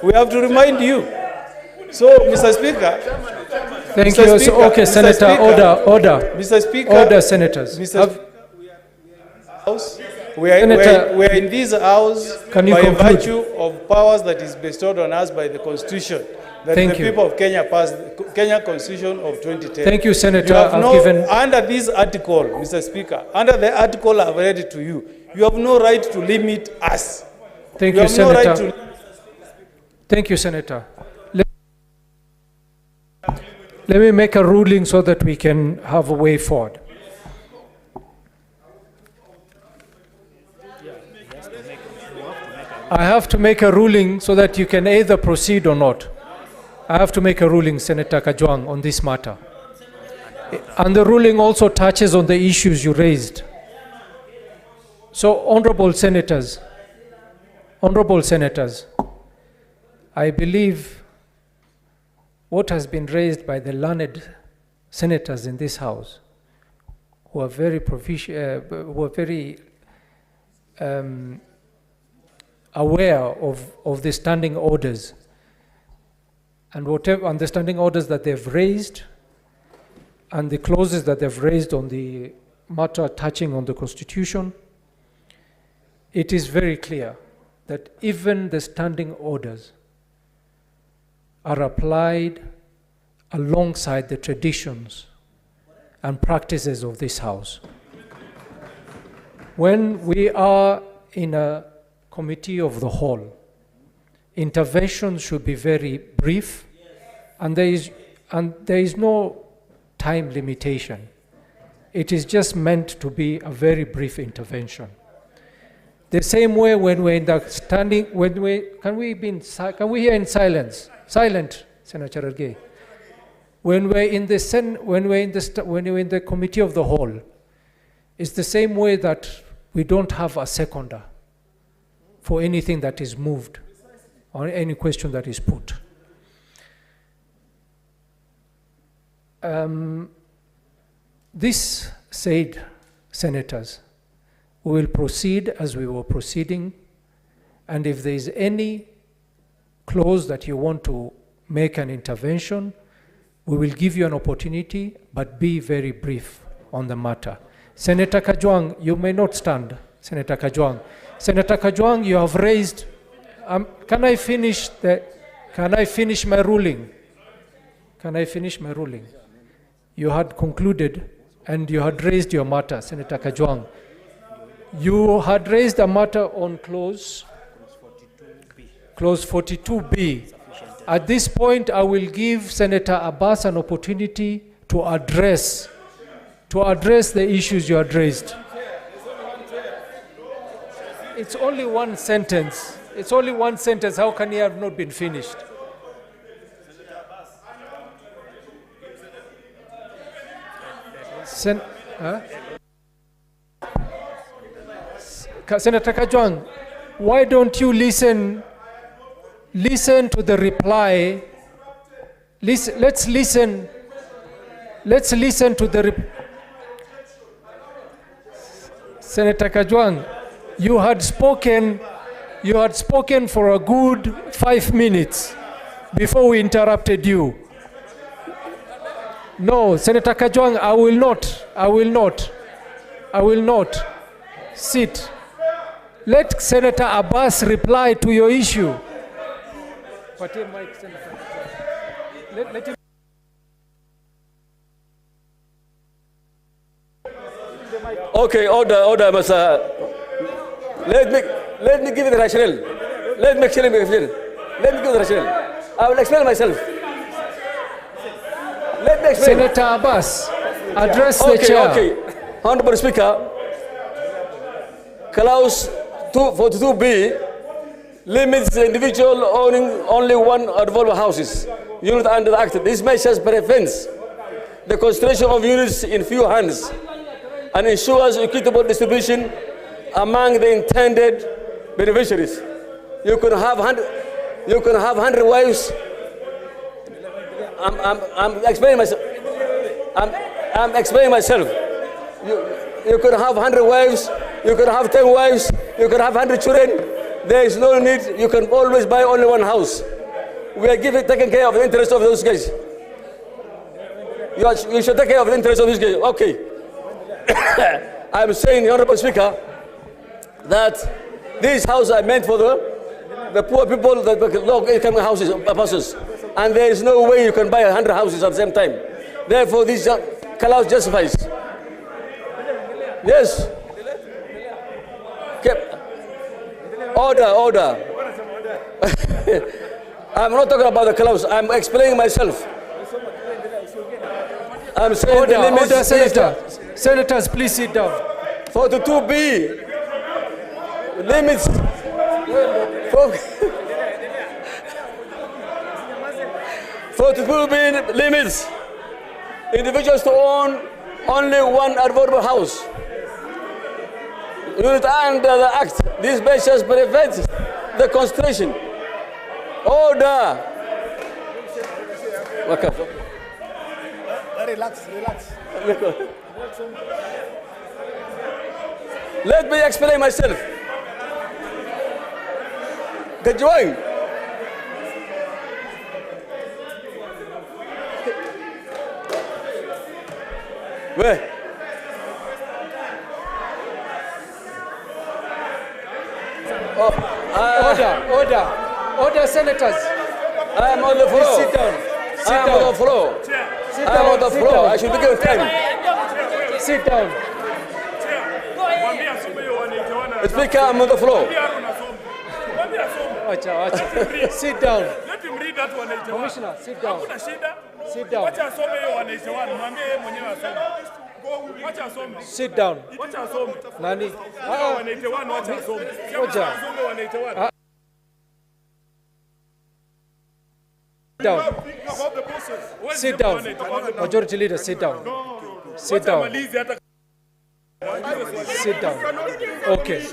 G: We have to remind you. So, Mr. Speaker.
T: Thank
G: Mr.
T: you.
G: Speaker,
T: Okay,
G: Mr.
T: Senator,
G: Speaker,
T: order.
G: Mr. Speaker.
T: Order, senators.
G: We are in this house
T: Can you
G: by
T: conclude?
G: virtue of powers that is bestowed on us by the Constitution. That
T: Thank
G: the
T: you.
G: people of Kenya passed, Kenya Constitution of 2010.
T: Thank you, Senator.
G: You have
T: I've
G: no,
T: given-
G: under this article, Mr. Speaker, under the article I've read it to you, you have no right to limit us.
T: Thank
G: you
T: you,
G: have no right
T: Senator.
G: to
T: Thank you, Senator. Let me make a ruling so that we can have a way forward. I have to make a ruling so that you can either proceed or not. I have to make a ruling, Senator Kajwang, on this matter. And the ruling also touches on the issues you raised. So, honorable senators, I believe what has been raised by the learned senators in this House, who are very aware of the standing orders and whatever understanding orders that they've raised and the clauses that they've raised on the matter touching on the Constitution, it is very clear that even the standing orders are applied alongside the traditions and practices of this House. When we are in a committee of the whole, interventions should be very brief, and there is no time limitation. It is just meant to be a very brief intervention. The same way when we're in the standing, can we hear in silence? Silent, Senator Ergey. When we're in the committee of the whole, it's the same way that we don't have a seconder for anything that is moved or any question that is put. This said, senators, we will proceed as we were proceeding, and if there is any clause that you want to make an intervention, we will give you an opportunity, but be very brief on the matter. Senator Kajwang, you may not stand, Senator Kajwang. Senator Kajwang, you have raised, can I finish my ruling? Can I finish my ruling? You had concluded and you had raised your matter, Senator Kajwang. You had raised a matter on clause 42B. At this point, I will give Senator Abbas an opportunity to address the issues you had raised. It's only one sentence. It's only one sentence. How can he have not been finished? Senator Kajwang, why don't you listen to the reply? Let's listen to the Senator Kajwang, you had spoken for a good 5 minutes before we interrupted you. No, Senator Kajwang, I will not sit. Let Senator Abbas reply to your issue. Let him.
A: Okay, order, Mr. Let me give you the rationale. Let me give the rationale. I will explain myself. Let me explain.
T: Senator Abbas, address the chair.
A: Okay. Honorable Speaker, Clause 242B limits the individual owning only one or more houses, unit under the Act. This measure prevents the concentration of units in few hands and ensures equitable distribution among the intended beneficiaries. You can have 100 wives. I'm explaining myself. I'm explaining myself. You could have 100 wives. You could have 10 wives. You could have 100 children. There is no need. You can always buy only one house. We are taking care of the interest of those guys. You should take care of the interest of these guys. Okay. I'm saying, Honorable Speaker, that these houses are meant for the poor people, the low-income houses, persons. And there is no way you can buy 100 houses at the same time. Therefore, this clause justifies. Yes. Order. I'm not talking about the clause. I'm explaining myself. I'm saying the limits.
T: Order, Senator. Senators, please sit down.
A: 42B. Limits. 42B limits individuals to own only one affordable house. Unit under the Act, these measures prevent the concentration. Order. Okay.
H: Relax.
A: Let me explain myself. Kejuang. Where?
T: Order, senators.
A: I am on the floor.
T: Please sit down.
A: I am on the floor. I am on the floor. I should be given time.
T: Sit down.
A: Speaker, I'm on the floor.
T: Sit down.
H: Let him read that 181.
T: Commissioner, sit down. Sit down.
H: Wacha asome hiyo 181, mwambie yeye mwenyewe asome. Wacha asome.
T: Sit down.
H: Wacha asome.
T: Nani?
H: 181 wacha asome.
T: Wacha.
H: Asome 181.
T: Down. Sit down. Majority leader, sit down. Sit down. Sit down. Okay.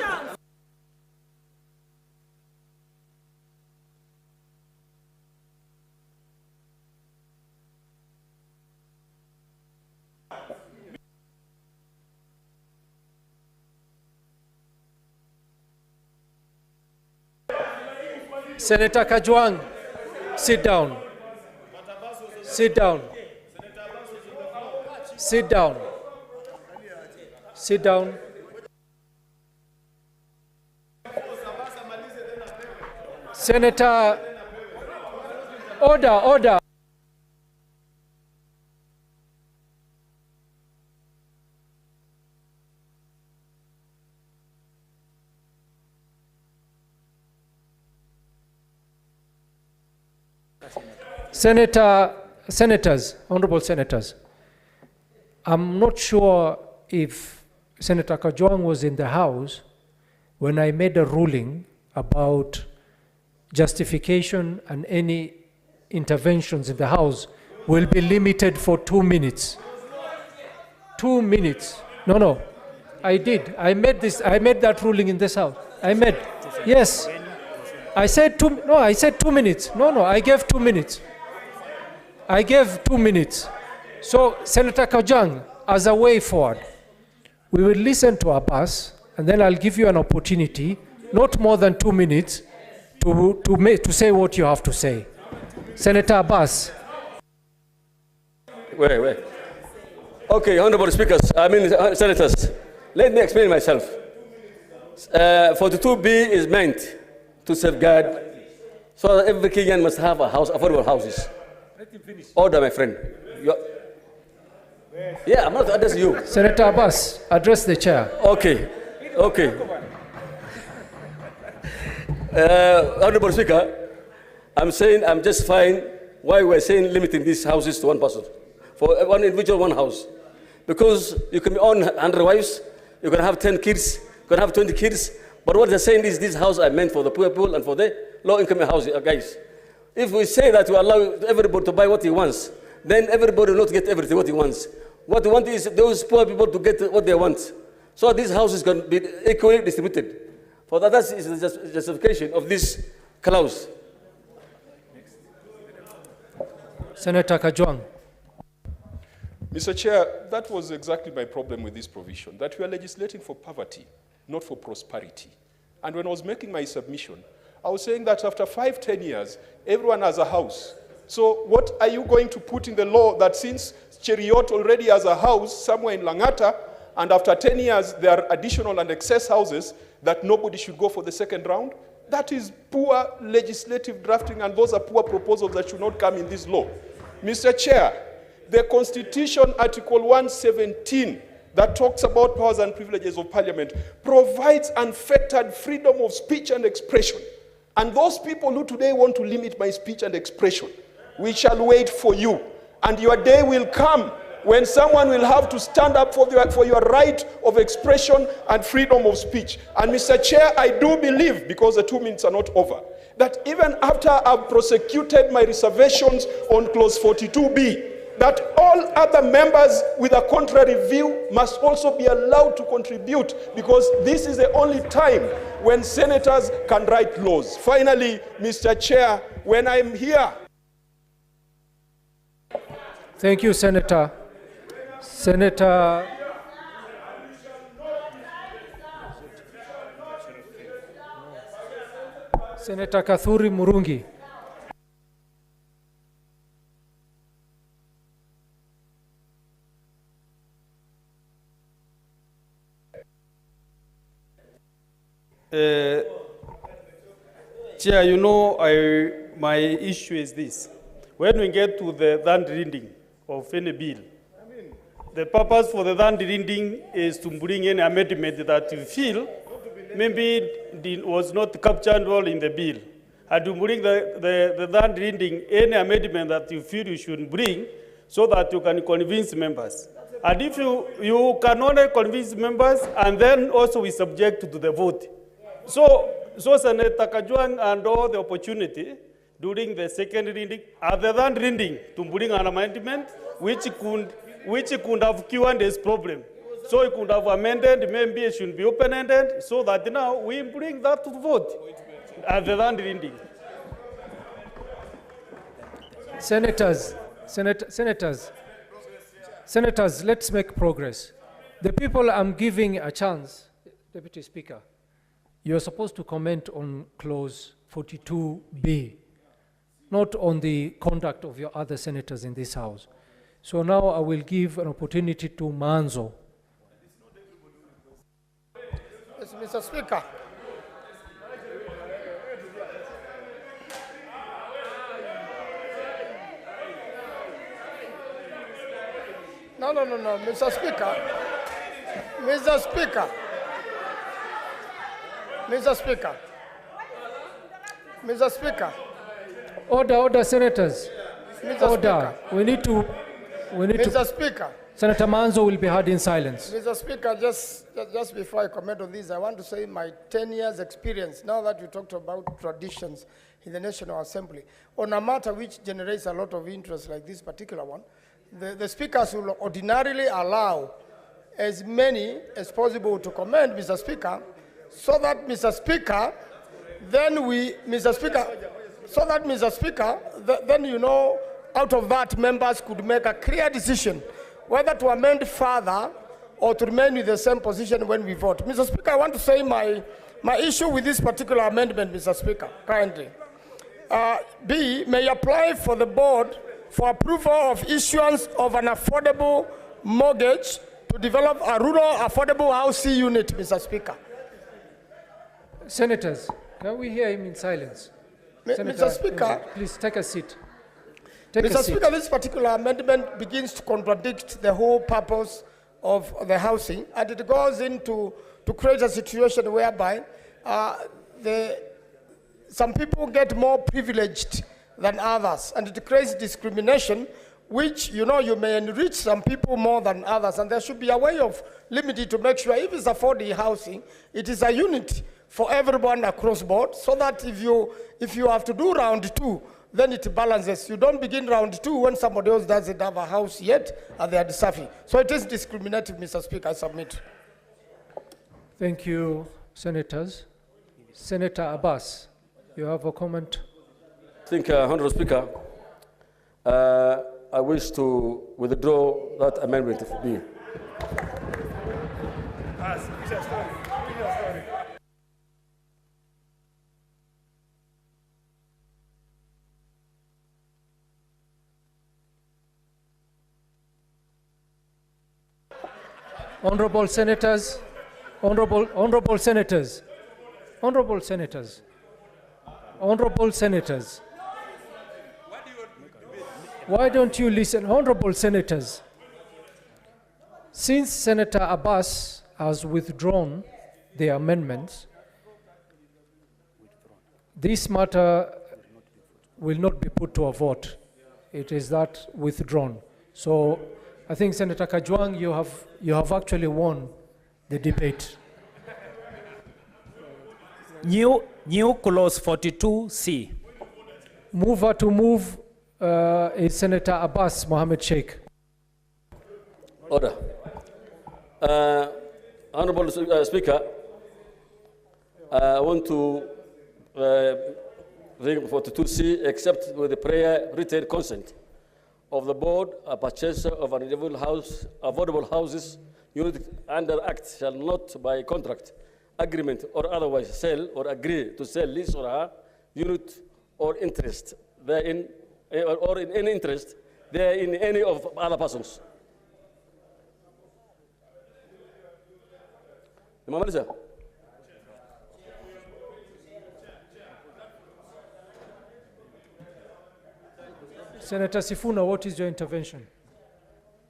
T: Senator Kajwang, sit down. Sit down. Sit down. Sit down. Senator, order. Senators, honorable senators, I'm not sure if Senator Kajwang was in the House when I made a ruling about justification and any interventions in the House will be limited for 2 minutes. 2 minutes. No. I did. I made that ruling in this House. Yes. I said 2 minutes. No, I gave 2 minutes. I gave 2 minutes. So, Senator Kajwang, as a way forward, we will listen to Abbas, and then I'll give you an opportunity, not more than 2 minutes, to say what you have to say. Senator Abbas.
A: Wait. Okay, honorable speakers, senators, let me explain myself. 42B is meant to safeguard so that every Kenyan must have a house, affordable houses. Order, my friend. I'm not addressing you.
T: Senator Abbas, address the chair.
A: Okay. Honorable Speaker, I'm justifying why we're saying limiting these houses to one person. For one individual, one house. Because you can own 100 wives, you can have 10 kids, you can have 20 kids, but what they're saying is these houses are meant for the poor people and for the low-income houses, guys. If we say that we allow everybody to buy what he wants, then everybody will not get everything what he wants. What we want is those poor people to get what they want. So these houses can be equally distributed. For that is the justification of this clause.
T: Senator Kajwang.
F: Mr. Chair, that was exactly my problem with this provision, that we are legislating for poverty, not for prosperity. And when I was making my submission, I was saying that after 5, 10 years, everyone has a house. So what are you going to put in the law that since Cheriot already has a house somewhere in Langata, and after 10 years there are additional and excess houses, that nobody should go for the second round? That is poor legislative drafting, and those are poor proposals that should not come in this law. Mr. Chair, the Constitution, Article 117, that talks about powers and privileges of Parliament, provides unfettered freedom of speech and expression. And those people who today want to limit my speech and expression, we shall wait for you. And your day will come when someone will have to stand up for your right of expression and freedom of speech. And Mr. Chair, I do believe, because the 2 minutes are not over, that even after I've prosecuted my reservations on clause 42B, that all other members with a contrary view must also be allowed to contribute, because this is the only time when senators can write laws. Finally, Mr. Chair, when I'm here...
T: Thank you, Senator. Senator Kathuri Murungi.
I: Chair, you know, my issue is this. When we get to the third reading of any bill, the purpose for the third reading is to bring any amendment that you feel maybe was not captured well in the bill. And to bring the third reading, any amendment that you feel you should bring, so that you can convince members. And if you can only convince members, and then also we subject to the vote. So Senator Kajwang and all the opportunity during the second reading, at the third reading, to bring an amendment which could have cured this problem. So it could have amended, maybe it should be open-ended, so that now we bring that to the vote at the third reading.
T: Senators, let's make progress. The people I'm giving a chance, Deputy Speaker, you're supposed to comment on clause 42B, not on the conduct of your other senators in this House. So now I will give an opportunity to Manzo.
J: Yes, Mr. Speaker. No, Mr. Speaker. Mr. Speaker. Mr. Speaker. Mr. Speaker.
T: Order, senators.
J: Mr.
T: Order.
J: Speaker.
T: We need
J: Mr.
T: to.
J: Speaker.
T: Senator Manzo will be heard in silence.
J: Mr. Speaker, just before I comment on this, I want to say my 10 years experience, now that you talked about traditions in the National Assembly, on a matter which generates a lot of interest like this particular one, the speakers will ordinarily allow as many as possible to comment, Mr. Speaker, so that, Mr. Speaker, then you know, out of that, members could make a clear decision whether to amend further or to remain with the same position when we vote. Mr. Speaker, I want to say my issue with this particular amendment, Mr. Speaker, kindly. B, may apply for the board for approval of issuance of an affordable mortgage to develop a rural affordable housing unit, Mr. Speaker.
T: Senators, can we hear him in silence?
J: Mr. Speaker,
T: please take a seat.
J: Mr. Speaker, this particular amendment begins to contradict the whole purpose of the housing, and it goes into to create a situation whereby some people get more privileged than others, and it creates discrimination, which, you know, you may enrich some people more than others, and there should be a way of limiting to make sure if it's affordable housing, it is a unit for everyone across board, so that if you have to do round two, then it balances. You don't begin round two when somebody else doesn't have a house yet and they are deserving. So it is discriminative, Mr. Speaker. I submit.
T: Thank you, senators. Senator Abbas, you have a comment?
A: I think, Honourable Speaker, I wish to withdraw that amendment if be.
T: Honorable senators, honorable senators, honorable senators, honorable senators. Why don't you listen? Honorable senators, since Senator Abbas has withdrawn the amendments, this matter will not be put to a vote. It is that withdrawn. So I think Senator Kajwang, you have actually won the debate.
U: New clause 42C.
T: Mover to move is Senator Abbas Mohammed Sheikh.
A: Order. Honorable Speaker, I want to read 42C, except with the prior written consent of the board, a purchaser of an affordable houses unit under Act shall not by contract, agreement, or otherwise sell or agree to sell his or her unit or interest therein, or in any interest there in any of other persons. Mombasa.
T: Senator Sifuna, what is your intervention?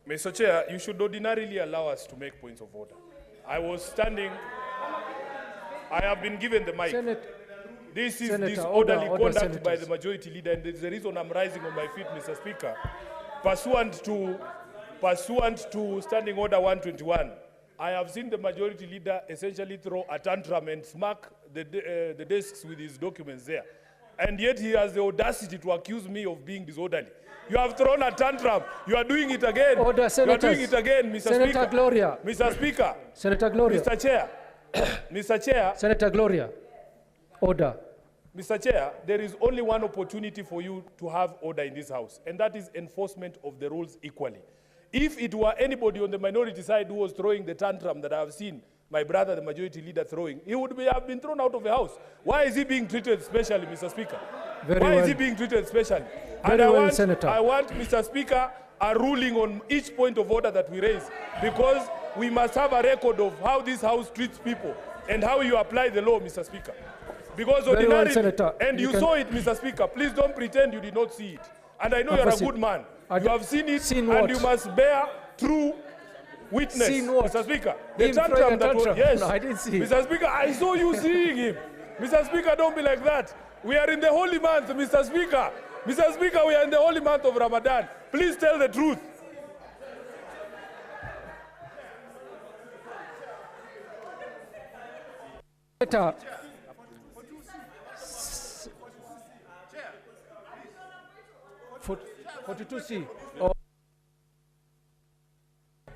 D: Mr. Chair, you should ordinarily allow us to make points of order. I was standing, I have been given the mic. This is disorderly conduct by the majority leader, and there's the reason I'm rising on my feet, Mr. Speaker. Pursuant to Standing Order 121, I have seen the majority leader essentially throw a tantrum and smack the desks with his documents there. And yet he has the audacity to accuse me of being disorderly. You have thrown a tantrum. You are doing it again.
T: Order, senators.
D: You are doing it again, Mr.
T: Senator
D: Speaker.
T: Gloria.
D: Mr. Speaker.
T: Senator Gloria.
D: Mr. Chair. Mr. Chair.
T: Senator Gloria. Order.
D: Mr. Chair, there is only one opportunity for you to have order in this House, and that is enforcement of the rules equally. If it were anybody on the minority side who was throwing the tantrum that I have seen my brother, the majority leader, throwing, he would have been thrown out of the House. Why is he being treated specially, Mr. Speaker? Why is he being treated specially? And I want, Mr. Speaker, a ruling on each point of order that we raise, because we must have a record of how this House treats people and how you apply the law, Mr. Speaker. Because ordinarily, and you saw it, Mr. Speaker, please don't pretend you did not see it. And I know you're a good man. You have seen it, and you must bear true witness, Mr. Speaker. The tantrum that was, yes.
T: No, I didn't see it.
D: Mr. Speaker, I saw you seeing him. Mr. Speaker, don't be like that. We are in the holy month, Mr. Speaker. Mr. Speaker, we are in the holy month of Ramadan. Please tell the truth.
T: Senator. 42C.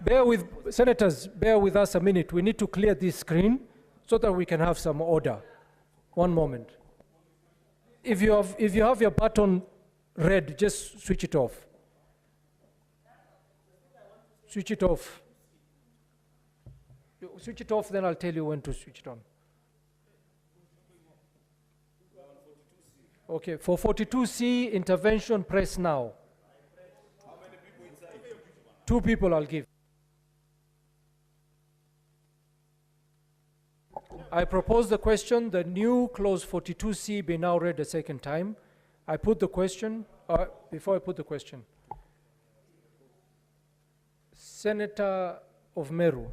T: Bear with, senators, bear with us a minute. We need to clear this screen so that we can have some order. One moment. If you have your button red, just switch it off. Switch it off. Switch it off, then I'll tell you when to switch it on. Okay, for 42C intervention, press now. 2 people I'll give. I propose the question, the new clause 42C be now read a second time. I put the question, before I put the question. Senator of Meru.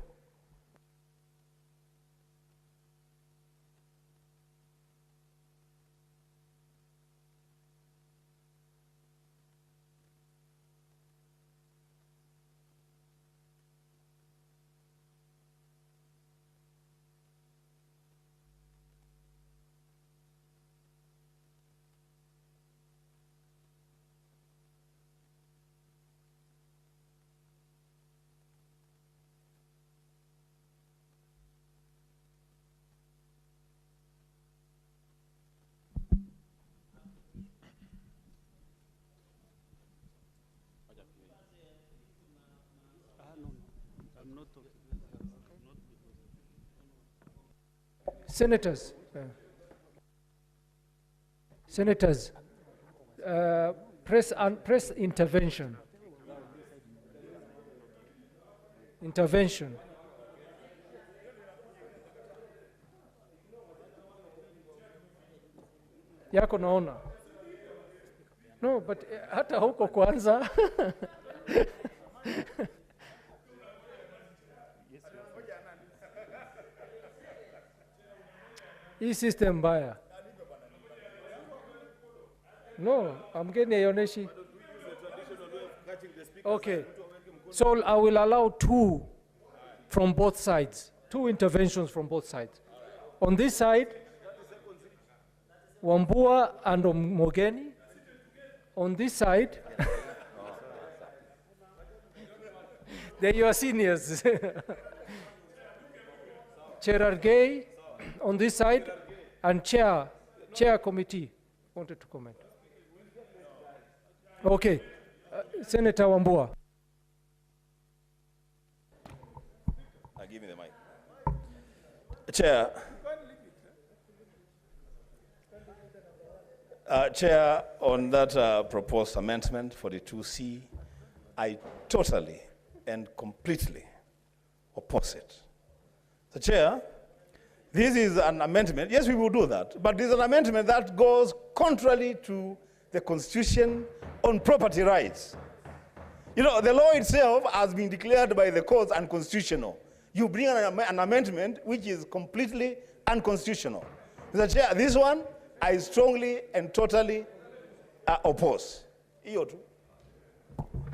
T: Senators, press intervention. Intervention. Yako naona. No, but hata huko kwanza. Hii system mbaya. No, I'm getting Yoneshi. Okay. So I will allow 2 from both sides. 2 interventions from both sides. On this side, Wambua and Mogeni. On this side, they're your seniors. Chair Gay on this side, and chair committee wanted to comment. Okay, Senator Wambua.
E: Give me the mic. Chair. Chair, on that proposed amendment 42C, I totally and completely oppose it. So, Chair, this is an amendment. Yes, we will do that, but this is an amendment that goes contrary to the Constitution on property rights. You know, the law itself has been declared by the courts unconstitutional. You bring an amendment which is completely unconstitutional. Mr. Chair, this one, I strongly and totally oppose.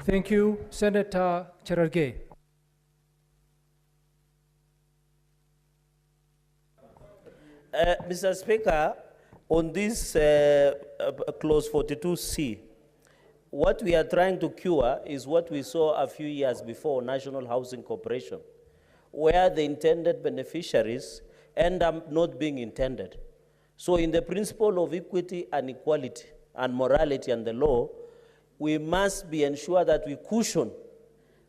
T: Thank you, Senator Cherargei.
K: Mr. Speaker, on this clause 42C, what we are trying to cure is what we saw a few years before, National Housing Corporation, where the intended beneficiaries end up not being intended. So in the principle of equity and equality and morality and the law, we must be ensured that we cushion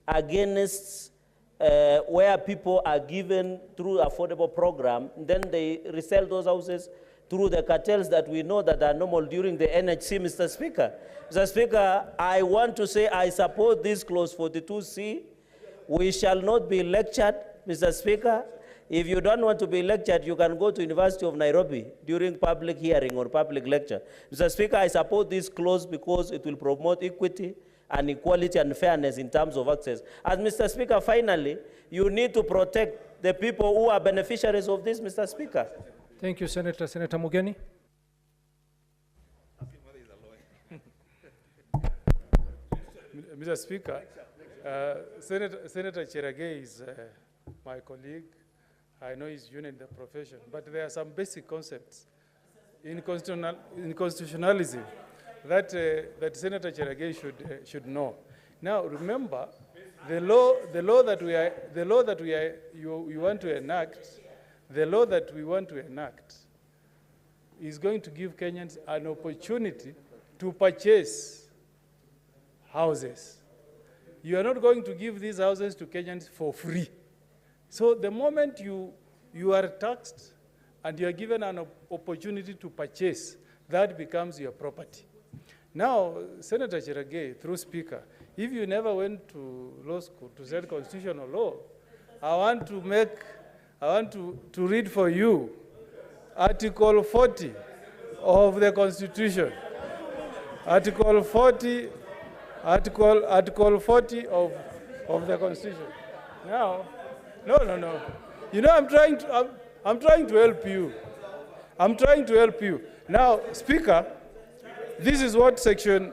K: against where people are given through affordable program, then they resell those houses through the cartels that we know that are normal during the NHC, Mr. Speaker. Mr. Speaker, I want to say I support this clause 42C. We shall not be lectured, Mr. Speaker. If you don't want to be lectured, you can go to University of Nairobi during public hearing or public lecture. Mr. Speaker, I support this clause because it will promote equity and equality and fairness in terms of access. As Mr. Speaker, finally, you need to protect the people who are beneficiaries of this, Mr. Speaker.
T: Thank you, Senator. Senator Mugeni.
L: Mr. Speaker, Senator Cherargei is my colleague. I know he's union in the profession, but there are some basic concepts in constitutionalism that Senator Cherargei should know. Now, remember, the law that we want to enact is going to give Kenyans an opportunity to purchase houses. You are not going to give these houses to Kenyans for free. So the moment you are taxed and you are given an opportunity to purchase, that becomes your property. Now, Senator Cherargei, through Speaker, if you never went to law school to study constitutional law, I want to read for you Article 40 of the Constitution. Article 40 of the Constitution. Now, no. You know, I'm trying to help you. I'm trying to help you. Now, Speaker, this is what section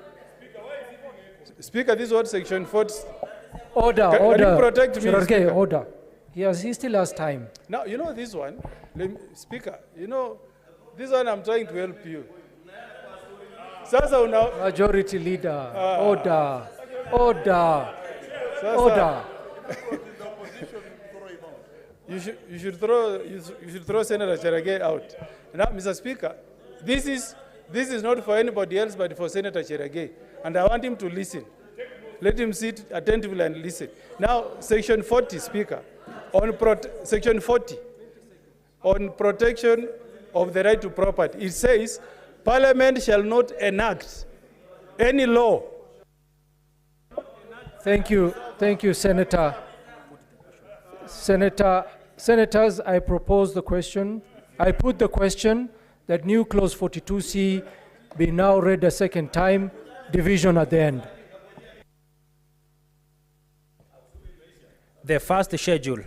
L: 40.
T: Order.
L: Can you protect me,
T: Cherargei,
L: Speaker?
T: order. He still has time.
L: Now, you know this one, Speaker, you know, this one I'm trying to help you. Sasa
T: Majority Leader, order.
L: You should throw Senator Cherargei out. Now, Mr. Speaker, this is not for anybody else but for Senator Cherargei, and I want him to listen. Let him sit attentively and listen. Now, Section 40, Speaker, Section 40 on protection of the right to property. It says, Parliament shall not enact any law.
T: Thank you, Senator. Senators, I propose the question. I put the question. that new clause 42C be now read a second time, division at the end.
U: The first schedule.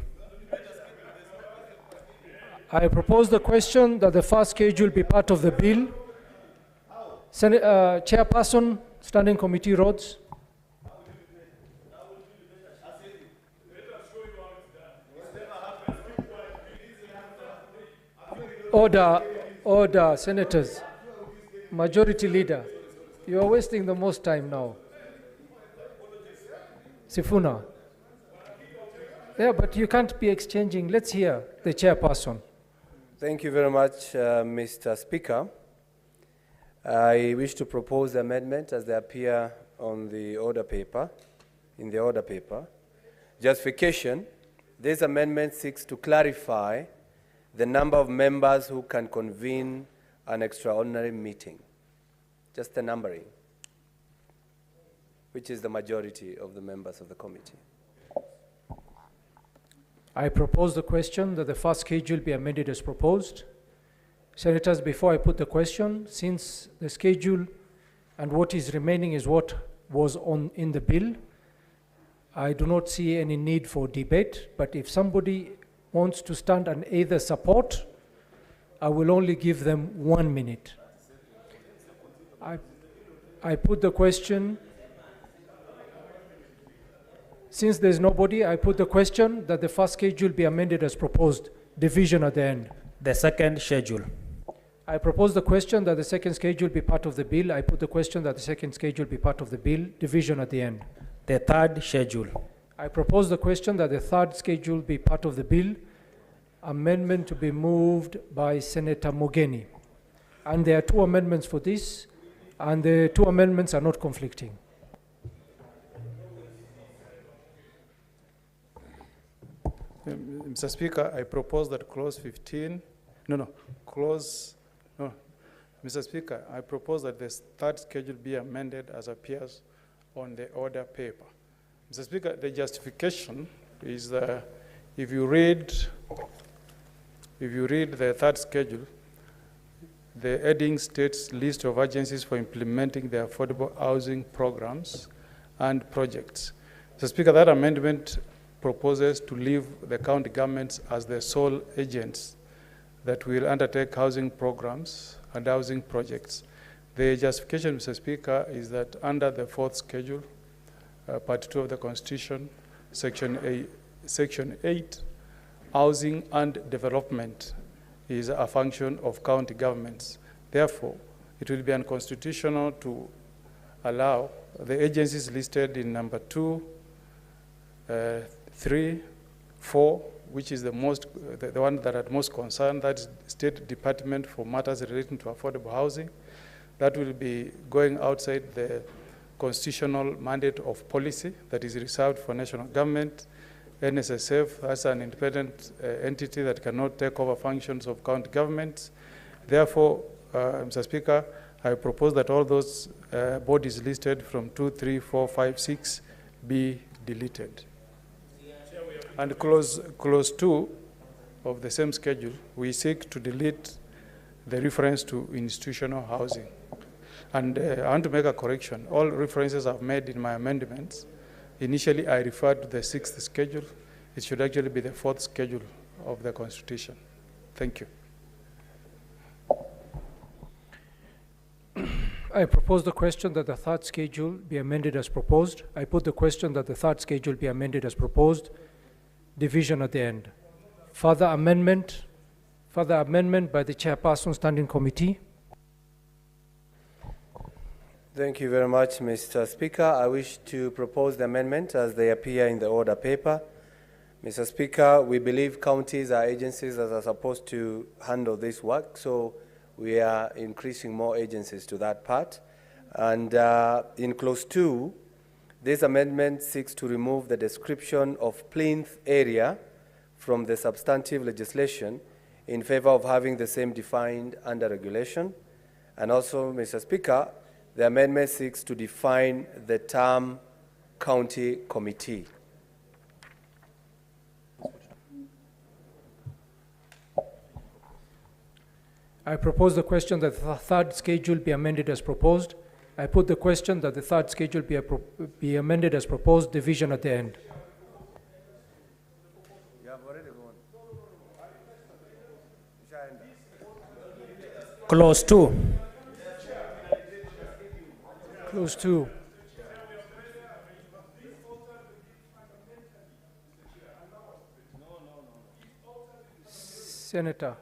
T: I propose the question that the first schedule be part of the bill. Chairperson, Standing Committee Roads. Order, senators. Majority Leader, you are wasting the most time now. Sifuna. Yeah, but you can't be exchanging. Let's hear the chairperson.
V: Thank you very much, Mr. Speaker. I wish to propose the amendment as they appear on the order paper, in the order paper. Justification, this amendment seeks to clarify the number of members who can convene an extraordinary meeting. Just the numbering, which is the majority of the members of the committee.
T: I propose the question that the first schedule be amended as proposed. Senators, before I put the question, since the schedule and what is remaining is what was in the bill, I do not see any need for debate, but if somebody wants to stand and either support, I will only give them 1 minute. I put the question. Since there's nobody, I put the question that the first schedule be amended as proposed, division at the end.
U: The second schedule.
T: I propose the question that the second schedule be part of the bill. I put the question that the second schedule be part of the bill, division at the end.
U: The third schedule.
T: I propose the question that the third schedule be part of the bill, amendment to be moved by Senator Mogeni. And there are 2 amendments for this, and the 2 amendments are not conflicting.
N: Mr. Speaker, I propose that clause 15, Mr. Speaker, I propose that the third schedule be amended as appears on the order paper. Mr. Speaker, the justification is if you read the third schedule, the heading states list of agencies for implementing the affordable housing programs and projects. Mr. Speaker, that amendment proposes to leave the county governments as the sole agents that will undertake housing programs and housing projects. The justification, Mr. Speaker, is that under the fourth schedule, Part 2 of the Constitution, Section 8, housing and development is a function of county governments. Therefore, it will be unconstitutional to allow the agencies listed in number 2, 3, 4, which is the one that are most concerned, that is State Department for Matters Relating to Affordable Housing. That will be going outside the constitutional mandate of policy that is reserved for national government. NSSF as an independent entity that cannot take over functions of county governments. Therefore, Mr. Speaker, I propose that all those bodies listed from 2, 3, 4, 5, 6 be deleted. And clause 2 of the same schedule, we seek to delete the reference to institutional housing. And I want to make a correction. All references I've made in my amendments, initially I referred to the 6th schedule. It should actually be the 4th schedule of the Constitution. Thank you.
T: I propose the question that the third schedule be amended as proposed. I put the question that the third schedule be amended as proposed. Division at the end. Further amendment by the chairperson, Standing Committee.
V: Thank you very much, Mr. Speaker. I wish to propose the amendment as they appear in the order paper. Mr. Speaker, we believe counties are agencies that are supposed to handle this work, so we are increasing more agencies to that part. And in clause 2, this amendment seeks to remove the description of plinth area from the substantive legislation in favor of having the same defined under regulation. And also, Mr. Speaker, the amendment seeks to define the term county committee.
T: I propose the question that the third schedule be amended as proposed. I put the question that the third schedule be amended as proposed, division at the end.
U: Clause 2.
T: Clause 2. Senator.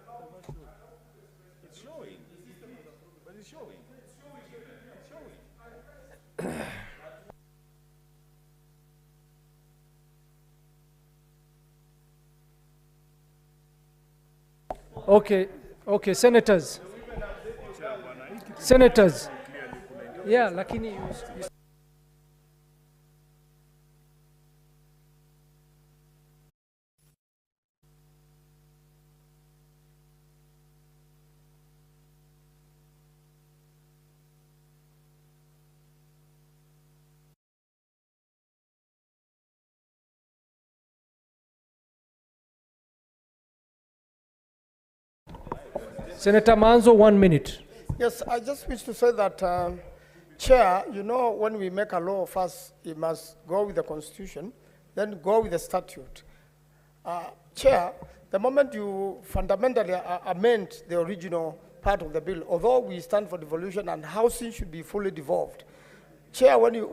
E: It's showing. But it's showing.
T: Okay, senators. Senators. Yeah, lakini you Senator Manzo, 1 minute.
J: Yes, I just wish to say that, Chair, you know, when we make a law, first it must go with the Constitution, then go with the statute. Chair, the moment you fundamentally amend the original part of the bill, although we stand for devolution and housing should be fully devolved, Chair, when you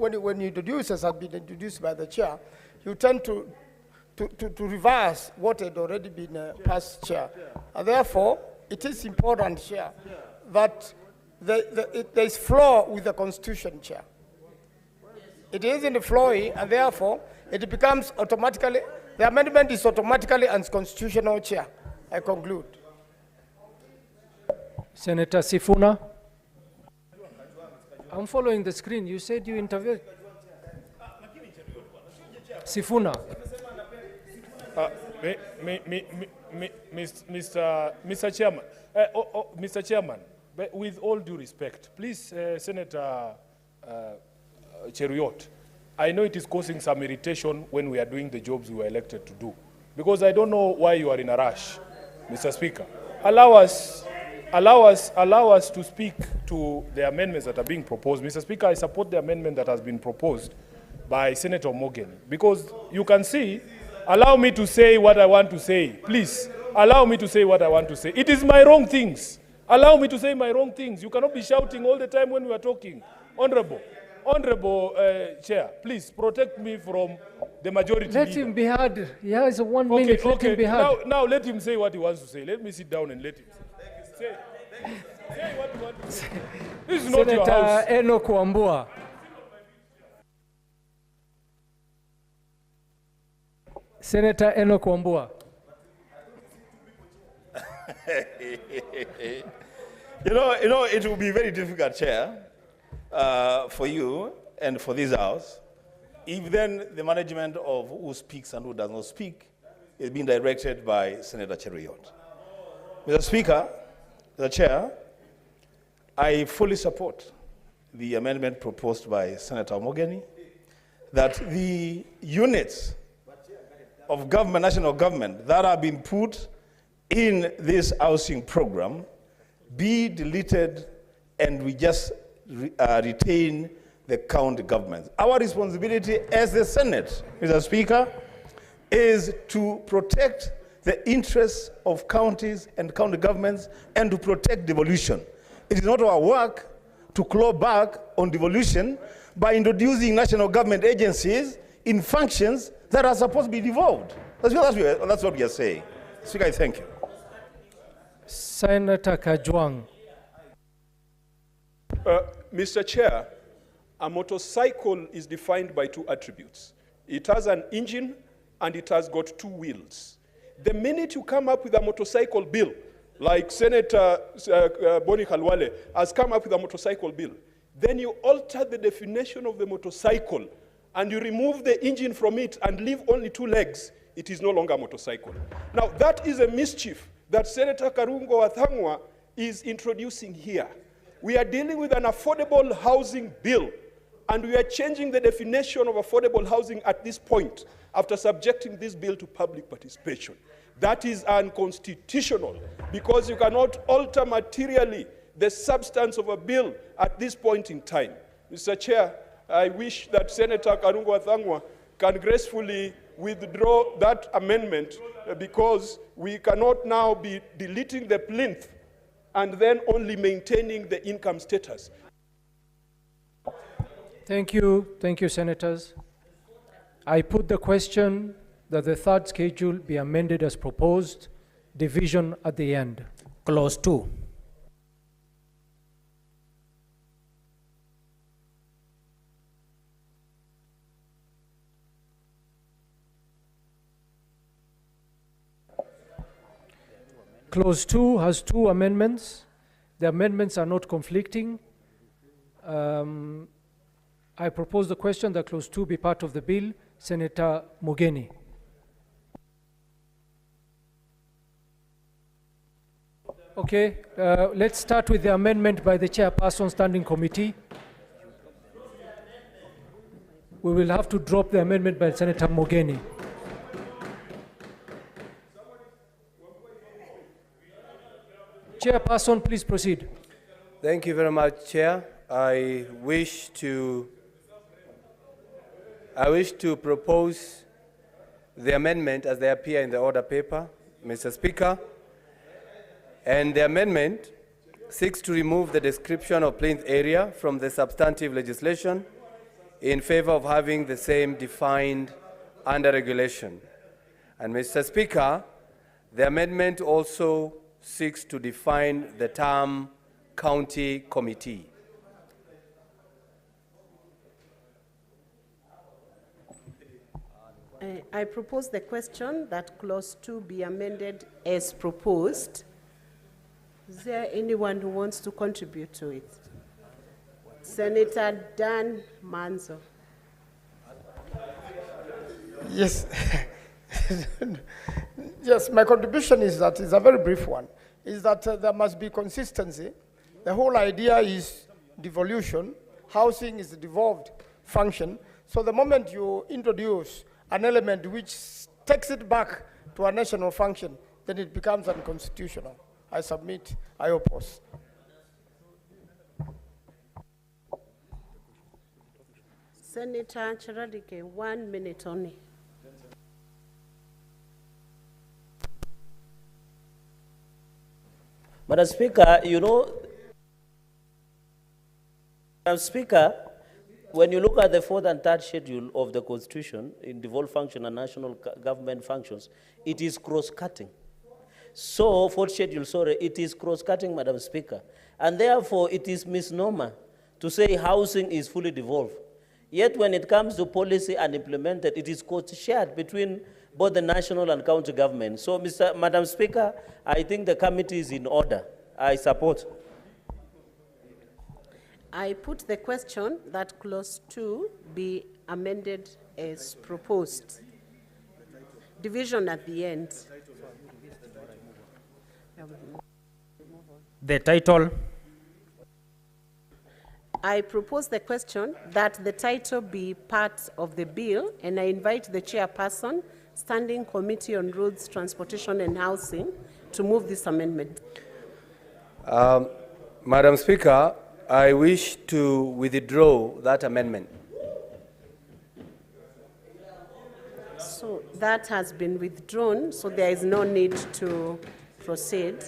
J: introduce, as has been introduced by the Chair, you tend to reverse what had already been passed, Chair. And therefore, it is important, Chair, that there is flaw with the Constitution, Chair. It isn't flowing, and therefore, it becomes automatically, the amendment is automatically unconstitutional, Chair. I conclude.
T: Senator Sifuna. I'm following the screen. You said you interviewed. Sifuna.
D: Mr. Chairman, Mr. Chairman, with all due respect, please, Senator Cheruiyot, I know it is causing some irritation when we are doing the jobs we were elected to do, because I don't know why you are in a rush, Mr. Speaker. Allow us to speak to the amendments that are being proposed. Mr. Speaker, I support the amendment that has been proposed by Senator Morgan, because you can see, allow me to say what I want to say. Please, allow me to say what I want to say. It is my wrong things. Allow me to say my wrong things. You cannot be shouting all the time when we are talking. Honorable Chair, please protect me from the majority
T: Let
D: leader.
T: him be heard. He has 1 minute. Let him be heard.
D: Now let him say what he wants to say. Let me sit down and let him say. Say what you want to say. This is not your house.
T: Senator Enoch Wambua. Senator Enoch Wambua.
O: You know, it will be very difficult, Chair, for you and for this House, if then the management of who speaks and who does not speak is being directed by Senator Cheruiyot. Mr. Speaker, the Chair, I fully support the amendment proposed by Senator Mogeni that the units of government, national government, that have been put in this housing program be deleted and we just retain the county governments. Our responsibility as the Senate, Mr. Speaker, is to protect the interests of counties and county governments and to protect devolution. It is not our work to claw back on devolution by introducing national government agencies in functions that are supposed to be devolved. That's what we are saying. Speaker, I thank you.
T: Senator Kajwang.
F: Mr. Chair, a motorcycle is defined by 2 attributes. It has an engine and it has got 2 wheels. The minute you come up with a motorcycle bill, like Senator Boni Khalwale has come up with a motorcycle bill, then you alter the definition of the motorcycle and you remove the engine from it and leave only 2 legs, it is no longer a motorcycle. Now, that is a mischief that Senator Karungo Wathangwa is introducing here. We are dealing with an affordable housing bill, and we are changing the definition of affordable housing at this point after subjecting this bill to public participation. That is unconstitutional because you cannot alter materially the substance of a bill at this point in time. Mr. Chair, I wish that Senator Karungo Athangwa can gracefully withdraw that amendment because we cannot now be deleting the plinth and then only maintaining the income status.
T: Thank you, Senators. I put the question that the third schedule be amended as proposed, division at the end.
U: Clause 2.
T: Clause 2 has 2 amendments. The amendments are not conflicting. I propose the question that clause 2 be part of the bill. Senator Mugeni. Okay, let's start with the amendment by the chairperson standing committee. We will have to drop the amendment by Senator Mugeni. Chairperson, please proceed.
V: Thank you very much, Chair. I wish to propose the amendment as they appear in the order paper, Mr. Speaker. And the amendment seeks to remove the description of plinth area from the substantive legislation in favor of having the same defined under regulation. And Mr. Speaker, the amendment also seeks to define the term county committee.
C: I propose the question that clause 2 be amended as proposed. Is there anyone who wants to contribute to it? Senator Dan Manzo.
J: Yes. Yes, my contribution is that it's a very brief one, is that there must be consistency. The whole idea is devolution. Housing is a devolved function. So the moment you introduce an element which takes it back to a national function, then it becomes unconstitutional. I submit, I oppose.
C: Senator Charadike, 1 minute only.
K: Madam Speaker, Madam Speaker, when you look at the 4th and 3rd schedule of the Constitution in devolved function and national government functions, it is cross-cutting. So, 4th schedule, sorry, it is cross-cutting, Madam Speaker. And therefore, it is misnomer to say housing is fully devolved. Yet when it comes to policy and implemented, it is shared between both the national and county government. So, Madam Speaker, I think the committee is in order. I support.
C: I put the question that clause 2 be amended as proposed. Division at the end.
U: The title.
C: I propose the question that the title be part of the bill, and I invite the chairperson, Standing Committee on Roads, Transportation and Housing, to move this amendment.
V: Madam Speaker, I wish to withdraw that amendment.
C: So that has been withdrawn, so there is no need to proceed.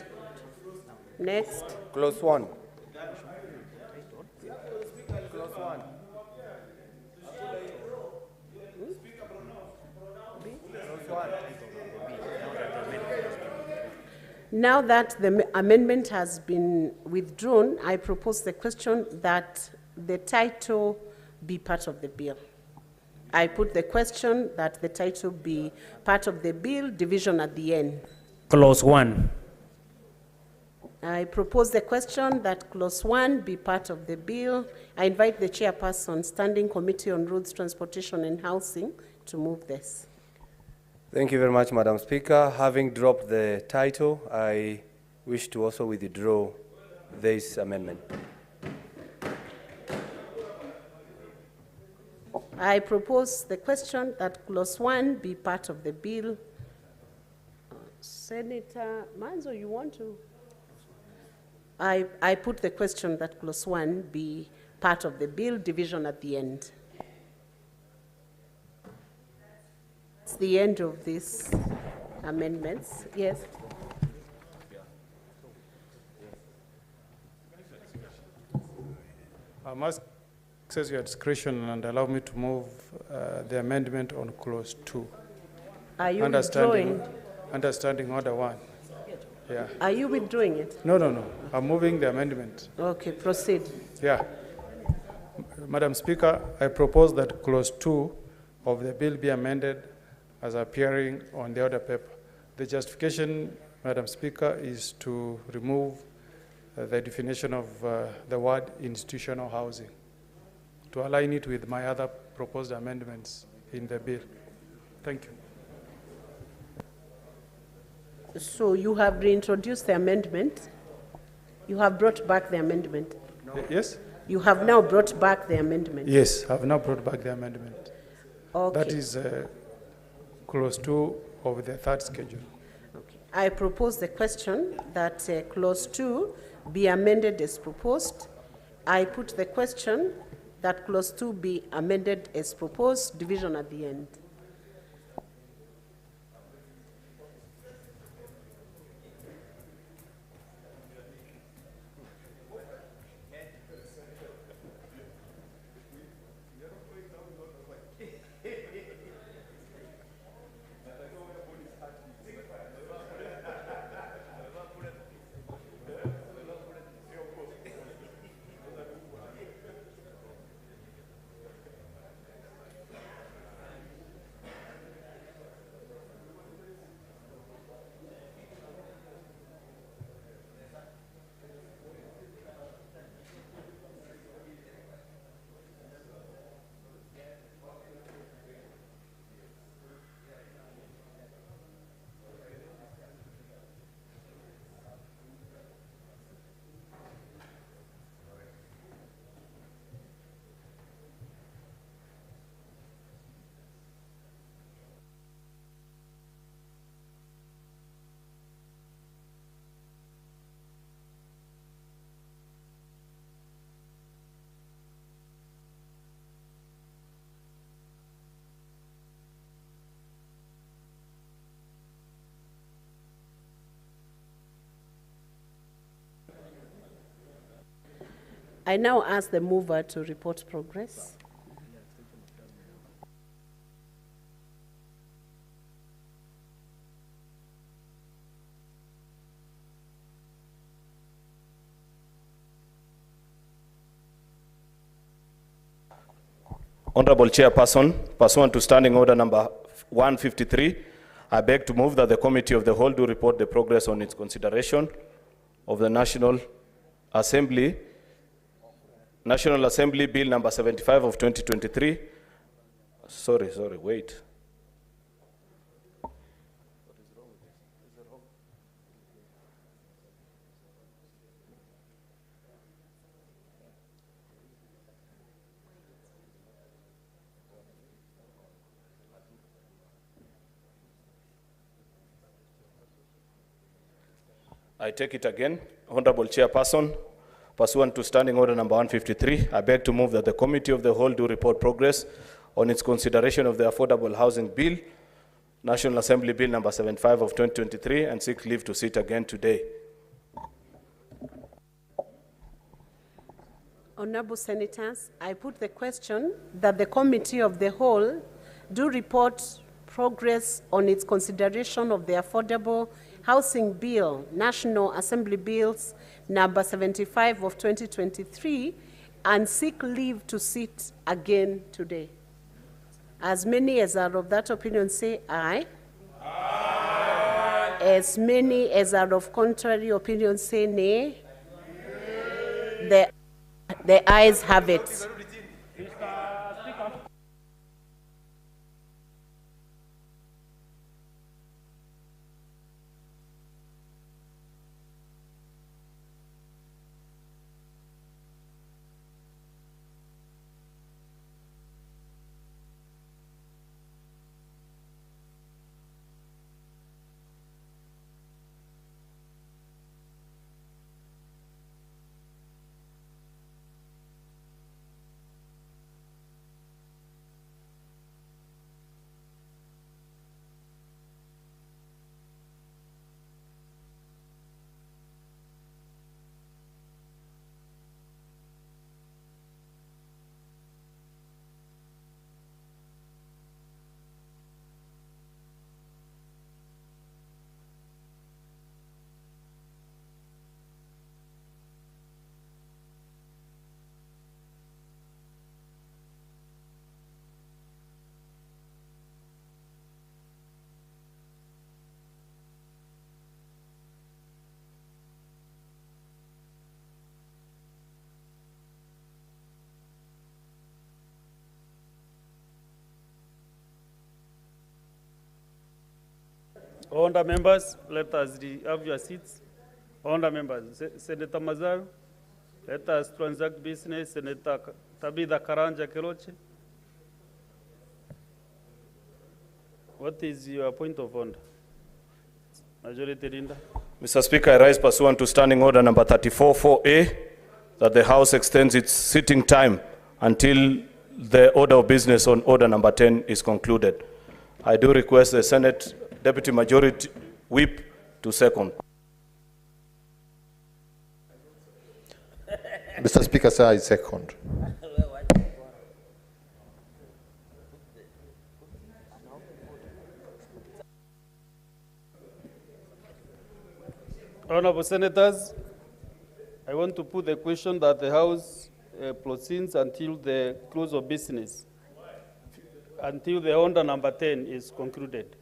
C: Next.
V: Clause 1.
C: Now that the amendment has been withdrawn, I propose the question that the title be part of the bill. I put the question that the title be part of the bill, division at the end.
U: Clause 1.
C: I propose the question that clause 1 be part of the bill. I invite the chairperson, Standing Committee on Roads, Transportation and Housing, to move this.
V: Thank you very much, Madam Speaker. Having dropped the title, I wish to also withdraw this amendment.
C: I propose the question that clause 1 be part of the bill. Senator Manzo, you want to? I put the question that clause 1 be part of the bill, division at the end. It's the end of these amendments. Yes.
N: I must exercise your discretion and allow me to move the amendment on clause 2.
C: Are you withdrawing?
N: Understanding order 1. Yeah.
C: Are you withdrawing it?
N: No. I'm moving the amendment.
C: Okay, proceed.
N: Yeah. Madam Speaker, I propose that clause 2 of the bill be amended as appearing on the order paper. The justification, Madam Speaker, is to remove the definition of the word institutional housing, to align it with my other proposed amendments in the bill. Thank you.
C: So you have reintroduced the amendment. You have brought back the amendment.
N: No. Yes?
C: You have now brought back the amendment.
N: Yes, I've now brought back the amendment.
C: Okay.
N: That is clause 2 of the third schedule.
C: Okay. I propose the question that clause 2 be amended as proposed. I put the question that clause 2 be amended as proposed, division at the end. I now ask the mover to report progress.
E: Honorable Chairperson, pursuant to Standing Order number 153, I beg to move that the Committee of the Whole do report the progress on its consideration of the National Assembly Bill number 75 of 2023. Sorry, wait. I take it again. Honorable Chairperson, pursuant to Standing Order number 153, I beg to move that the Committee of the Whole do report progress on its consideration of the Affordable Housing Bill, National Assembly Bill number 75 of 2023, and seek leave to sit again today.
C: Honorable Senators, I put the question that the Committee of the Whole do report progress on its consideration of the Affordable Housing Bill, National Assembly Bills number 75 of 2023, and seek leave to sit again today. As many as are of that opinion say aye. Aye. As many as are of contrary opinion say nay. The ayes have it.
I: Honourable members, let us have your seats. Honourable members, Senator Mazaru, let us transact business. Senator Tabitha Karanja Keroche. What is your point of order? Majority Leader.
E: Mr. Speaker, I rise pursuant to Standing Order number 34-4A that the House extends its sitting time until the order of business on order number 10 is concluded. I do request the Senate Deputy Majority Whip to second.
S: Mr. Speaker, sir, I second.
I: Honourable Senators, I want to put the question that the House proceeds until the close of business, until the order number 10 is concluded.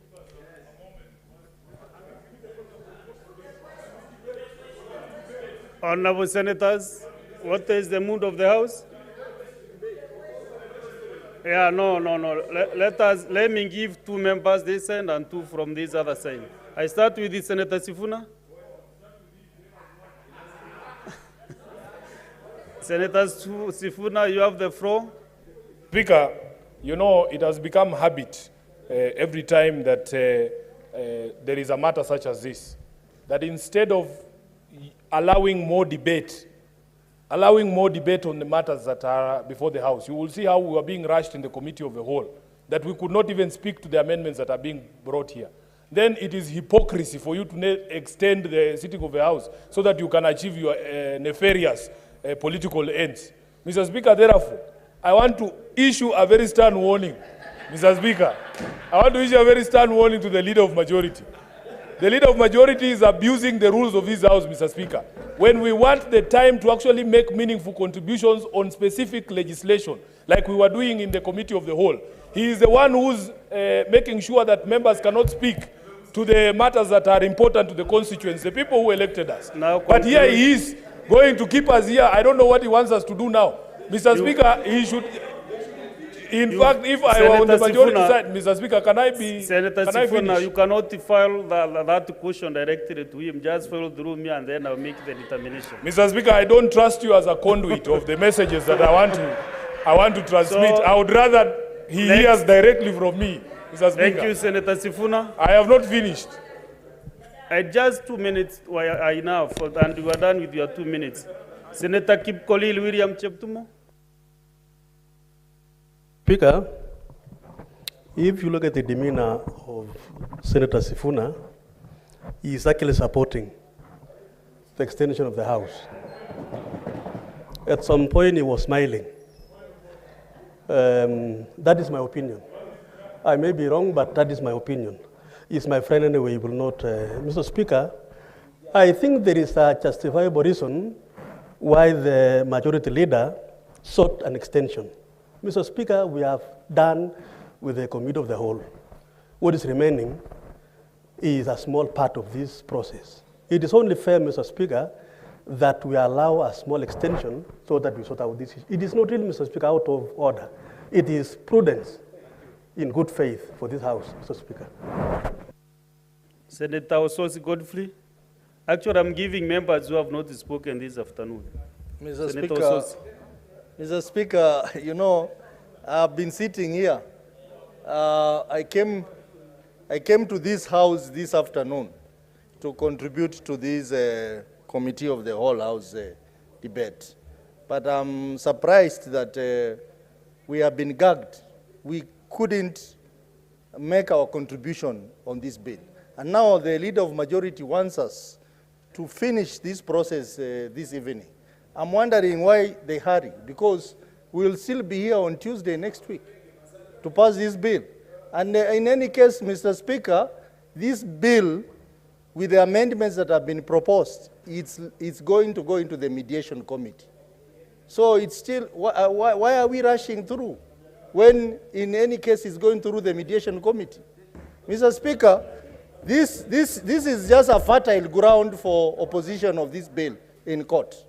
I: Honourable Senators, what is the mood of the House? Yeah, no. Let me give 2 members this end and 2 from this other side. I start with the Senator Sifuna. Senator Sifuna, you have the floor.
D: Speaker, you know, it has become habit every time that there is a matter such as this, that instead of allowing more debate on the matters that are before the House, you will see how we are being rushed in the Committee of the Whole, that we could not even speak to the amendments that are being brought here. Then it is hypocrisy for you to extend the sitting of the House so that you can achieve your nefarious political ends. Mr. Speaker, therefore, I want to issue a very stern warning. Mr. Speaker, I want to issue a very stern warning to the Leader of Majority. The Leader of Majority is abusing the rules of this House, Mr. Speaker. When we want the time to actually make meaningful contributions on specific legislation, like we were doing in the Committee of the Whole, he is the one who's making sure that members cannot speak to the matters that are important to the constituents, the people who elected us. But here he is going to keep us here. I don't know what he wants us to do now. Mr. Speaker, he should... In fact, if I were on the majority side, Mr. Speaker, can I be...
I: Senator Sifuna, you cannot file that question directly to him. Just follow through me and then I'll make the determination.
D: Mr. Speaker, I don't trust you as a conduit of the messages that I want to transmit. So, I would rather he hears directly from me, Mr. Speaker.
I: Thank you, Senator Sifuna.
D: I have not finished.
I: Just 2 minutes are enough, and you are done with your 2 minutes. Senator Kipkolil William Cheptumo.
M: Speaker, if you look at the demeanor of Senator Sifuna, he is actually supporting the extension of the House. At some point, he was smiling. That is my opinion. I may be wrong, but that is my opinion. He's my friend anyway, he will not. Mr. Speaker, I think there is a justifiable reason why the majority leader sought an extension. Mr. Speaker, we have done with the Committee of the Whole. What is remaining is a small part of this process. It is only fair, Mr. Speaker, that we allow a small extension so that we sort out this issue. It is not really, Mr. Speaker, out of order. It is prudence in good faith for this House, Mr. Speaker.
I: Senator Ososi Godfrey. Actually, I'm giving members who have not spoken this afternoon.
R: Mr. Speaker, you know, I've been sitting here. I came to this House this afternoon to contribute to this Committee of the Whole House debate. But I'm surprised that we have been gagged. We couldn't make our contribution on this bill. And now the Leader of Majority wants us to finish this process this evening. I'm wondering why they hurry, because we'll still be here on Tuesday next week to pass this bill. And in any case, Mr. Speaker, this bill, with the amendments that have been proposed, it's going to go into the mediation committee. So it's still, why are we rushing through when in any case it's going through the mediation committee? Mr. Speaker, this is just a fertile ground for opposition of this bill in court.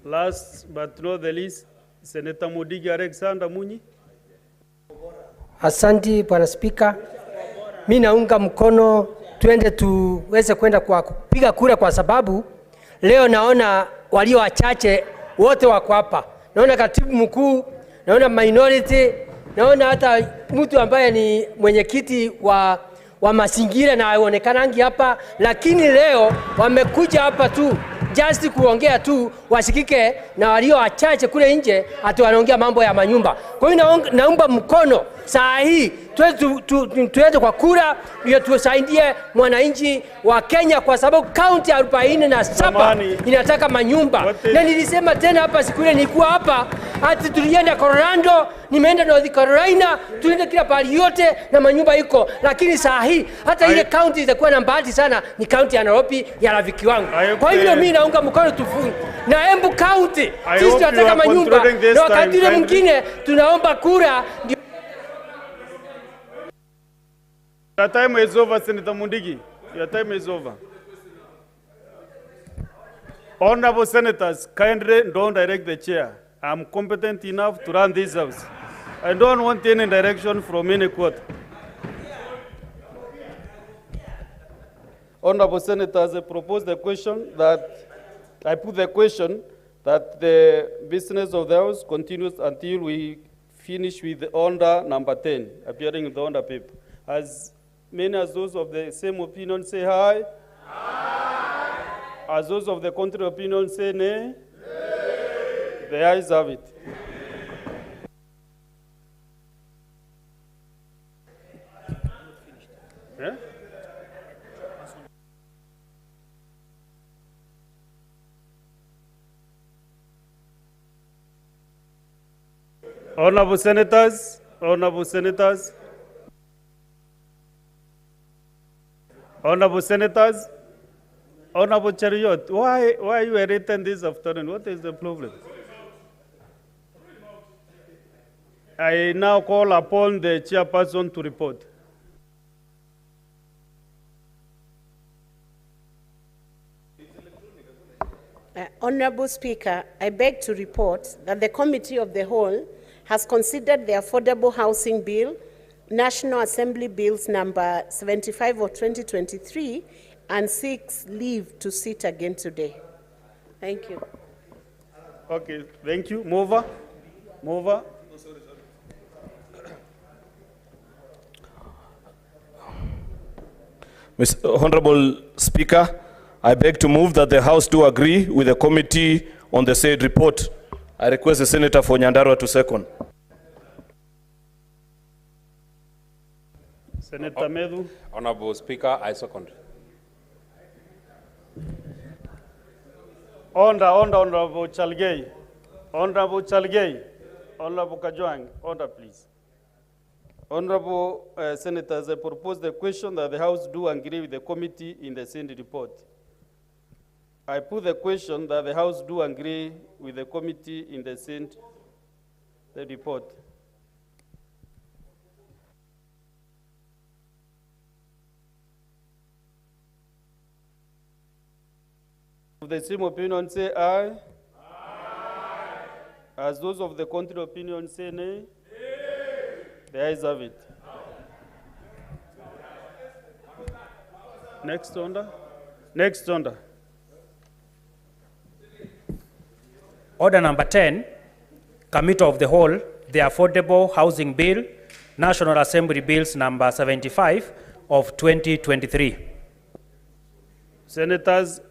I: Last but not the least, Senator Mudigi Alexander Munyi.
W: Asante, Bwana Spika.
B: mimi naunga mkono tuende tuweze kwenda kwa kupiga kura, kwa sababu leo naona walio wachache wote wako hapa. Naona katibu mkuu, naona minority, naona hata mtu ambaye ni mwenyekiti wa mazingira na haonekanangi hapa, lakini leo wamekuja hapa tu just kuongea tu wasikike, na walio wachache kule nje ati wanaongea mambo ya manyumba. Kwa hiyo naomba mkono saa hii tuende kwa kura ndio tusaidie mwananchi wa Kenya, kwa sababu kaunti 47 inataka manyumba. Na nilisema tena hapa siku ile nilikuwa hapa, ati tulienda Colorado, nimeenda North Carolina, tulienda kila pahali yote na manyumba iko, lakini saa hii hata ile kaunti itakuwa na bahati sana ni kaunti ya Nairobi ya rafiki wangu. Kwa hivyo mimi naunga mkono tufunge na Embu County, sisi tunataka manyumba, na wakati ule mwingine tunaomba kura.
I: Your time is over, Senator Mundigi. Your time is over. Honorable senators, kindly don't direct the chair. I'm competent enough to run this house. I don't want any direction from any court. Honorable senators, I propose the question that the business of the house continues until we finish with the order number 10, appearing in the order paper. As many as those of the same opinion say aye. Aye. As those of the contrary opinion say nay. Nay. The ayes have it. Yeah? Honorable senators, honorable senators, honorable senators, honorable Chariot, why are you written this afternoon? What is the problem? I now call upon the chairperson to report.
C: Honorable Speaker, I beg to report that the Committee of the Whole has considered the Affordable Housing Bill, National Assembly Bills number 75 of 2023, and seeks leave to sit again today. Thank you.
I: Okay, thank you. Mover. Mover.
E: Mr. Honorable Speaker, I beg to move that the House do agree with the committee on the said report. I request the Senator for Nyandarua to second.
I: Senator Medu.
Q: Honorable Speaker, I second.
I: Honorable Chalgei. Honorable Chalgei. Honorable Kajwang. Order, please. Honorable Senators, I propose the question that the House do agree with the committee in the said report. I put the question that the House do agree with the committee in the said report. Of the same opinion say aye. Aye. As those of the contrary opinion say nay. Nay. The ayes have it. Next order. Next order.
U: Order number 10, Committee of the Whole, the Affordable Housing Bill, National Assembly Bills number 75 of 2023.
I: Senators,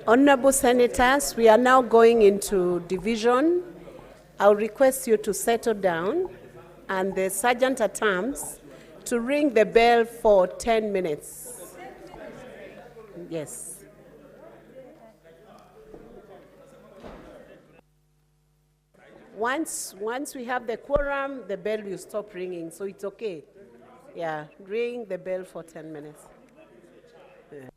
C: Honorable Senators, we are now going into division. I'll request you to settle down and the Sergeant at Arms to ring the bell for 10 minutes. Yes. Once we have the quorum, the bell will stop ringing, so it's okay. Yeah, ring the bell for 10 minutes. Yeah.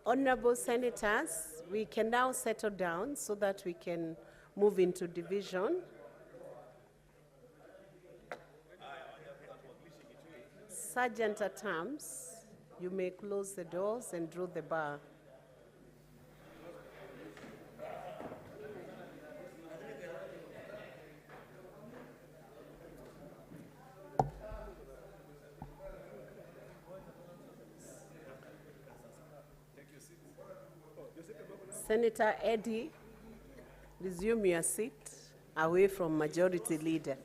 C: Honorable Senators, we can now settle down so that we can move into division. Sergeant at arms, you may close the doors and draw the bar. Senator Eddie, resume your seat away from Majority Leader.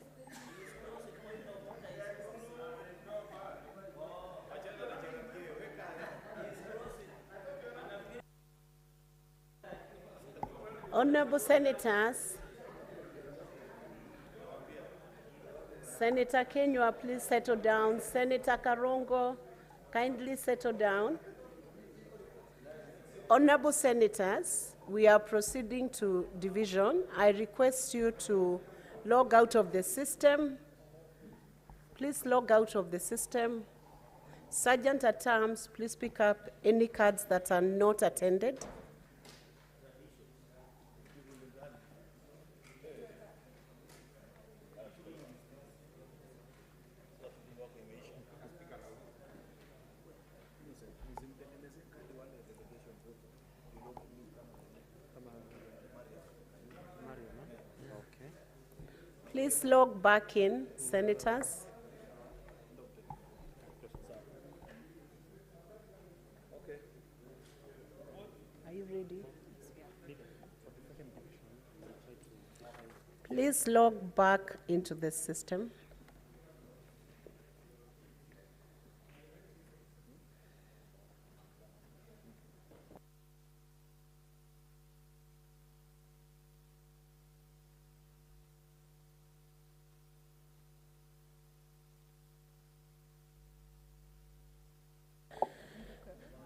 C: Honorable Senators, Senator Kenywa, please settle down. Senator Karongo, kindly settle down. Honorable Senators, we are proceeding to division. I request you to log out of the system. Please log out of the system. Sergeant at arms, please pick up any cards that are not attended. Please log back in, Senators. Are you ready? Please log back into the system.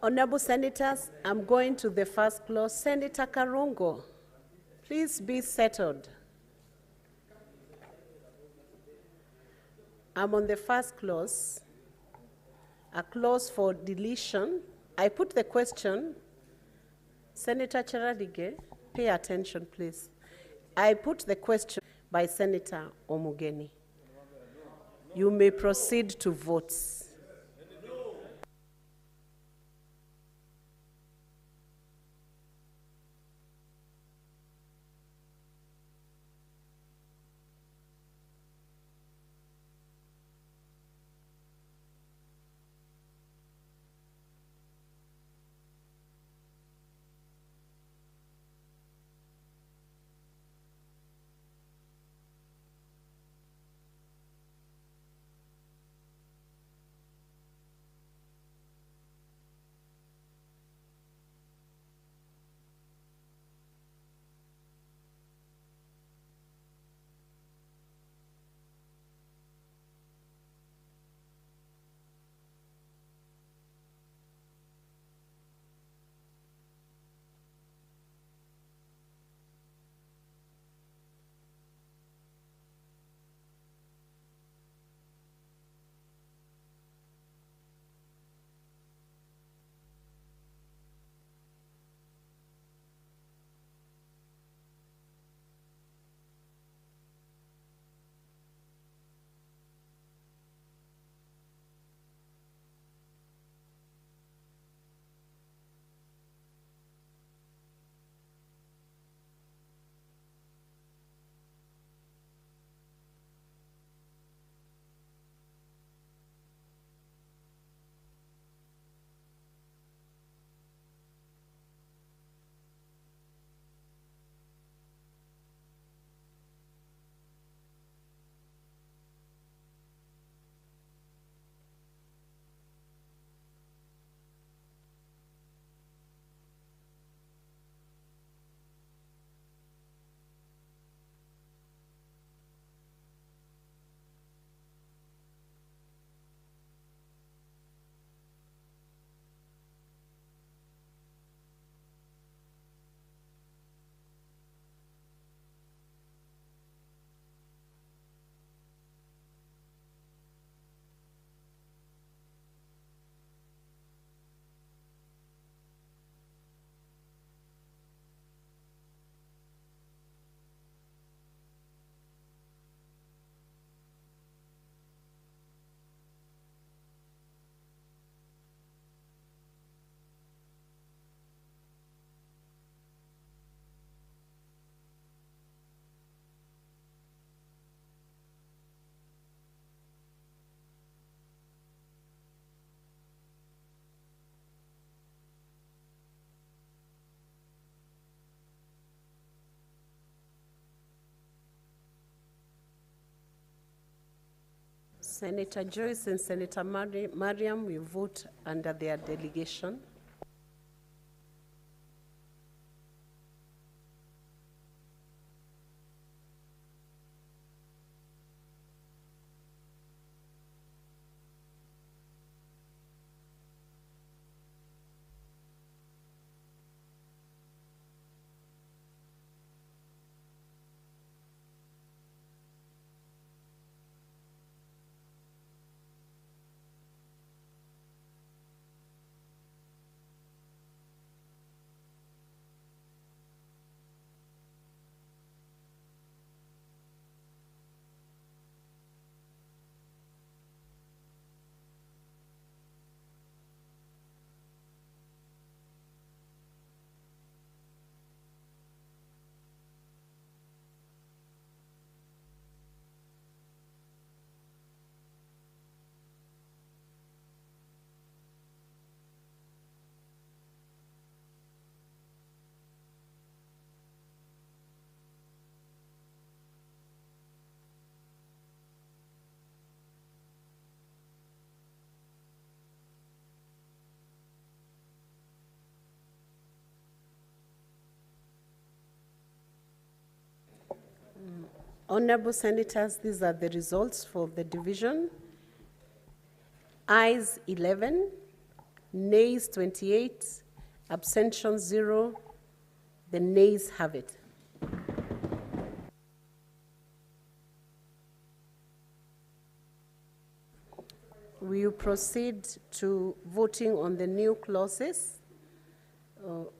C: Honorable Senators, I'm going to the first clause. Senator Karongo, please be settled. I'm on the first clause, a clause for deletion. I put the question, Senator Cheradige, pay attention please. I put the question by Senator Omugeni. You may proceed to votes. Senator Joyce and Senator Mariam will vote under their delegation. Honorable Senators, these are the results for the division. Ayes 11, nays 28, abstention 0. The nays have it. We will proceed to voting on the new clauses.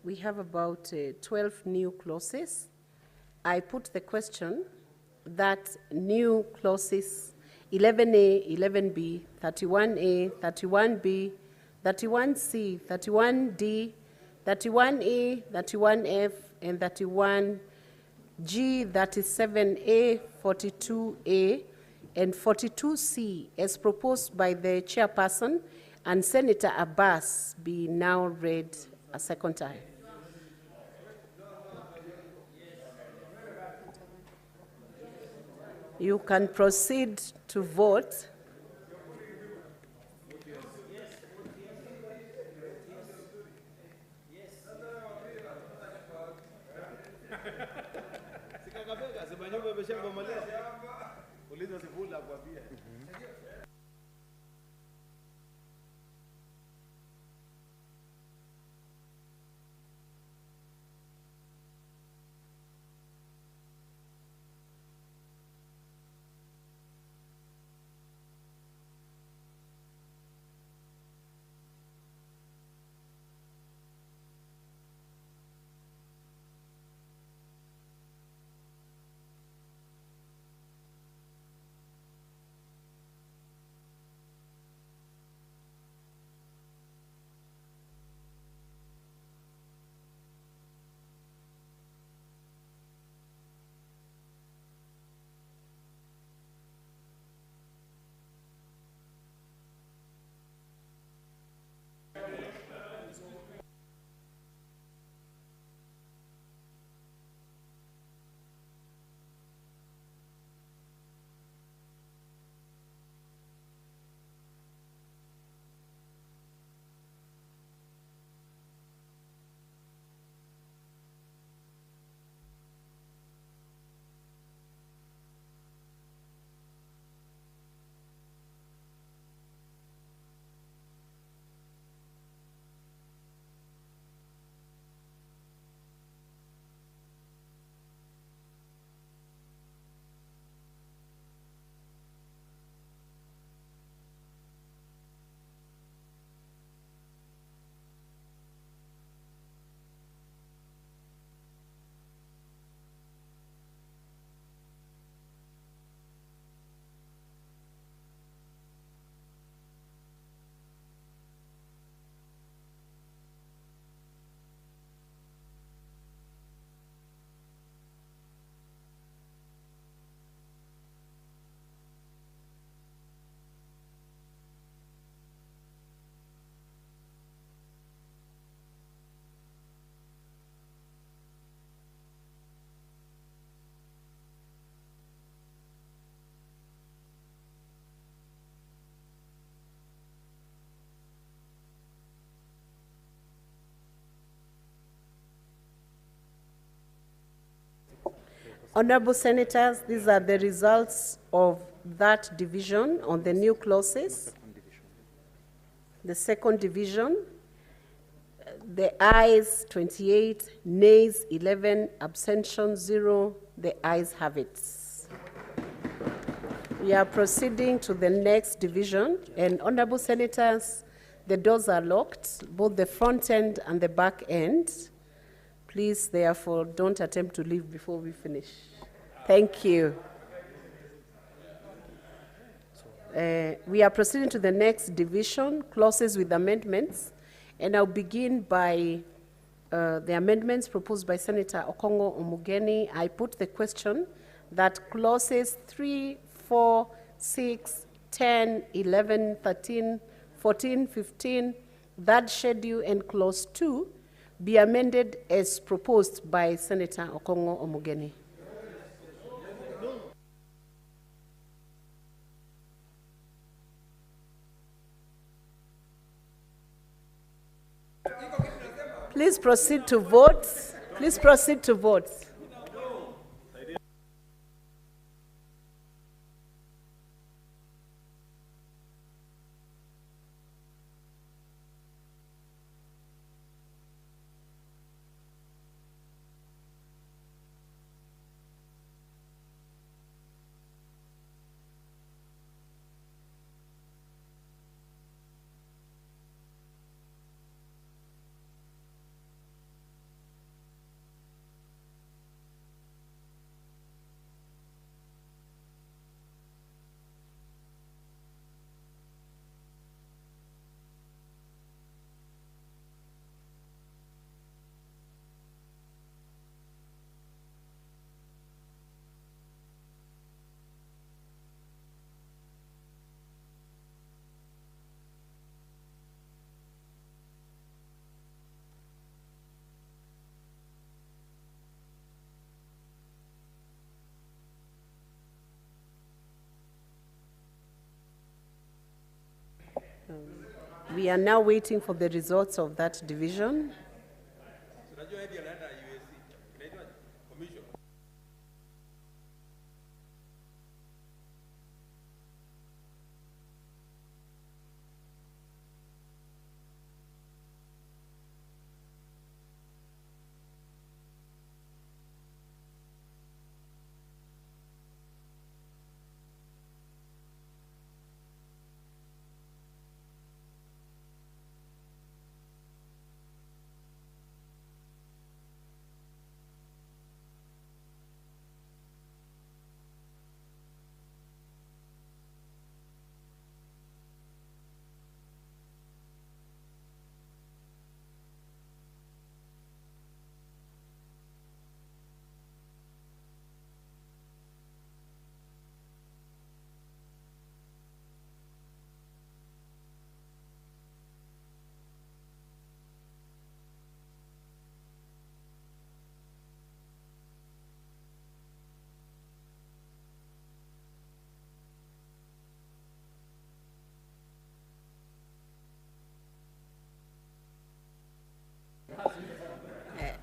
C: We have about 12 new clauses. I put the question that new clauses 11A, 11B, 31A, 31B, 31C, 31D, 31E, 31F, and 31G, 37A, 42A, and 42C, as proposed by the chairperson and Senator Abbas, be now read a second time. You can proceed to vote. Honorable Senators, these are the results of that division on the new clauses. The second division, the ayes 28, nays 11, abstention 0, the ayes have it. We are proceeding to the next division, and Honorable Senators, the doors are locked, both the front end and the back end. Please, therefore, don't attempt to leave before we finish. Thank you. We are proceeding to the next division, clauses with amendments, and I'll begin by the amendments proposed by Senator Okongo Omugeni. I put the question that clauses 3, 4, 6, 10, 11, 13, 14, 15, that schedule, and clause 2 be amended as proposed by Senator Okongo Omugeni. Please proceed to vote. Please proceed to vote. We are now waiting for the results of that division.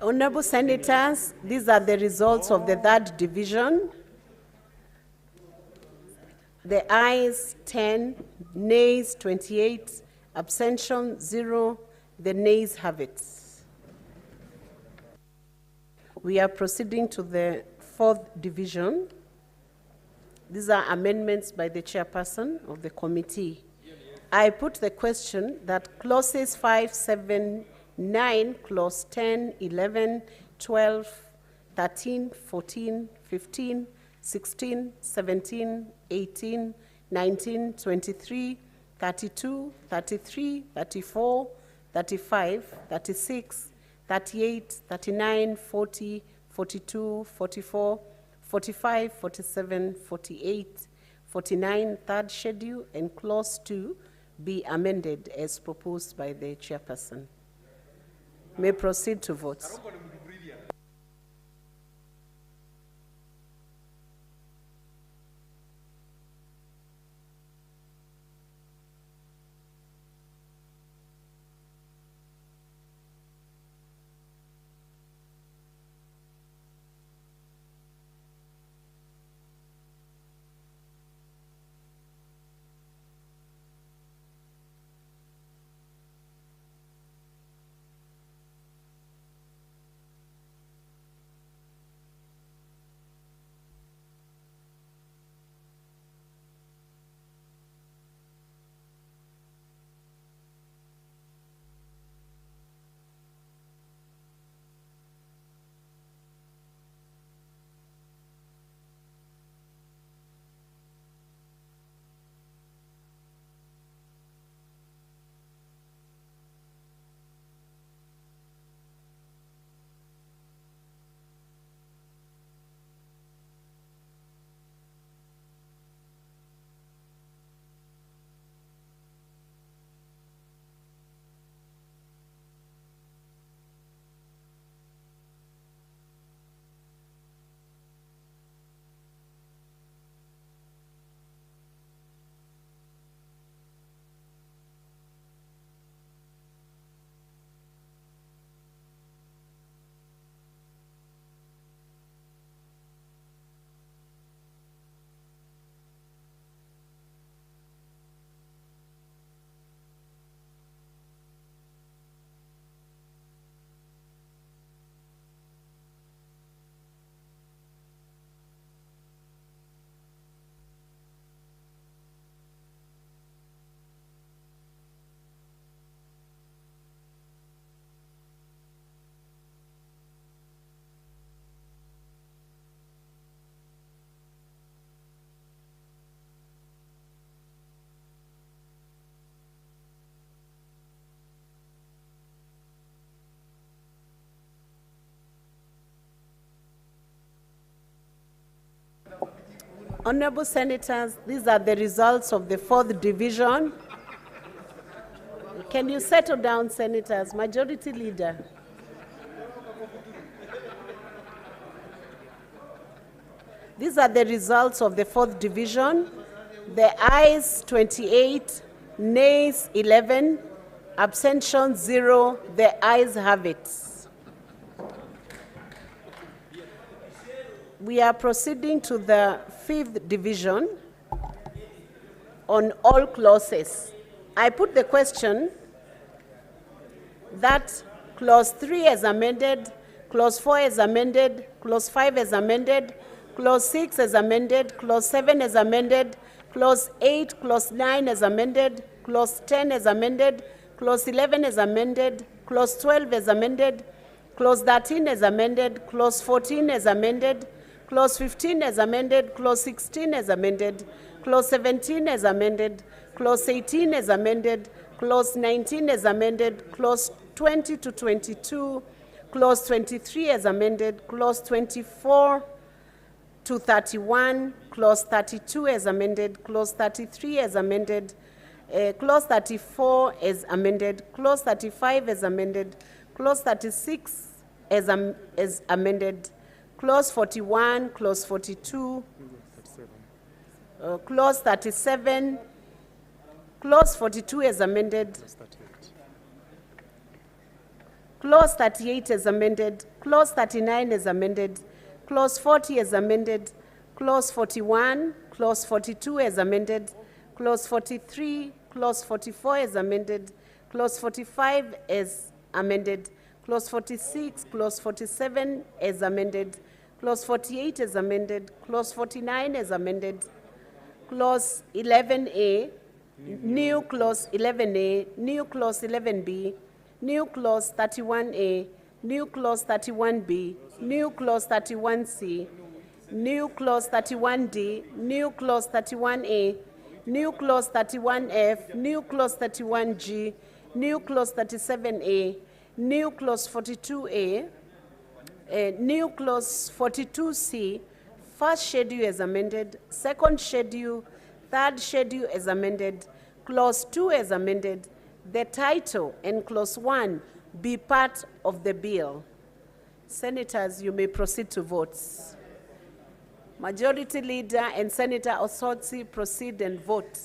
C: Honorable Senators, these are the results of the third division. The ayes 10, nays 28, abstention 0, the nays have it. We are proceeding to the fourth division. These are amendments by the chairperson of the committee. I put the question that clauses 5, 7, 9, clause 10, 11, 12, 13, 14, 15, 16, 17, 18, 19, 23, 32, 33, 34, 35, 36, 38, 39, 40, 42, 44, 45, 47, 48, 49, third schedule, and clause 2 be amended as proposed by the chairperson. May proceed to vote. Honorable Senators, these are the results of the 4th Division. Can you settle down, Senators? Majority Leader. These are the results of the 4th Division. The ayes 28, nays 11, abstentions 0. The ayes have it. We are proceeding to the 5th Division on all clauses. I put the question that clause 3 is amended, clause 4 is amended, clause 5 is amended, clause 6 is amended, clause 7 is amended, clause 8, clause 9 is amended, clause 10 is amended, clause 11 is amended, clause 12 is amended, clause 13 is amended, clause 14 is amended, clause 15 is amended, clause 16 is amended, clause 17 is amended, clause 18 is amended, clause 19 is amended, clause 20 to 22, clause 23 is amended, clause 24 to 31, clause 32 is amended, clause 33 is amended, clause 34 is amended, clause 35 is amended, clause 36 is amended, clause 41, clause 42, clause 37, clause 42 is amended, clause 38 is amended, clause 39 is amended, clause 40 is amended, clause 41, clause 42 is amended, clause 43, clause 44 is amended, clause 45 is amended, clause 46, clause 47 is amended, clause 48 is amended, clause 49 is amended, clause 11A, new clause 11A, new clause 11B, new clause 31A, new clause 31B, new clause 31C, new clause 31D, new clause 31A, new clause 31F, new clause 31G, new clause 37A, new clause 42A, new clause 42C, first schedule is amended, second schedule, third schedule is amended, clause 2 is amended, the title and clause 1 be part of the bill. Senators, you may proceed to votes. Majority Leader and Senator Osotsi, proceed and vote.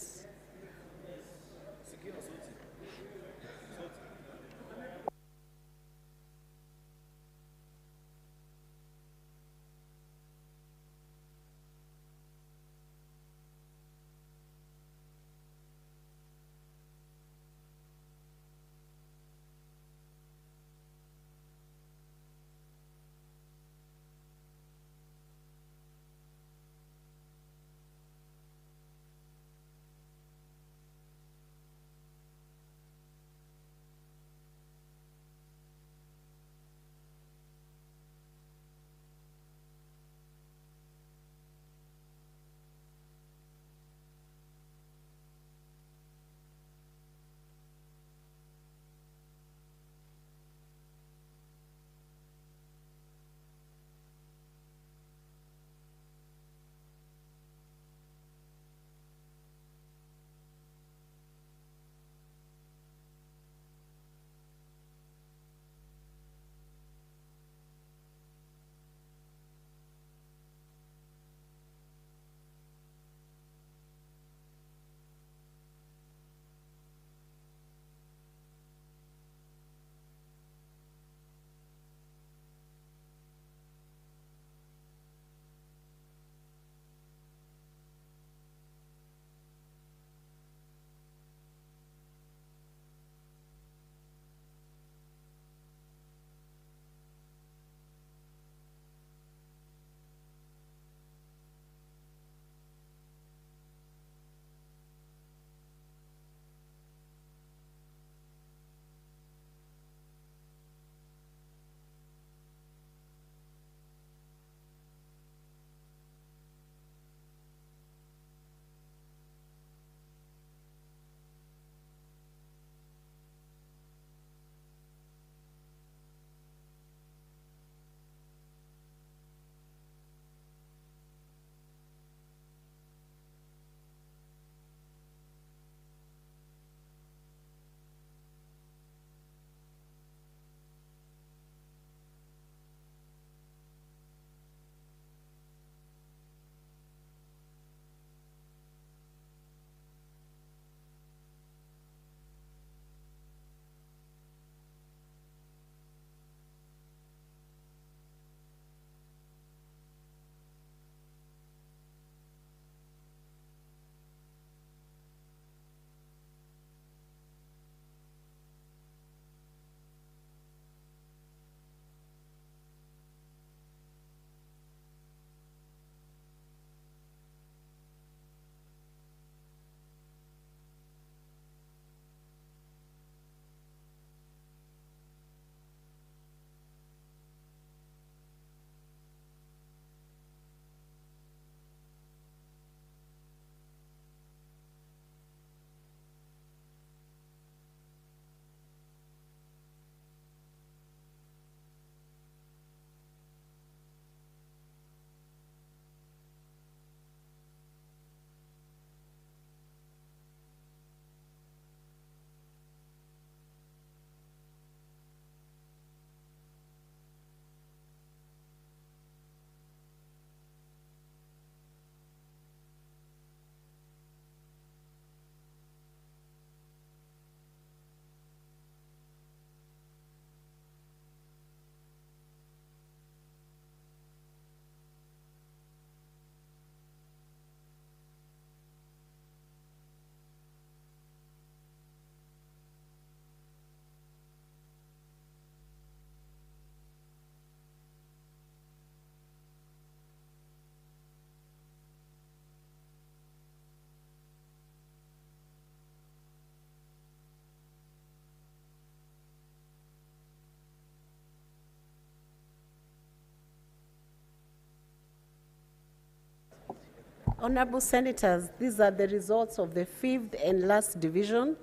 C: Honorable Senators, these are the results of the 5th and last division.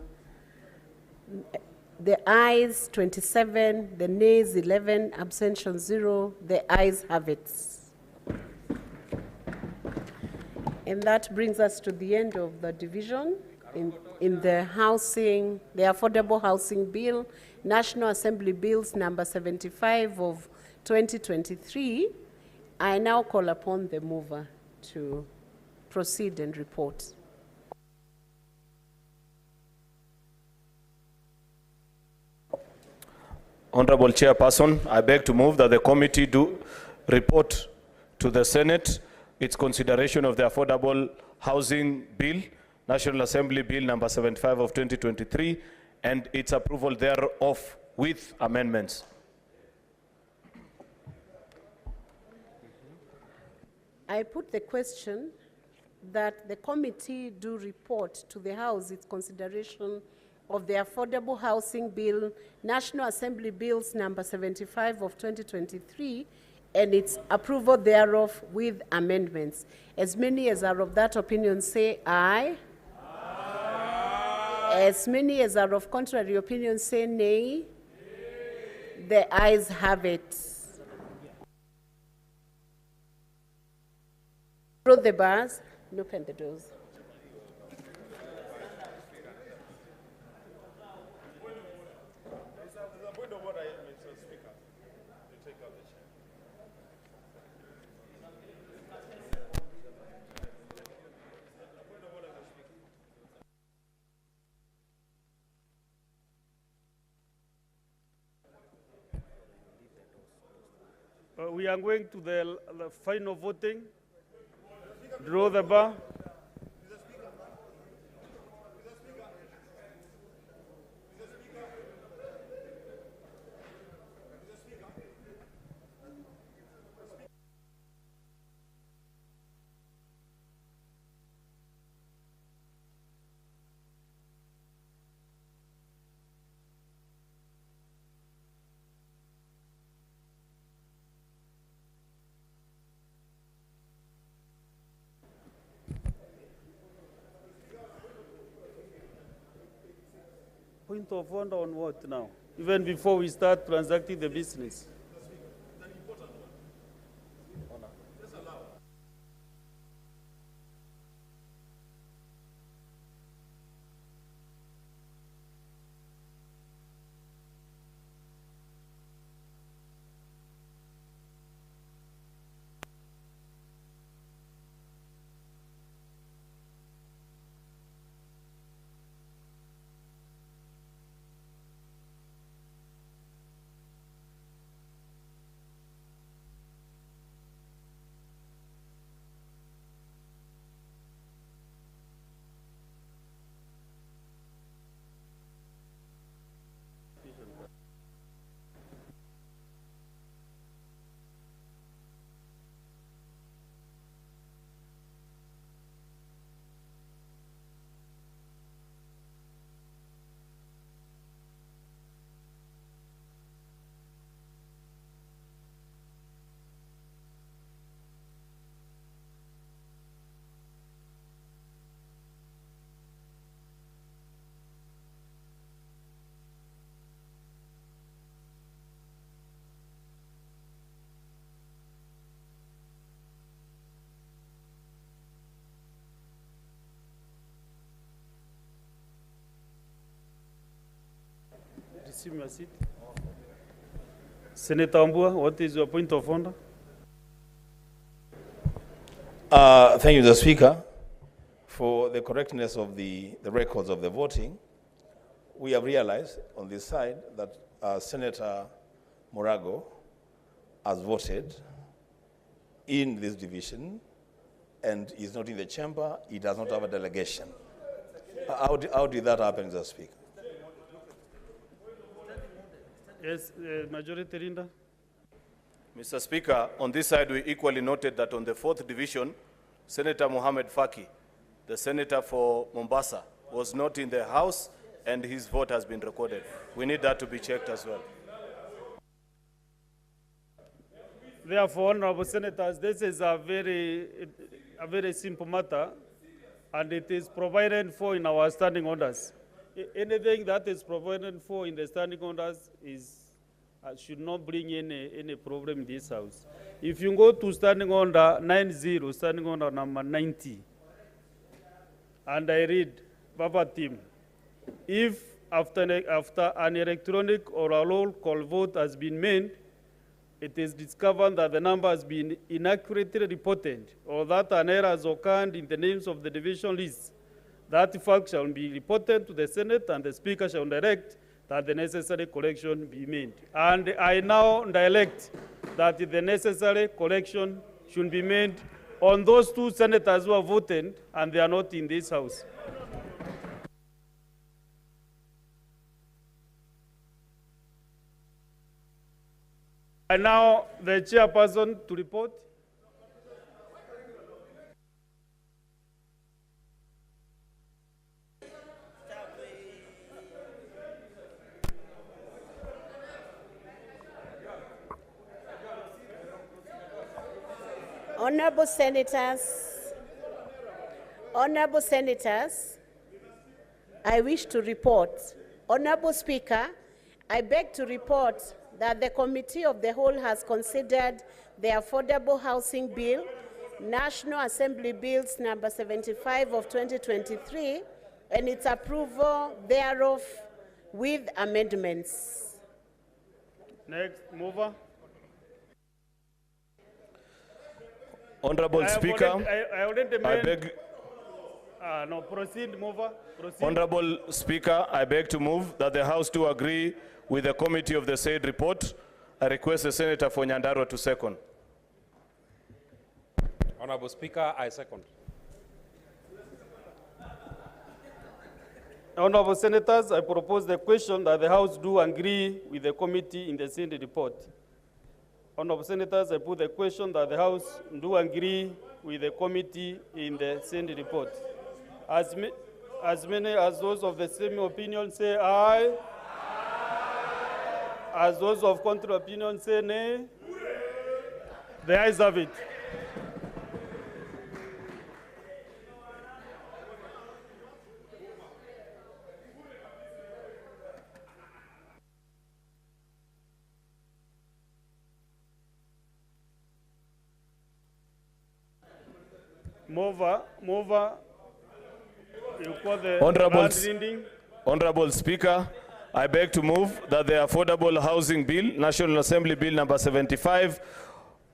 C: The ayes 27, the nays 11, abstention 0. The ayes have it. And that brings us to the end of the division in the housing, the Affordable Housing Bill, National Assembly Bills number 75 of 2023. I now call upon the mover to proceed and report.
E: Honorable Chairperson, I beg to move that the committee do report to the Senate its consideration of the Affordable Housing Bill, National Assembly Bill number 75 of 2023, and its approval thereof with amendments.
C: I put the question that the committee do report to the House its consideration of the Affordable Housing Bill, National Assembly Bills number 75 of 2023, and its approval thereof with amendments. As many as are of that opinion say aye. Aye. As many as are of contrary opinion say nay. The ayes have it. Close the bars and open the doors.
I: We are going to the final voting. Draw the bar. Point of order on what now? Even before we start transacting the business. Resume your seat. Senator Ambua, what is your point of order?
O: Thank you, Mr. Speaker. For the correctness of the records of the voting, we have realized on this side that Senator Morago has voted in this division and is not in the chamber. He does not have a delegation. How did that happen, Mr. Speaker?
I: Yes, Majority Leader.
E: Mr. Speaker, on this side, we equally noted that on the 4th division, Senator Mohamed Faki, the senator for Mombasa, was not in the House and his vote has been recorded. We need that to be checked as well.
I: Therefore, honorable senators, this is a very a very simple matter, and it is provided for in our standing orders. Anything that is provided for in the standing orders should not bring any problem in this house. If you go to standing order 90, standing order number 90, and I read verbatim, if after an electronic or a roll call vote has been made, it is discovered that the number has been inaccurately reported or that an error has occurred in the names of the division list, that fact shall be reported to the Senate and the Speaker shall direct that the necessary correction be made. And I now direct that the necessary correction should be made on those two senators who have voted and they are not in this house. And now the chairperson to report.
C: Honorable Senators, I wish to report. Honorable Speaker, I beg to report that the Committee of the Whole has considered the Affordable Housing Bill, National Assembly Bills number 75 of 2023, and its approval thereof with amendments.
I: Next, mover.
E: Honorable Speaker,
I: I already made,
E: I beg.
I: No, proceed, mover. Proceed.
E: Honorable Speaker, I beg to move that the House do agree with the committee of the said report. I request the Senator for Nyandarua to second.
Q: Honorable Speaker, I second.
I: Honorable Senators, I propose the question that the House do agree with the committee in the said report. Honorable Senators, I put the question that the House do agree with the committee in the said report. As many as those of the same opinion say aye. As those of contrary opinion say nay. The ayes have it. Mover, you call the
E: Honorable Speaker, I beg to move that the Affordable Housing Bill, National Assembly Bill number 75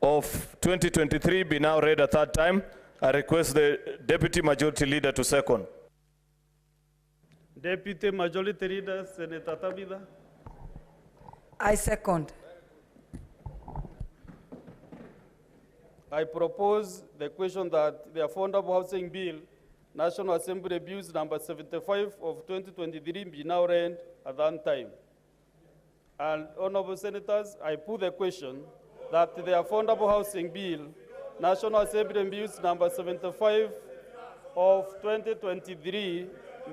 E: of 2023 be now read a third time. I request the Deputy Majority Leader to second.
I: Deputy Majority Leader, Senator Tabitha.
G: I second.
I: I propose the question that the Affordable Housing Bill, National Assembly Bills number 75 of 2023 be now read at that time. And Honorable Senators, I put the question that the Affordable Housing Bill, National Assembly Bills number 75 of 2023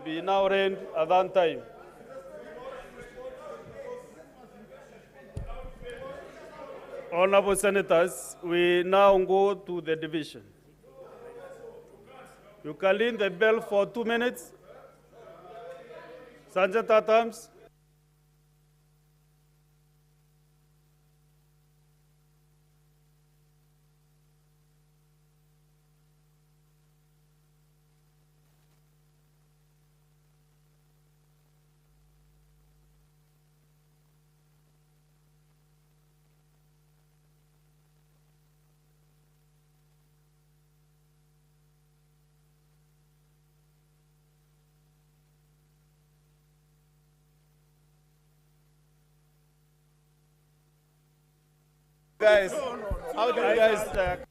I: be now read at that time. Honorable Senators, we now go to the division. You can ring the bell for 2 minutes. Sergeant at arms.
R: Guys, how can you guys...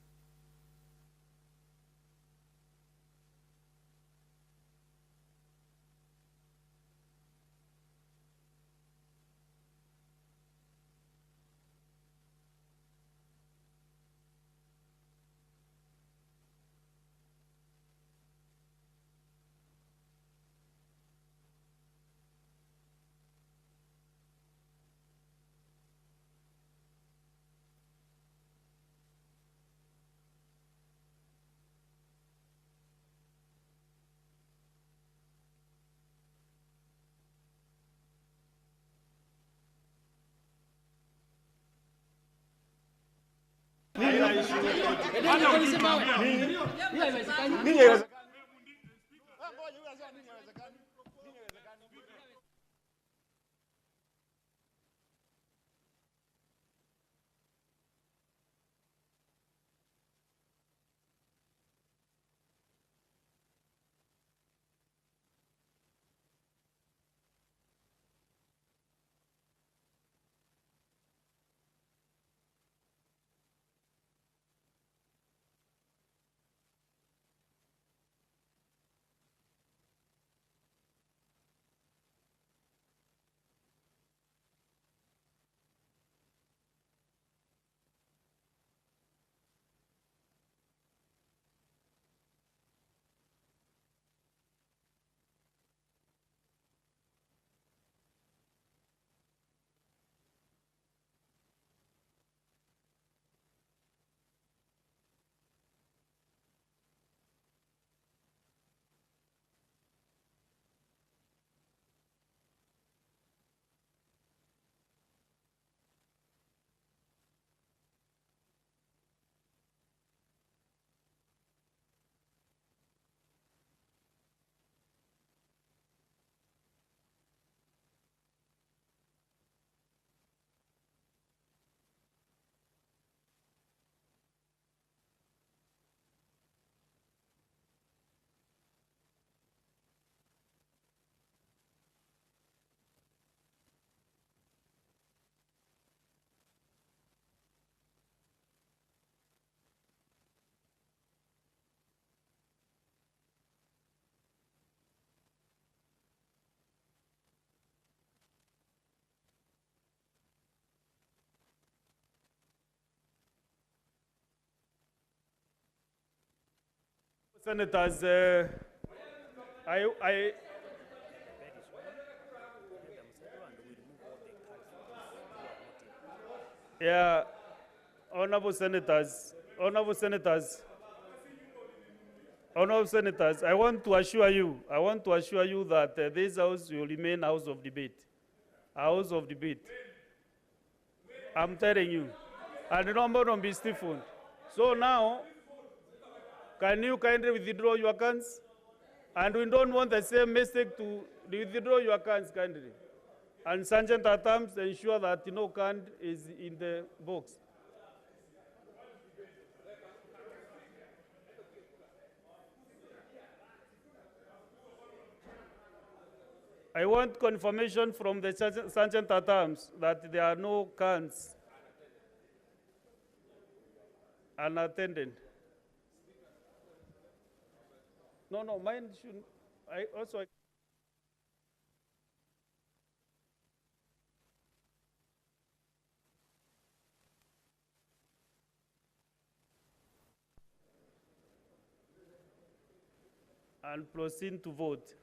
I: Senators, yeah, honorable senators, honorable senators, honorable senators, I want to assure you that this house will remain a house of debate. A house of debate. I'm telling you. And the number will be stiffened. So now, can you kindly withdraw your cans? And we don't want the same mistake to withdraw your cans kindly. And Sergeant at arms, ensure that no can is in the box. I want confirmation from the Sergeant at arms that there are no cans unattended. No, mine should. I also. And proceed to vote.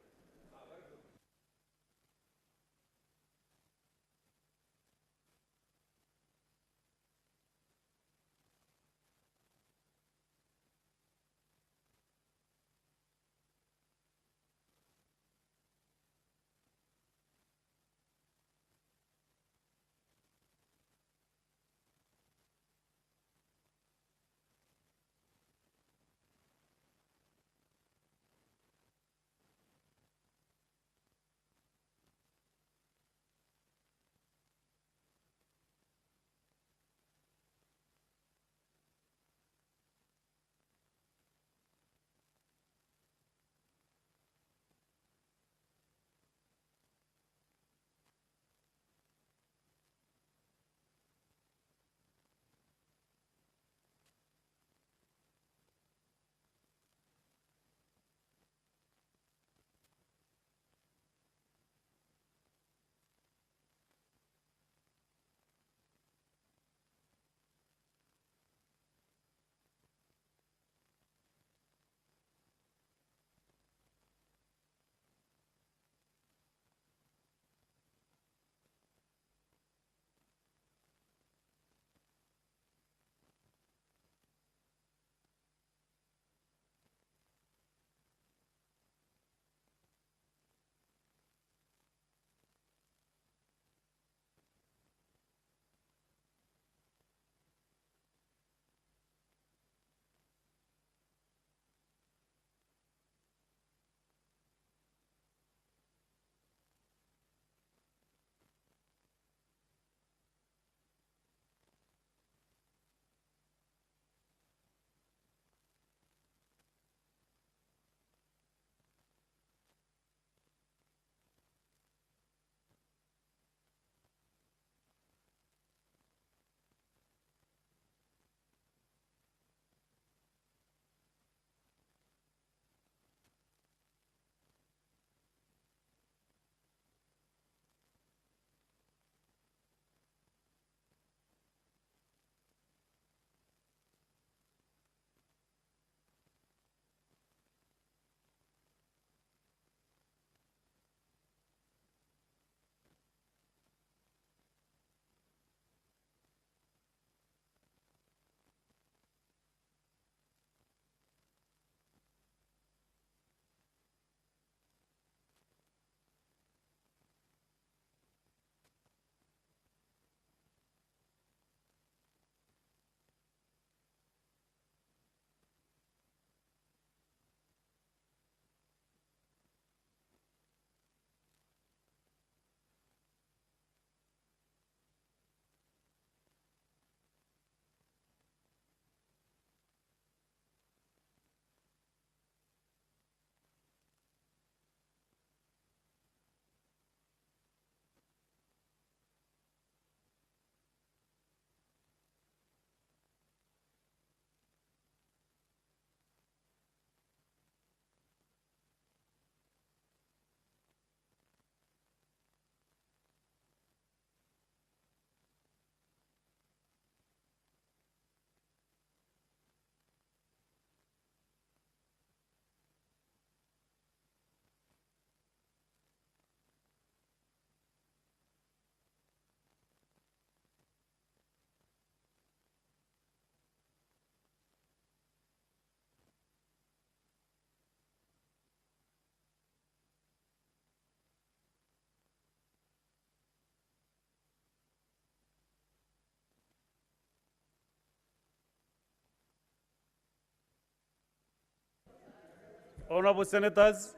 I: Honorable Senators,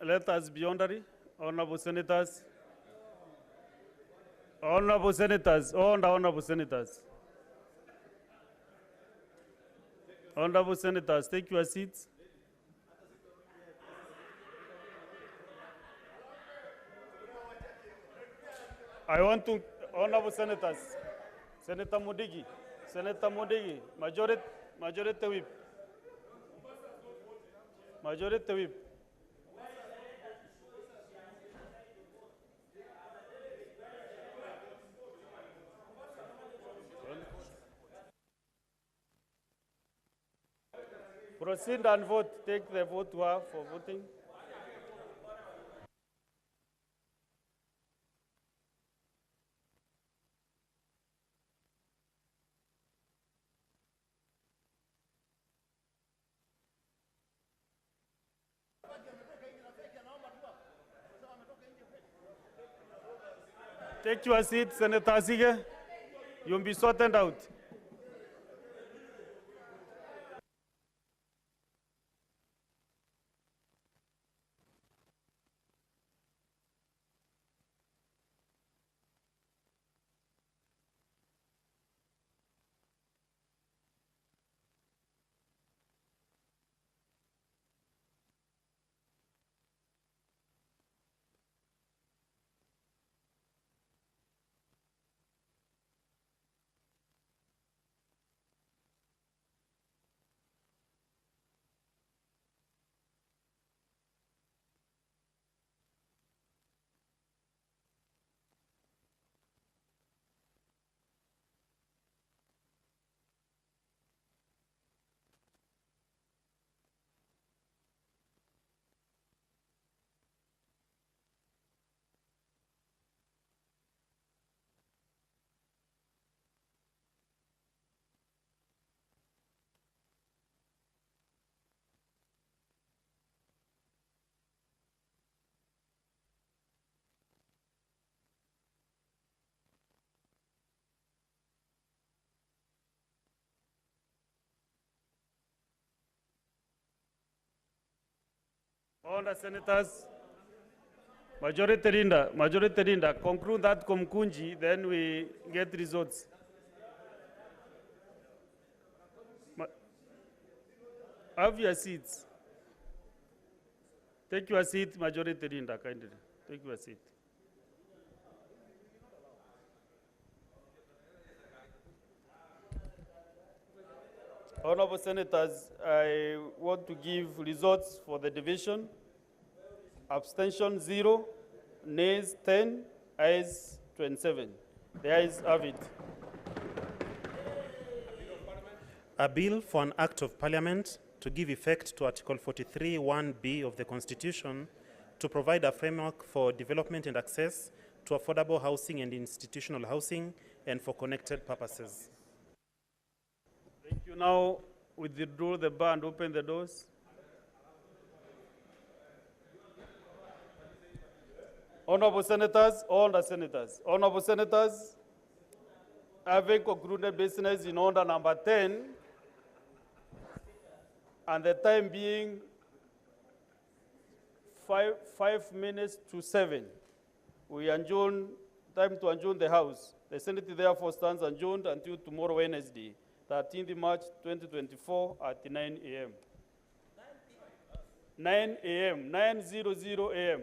I: let us be orderly. Honorable Senators. Honorable Senators, Honorable Senators. Honorable Senators, take your seats. I want to, Honorable Senators, Senator Mudigi, Majority Whip. Majority Whip. Proceed and vote. Take the vote to her for voting. Take your seat, Senator Sige. You'll be sorted out. All the senators, Majority Leader, conclude that Komkunji, then we get results. Have your seats. Take your seat, Majority Leader, kindly. Take your seat. Honorable Senators, I want to give results for the division. Abstention 0, nays 10, ayes 27. The ayes have it.
H: A bill for an act of parliament to give effect to Article 43(1)(b) of the Constitution to provide a framework for development and access to affordable housing and institutional housing and for connected purposes.
I: Thank you. Now, withdraw the bar and open the doors. Honorable Senators, Honorable Senators, having concluded business in order number 10, and the time being 5 minutes to 7, we adjourn, time to adjourn the House. The Senate therefore stands adjourned until tomorrow, Wednesday, 13th March 2024 at 9 a.m. 9 a.m., 9:00 a.m.